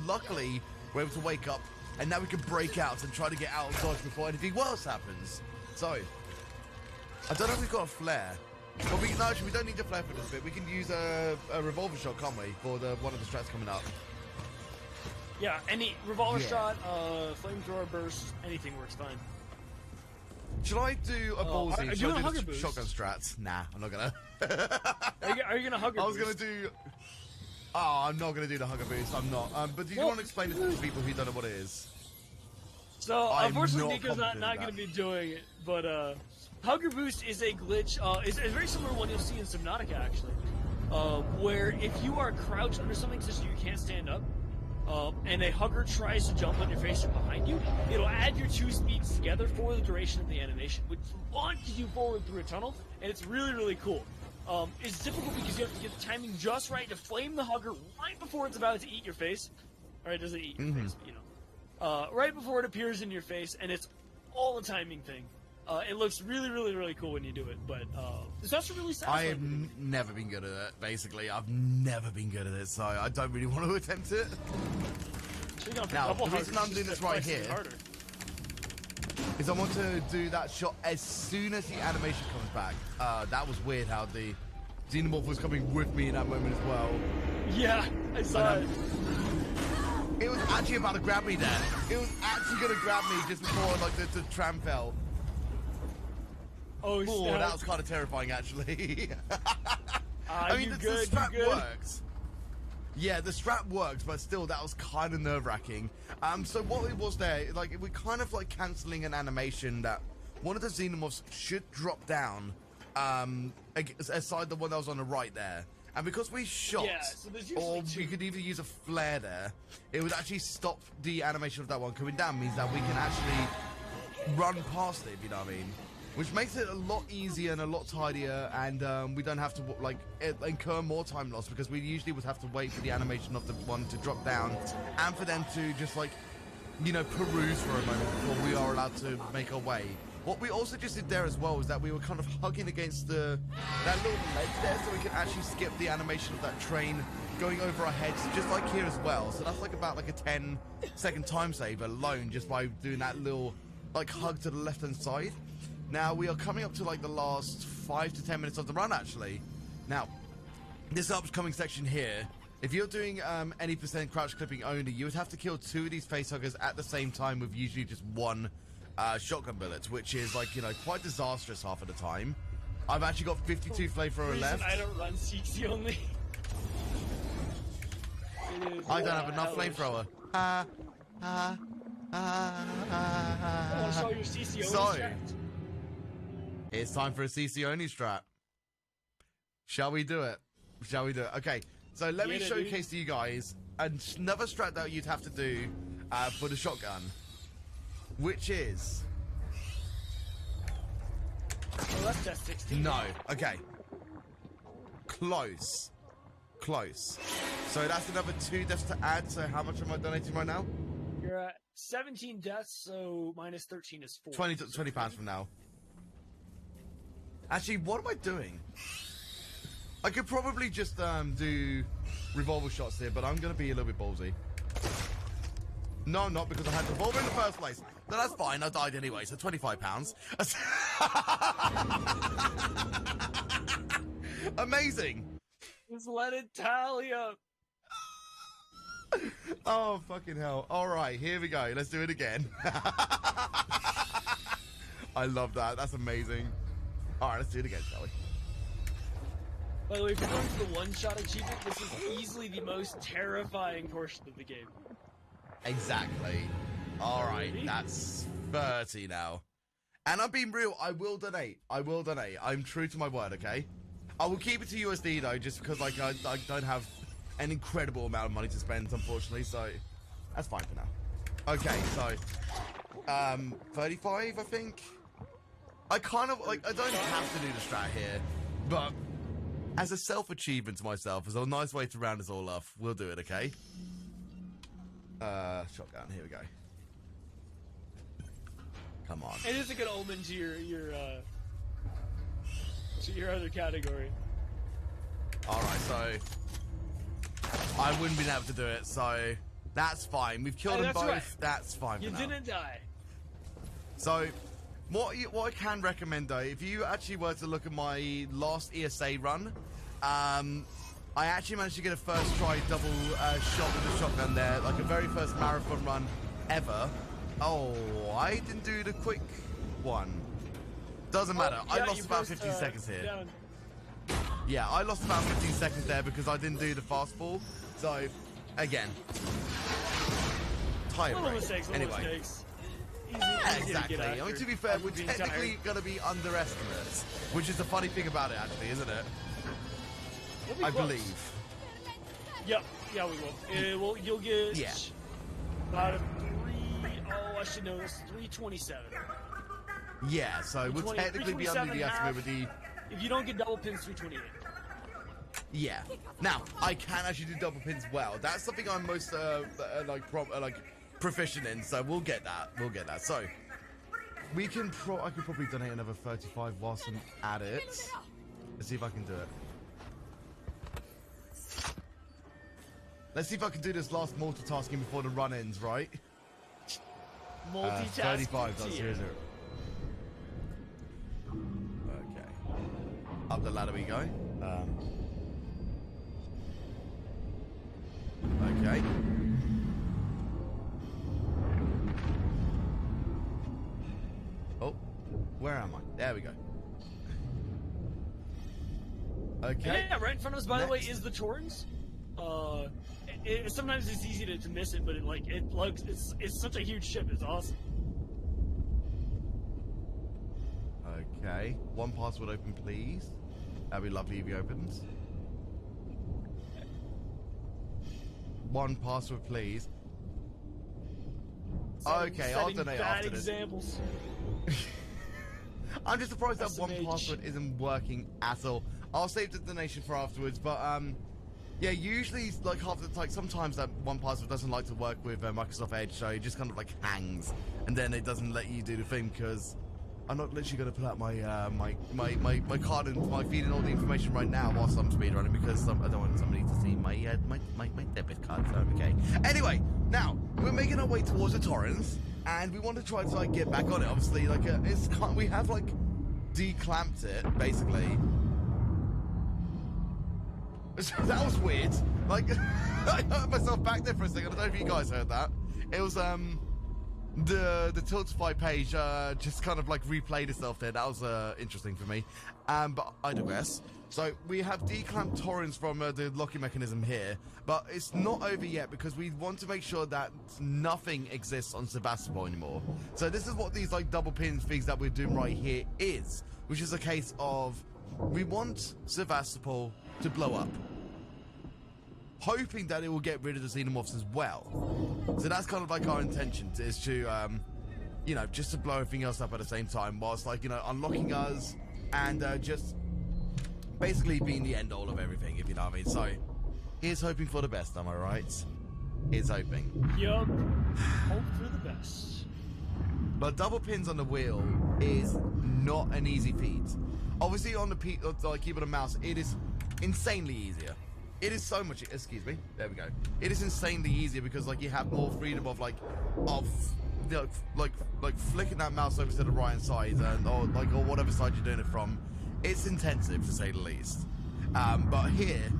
luckily were able to wake up, and now we can break out and try to get out of dodge before anything worse happens. So I don't know if we've got a flare, but actually we don't need a flare for this bit. We can use a revolver shot, can't we, for one of the strats coming up? Yeah, any revolver shot, flamethrower burst, anything works fine. Should I do a ballsy? Should I do the shotgun strats? Nah, I'm not gonna. Are you gonna hugger boost? I was gonna do. Oh, I'm not gonna do the hugger boost. I'm not. But do you want to explain it to people who don't know what it is? So unfortunately, Nico's not gonna be doing it. But hugger boost is a glitch. It's very similar to one you'll see in Subnautica, actually, where if you are crouched under something such that you can't stand up, and a hugger tries to jump on your face or behind you, it'll add your two speeds together for the duration of the animation, which launches you forward through a tunnel, and it's really, really cool. It's difficult because you have to get the timing just right to flame the hugger right before it's about to eat your face. Or it doesn't eat your face, but you know. Right before it appears in your face, and it's all a timing thing. It looks really, really, really cool when you do it, but it's also really satisfying. I have never been good at it, basically. I've never been good at it, so I don't really want to attempt it. Now, the reason I'm doing this right here is I want to do that shot as soon as the animation comes back. That was weird how the Xenomorph was coming with me in that moment as well. Yeah, I saw it. It was actually about to grab me there. It was actually going to grab me just before like the tram fell. Oh, that was kind of terrifying, actually. I mean, the strap works. Yeah, the strap works, but still, that was kind of nerve-wracking. So what it was there, like, we're kind of like cancelling an animation that one of the Xenomorphs should drop down, aside the one that was on the right there. And because we shot, or we could either use a flare there, it would actually stop the animation of that one coming down, means that we can actually run past it, if you know what I mean. Which makes it a lot easier and a lot tidier, and we don't have to like incur more time loss, because we usually would have to wait for the animation of the one to drop down and for them to just like, you know, peruse for a moment before we are allowed to make our way. What we also just did there as well was that we were kind of hugging against that little ledge there, so we could actually skip the animation of that train going over our heads, just like here as well. So that's like about like a 10-second time save alone, just by doing that little like hug to the left-hand side. Now, we are coming up to like the last 5 to 10 minutes of the run, actually. Now, this upcoming section here, if you're doing any percent crouch clipping only, you would have to kill 2 of these facehuggers at the same time with usually just 1 shotgun bullet, which is like, you know, quite disastrous half of the time. I've actually got 52 flamethrower left. I don't run CC only. I don't have enough flamethrower. I want to show your CC only strat. It's time for a CC only strat. Shall we do it? Shall we do it? Okay, so let me showcase to you guys another strat that you'd have to do for the shotgun, which is... Oh, that's just 16. No, okay. Close. Close. So that's another 2 deaths to add, so how much am I donating right now? You're at 17 deaths, so minus 13 is 4. 20 pounds from now. Actually, what am I doing? I could probably just do revolver shots here, but I'm going to be a little bit ballsy. No, I'm not, because I had the revolver in the first place. No, that's fine. I died anyway, so 25 pounds. Amazing. Just let it tally up. Oh, fucking hell. All right, here we go. Let's do it again. I love that. That's amazing. All right, let's do it again, shall we? By the way, if you're going for the one-shot achievement, this is easily the most terrifying portion of the game. Exactly. All right, that's 30 now. And I'm being real, I will donate. I will donate. I'm true to my word, okay? I will keep it to USD, though, just because like I don't have an incredible amount of money to spend, unfortunately, so that's fine for now. Okay, so 35, I think. I kind of, like, I don't have to do the strat here, but as a self-achievement to myself, as a nice way to round us all off, we'll do it, okay? Shotgun, here we go. Come on. It is a good omen to your other category. Alright, so I wouldn't been able to do it, so that's fine. We've killed them both, right. That's fine for now. You didn't die. So what I can recommend, though, if you actually were to look at my last ESA run, I actually managed to get a first try double shot with the shotgun there, like a very first marathon run ever. Oh, I didn't do the quick one. Doesn't matter. Yeah, I lost about 15 seconds here. Down. Yeah, I lost about 15 seconds there because I didn't do the fastball. So, again, tire break. Anyway. Exactly. I mean, to be fair, we're technically going to be underestimates, which is the funny thing about it, actually, isn't it? I believe. Yep. Yeah, we will. Well, you'll get about a 3. Oh, I should know this. 327. Yeah, so we'll technically be under the estimate with the... If you don't get double pins, 328. Yeah. Now, I can actually do double pins well. That's something I'm most, proficient in, so we'll get that. We'll get that. So, we can I could probably donate another 35 whilst I'm at it. Let's see if I can do it. Let's see if I can do this last multitasking before the run ends, right? Multitasking. 35, that's 0, 0. Okay. Up the ladder we go. Okay. Oh, where am I? There we go. Okay. Yeah, right in front of us, by the way, is the Torrens. Sometimes it's easy to miss it, but it's such a huge ship. It's awesome. Okay. One password open, please. That'd be lovely if you opened. One password, please. Okay, I'll donate after this. Examples. I'm just surprised that one password isn't working at all. I'll save the donation for afterwards, but yeah, usually like sometimes that one password doesn't like to work with Microsoft Edge, so it just kind of like hangs, and then it doesn't let you do the thing because I'm not literally going to pull out my my card and feed in all the information right now whilst I'm speedrunning because I don't want somebody to see my debit card. So okay. Anyway, now we're making our way towards the Torrens, and we want to try to like get back on it. Obviously, like we have like declamped it basically. That was weird. Like I heard myself back there for a second. I don't know if you guys heard that. It was the Tiltify page just kind of like replayed itself there. That was interesting for me. But I digress. So we have declamped Torrens from the locking mechanism here, but it's not over yet because we want to make sure that nothing exists on Sevastopol anymore. So this is what these like double pin things that we're doing right here is, which is a case of we want Sevastopol to blow up, hoping that it will get rid of the xenomorphs as well. So that's kind of like our intention is to, you know, just to blow everything else up at the same time, whilst like, you know, unlocking us and just basically being the end all of everything, if you know what I mean. So here's hoping for the best, am I right? Here's hoping. Yup. Hope for the best. But double pins on the wheel is not an easy feat. Obviously on the keyboard and mouse, it is insanely easier. It is so much, excuse me, there we go. It is insanely easier because like you have more freedom of like flicking that mouse over to the right hand side and or whatever side you're doing it from. It's intensive to say the least. But here,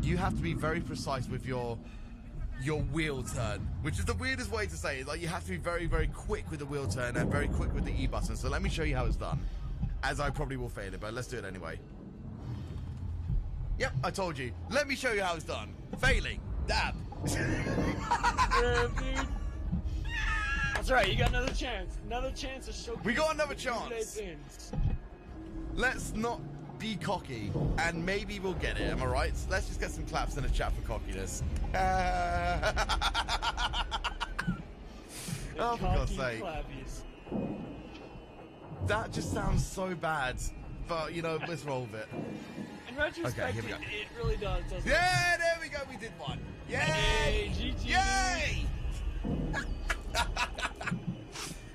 you have to be very precise with your wheel turn, which is the weirdest way to say it. Like you have to be very, very quick with the wheel turn and very quick with the E button. So let me show you how it's done. As I probably will fail it, but let's do it anyway. Yep, I told you. Let me show you how it's done. Failing. Dab. Yeah, dude. That's right, you got another chance. Another chance to show. We got another chance. Let's not be cocky, and maybe we'll get it, am I right? So let's just get some claps in the chat for cockiness. Oh, for God's sake. Clappies. That just sounds so bad, but you know, let's roll with it. In retrospect, okay, it really does, doesn't it? Yeah, there we go, we did one. Yay! Hey, GG. Yay!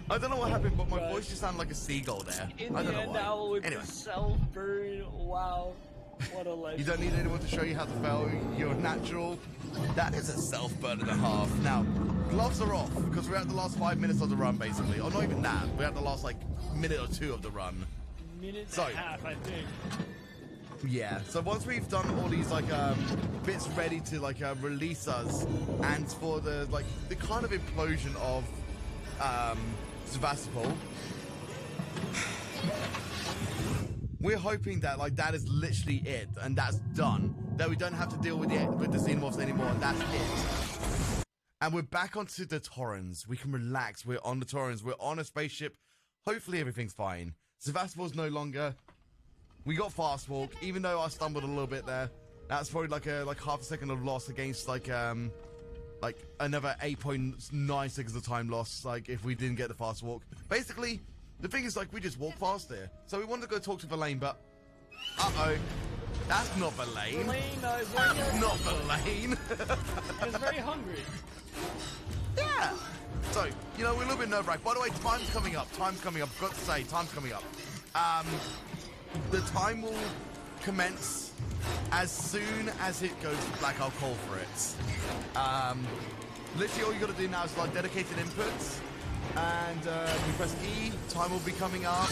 I don't know what happened, but my voice just sounded like a seagull there. I don't know why. Owl with anyway. Self-burn, wow. What a legend. You don't need anyone to show you how to fail. You're natural. That is a self-burn and a half. Now, gloves are off because we're at the last 5 minutes of the run, basically. Or not even that. We're at the last, like, minute or two of the run. Minute and a half, I think. Yeah. So once we've done all these, like, bits ready to, like, release us, and for the, like, the kind of implosion of, Sevastopol, we're hoping that like that is literally it, and that's done. That we don't have to deal with the xenomorphs anymore, and that's it. And we're back onto the Torrens. We can relax. We're on the Torrens. We're on a spaceship. Hopefully everything's fine. Sevastopol's no longer. We got fast walk, even though I stumbled a little bit there. That's probably like half a second of loss against like another 8.9 seconds of time loss. Like if we didn't get the fast walk. Basically, the thing is like we just walk fast there. So we wanted to go talk to Verlaine, but that's not Verlaine. That's not Verlaine. I was very hungry. Yeah. So, you know, we're a little bit nerve-wracked. By the way, time's coming up. Time's coming up. I've got to say, time's coming up. The time will commence as soon as it goes black. I'll call for it. Literally, all you got to do now is like dedicated inputs, and you press E. Time will be coming up.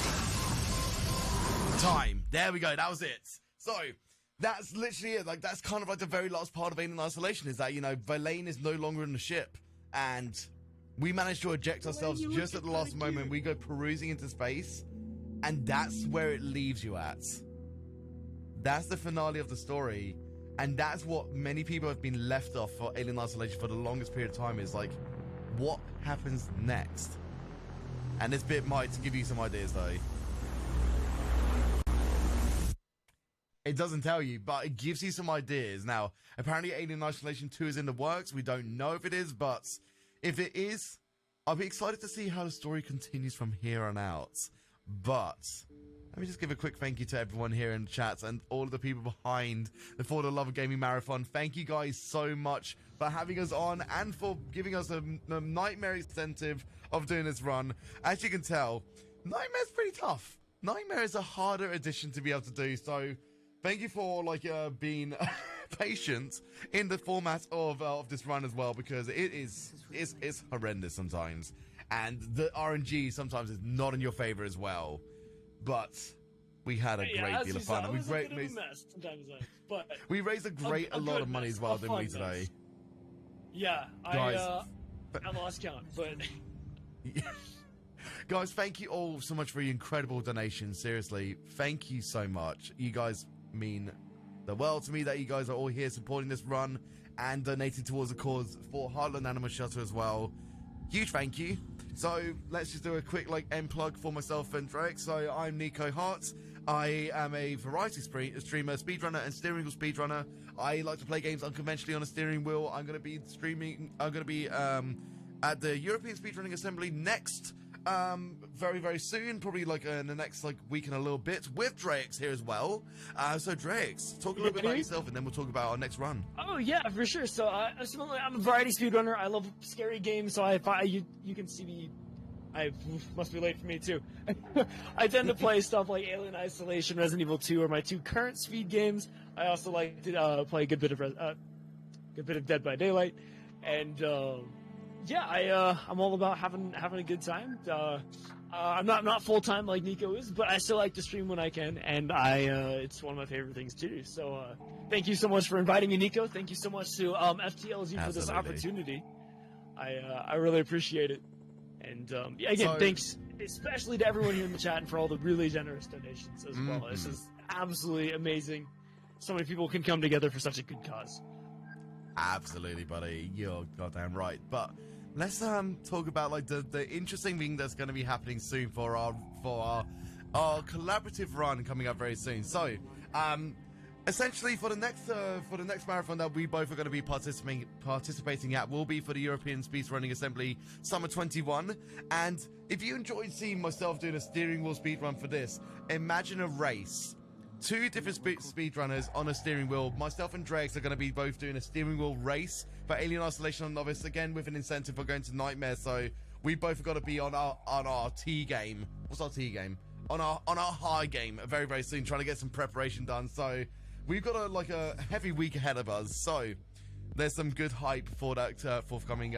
Time. There we go. That was it. So that's literally it. Like that's kind of like the very last part of Alien Isolation is that you know Verlaine is no longer in the ship, and we managed to eject ourselves just at the last moment. We go perusing into space, and that's where it leaves you at. That's the finale of the story, and that's what many people have been left off for Alien Isolation for the longest period of time is like, what happens next? And this bit might give you some ideas though. It doesn't tell you, but it gives you some ideas. Now, apparently Alien Isolation 2 is in the works. We don't know if it is, but if it is, I'll be excited to see how the story continues from here on out. But let me just give a quick thank you to everyone here in the chat and all of the people behind the For the Love of Gaming Marathon. Thank you guys so much for having us on and for giving us a nightmare incentive of doing this run. As you can tell, Nightmare's pretty tough. Nightmare is a harder addition to be able to do, so thank you for like being patient in the format of this run as well, because it's horrendous sometimes, and the RNG sometimes is not in your favor as well. But we had a great deal of fun, and we raised a lot of money as well, didn't we today? Yeah, guys, I lost count, but guys, thank you all so much for your incredible donations. Seriously, thank you so much. You guys mean the world to me that you guys are all here supporting this run and donating towards the cause for Heartland Animal Shelter as well. Huge thank you. So let's just do a quick end plug for myself and Drake. So I'm Nikoheart. I am a variety streamer, speedrunner and steering wheel speedrunner. I like to play games unconventionally on a steering wheel. I'm going to be streaming, I'm going to be at the European Speedrunning Assembly next very, very soon, probably in the next week and a little bit, with Drake's here as well. So Drake's, talk a little bit about yourself, and then we'll talk about our next run. Oh yeah, for sure. So I'm a variety speedrunner. I love scary games, so you can see me. I must be late for me too. I tend to play stuff like Alien Isolation, Resident Evil 2 are my two current speed games. I also like to play a good bit of Dead by Daylight, and yeah, I'm all about having a good time. I'm not full time like Nico is, but I still like to stream when I can, and it's one of my favorite things to do. So thank you so much for inviting me, Nico. Thank you so much to FTLZ for this opportunity. I really appreciate it. And yeah, again, thanks especially to everyone here in the chat and for all the really generous donations as well. This is absolutely amazing. So many people can come together for such a good cause. Absolutely, buddy. You're goddamn right. But let's talk about the interesting thing that's going to be happening soon for our collaborative run coming up very soon. So, essentially for the next marathon that we both are going to be participating at will be for the European Speedrunning Assembly Summer 21. And if you enjoyed seeing myself doing a steering wheel speedrun for this, imagine a race. Two different speedrunners on a steering wheel. Myself and Dregs are going to be both doing a steering wheel race for Alien Isolation on Novice, again with an incentive for going to Nightmare. So we both have got to be on our T game. What's our T game? On our high game very, very soon, trying to get some preparation done. So we've got a heavy week ahead of us. So there's some good hype for that forthcoming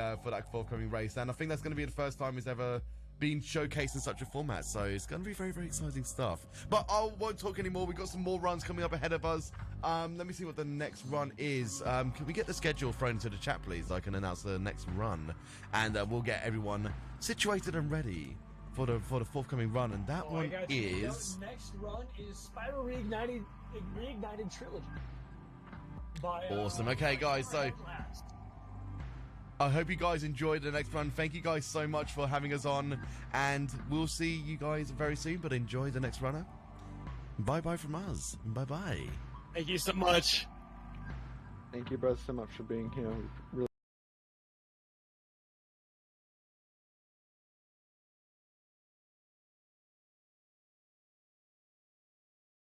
race, and I think that's going to be the first time it's ever being showcased in such a format, so it's going to be very, very exciting stuff. But I won't talk anymore. We've got some more runs coming up ahead of us. Let me see what the next run is. Can we get the schedule thrown into the chat, please? I can announce the next run, and we'll get everyone situated and ready for the forthcoming run. And that one is... Next run is Spiral Reignited Trilogy. By, awesome. Okay, guys, so... I hope you guys enjoyed the next run. Thank you guys so much for having us on, and we'll see you guys very soon, but enjoy the next runner. Bye-bye from us. Bye-bye. Thank you so much. Thank you, brother, so much for being here. We really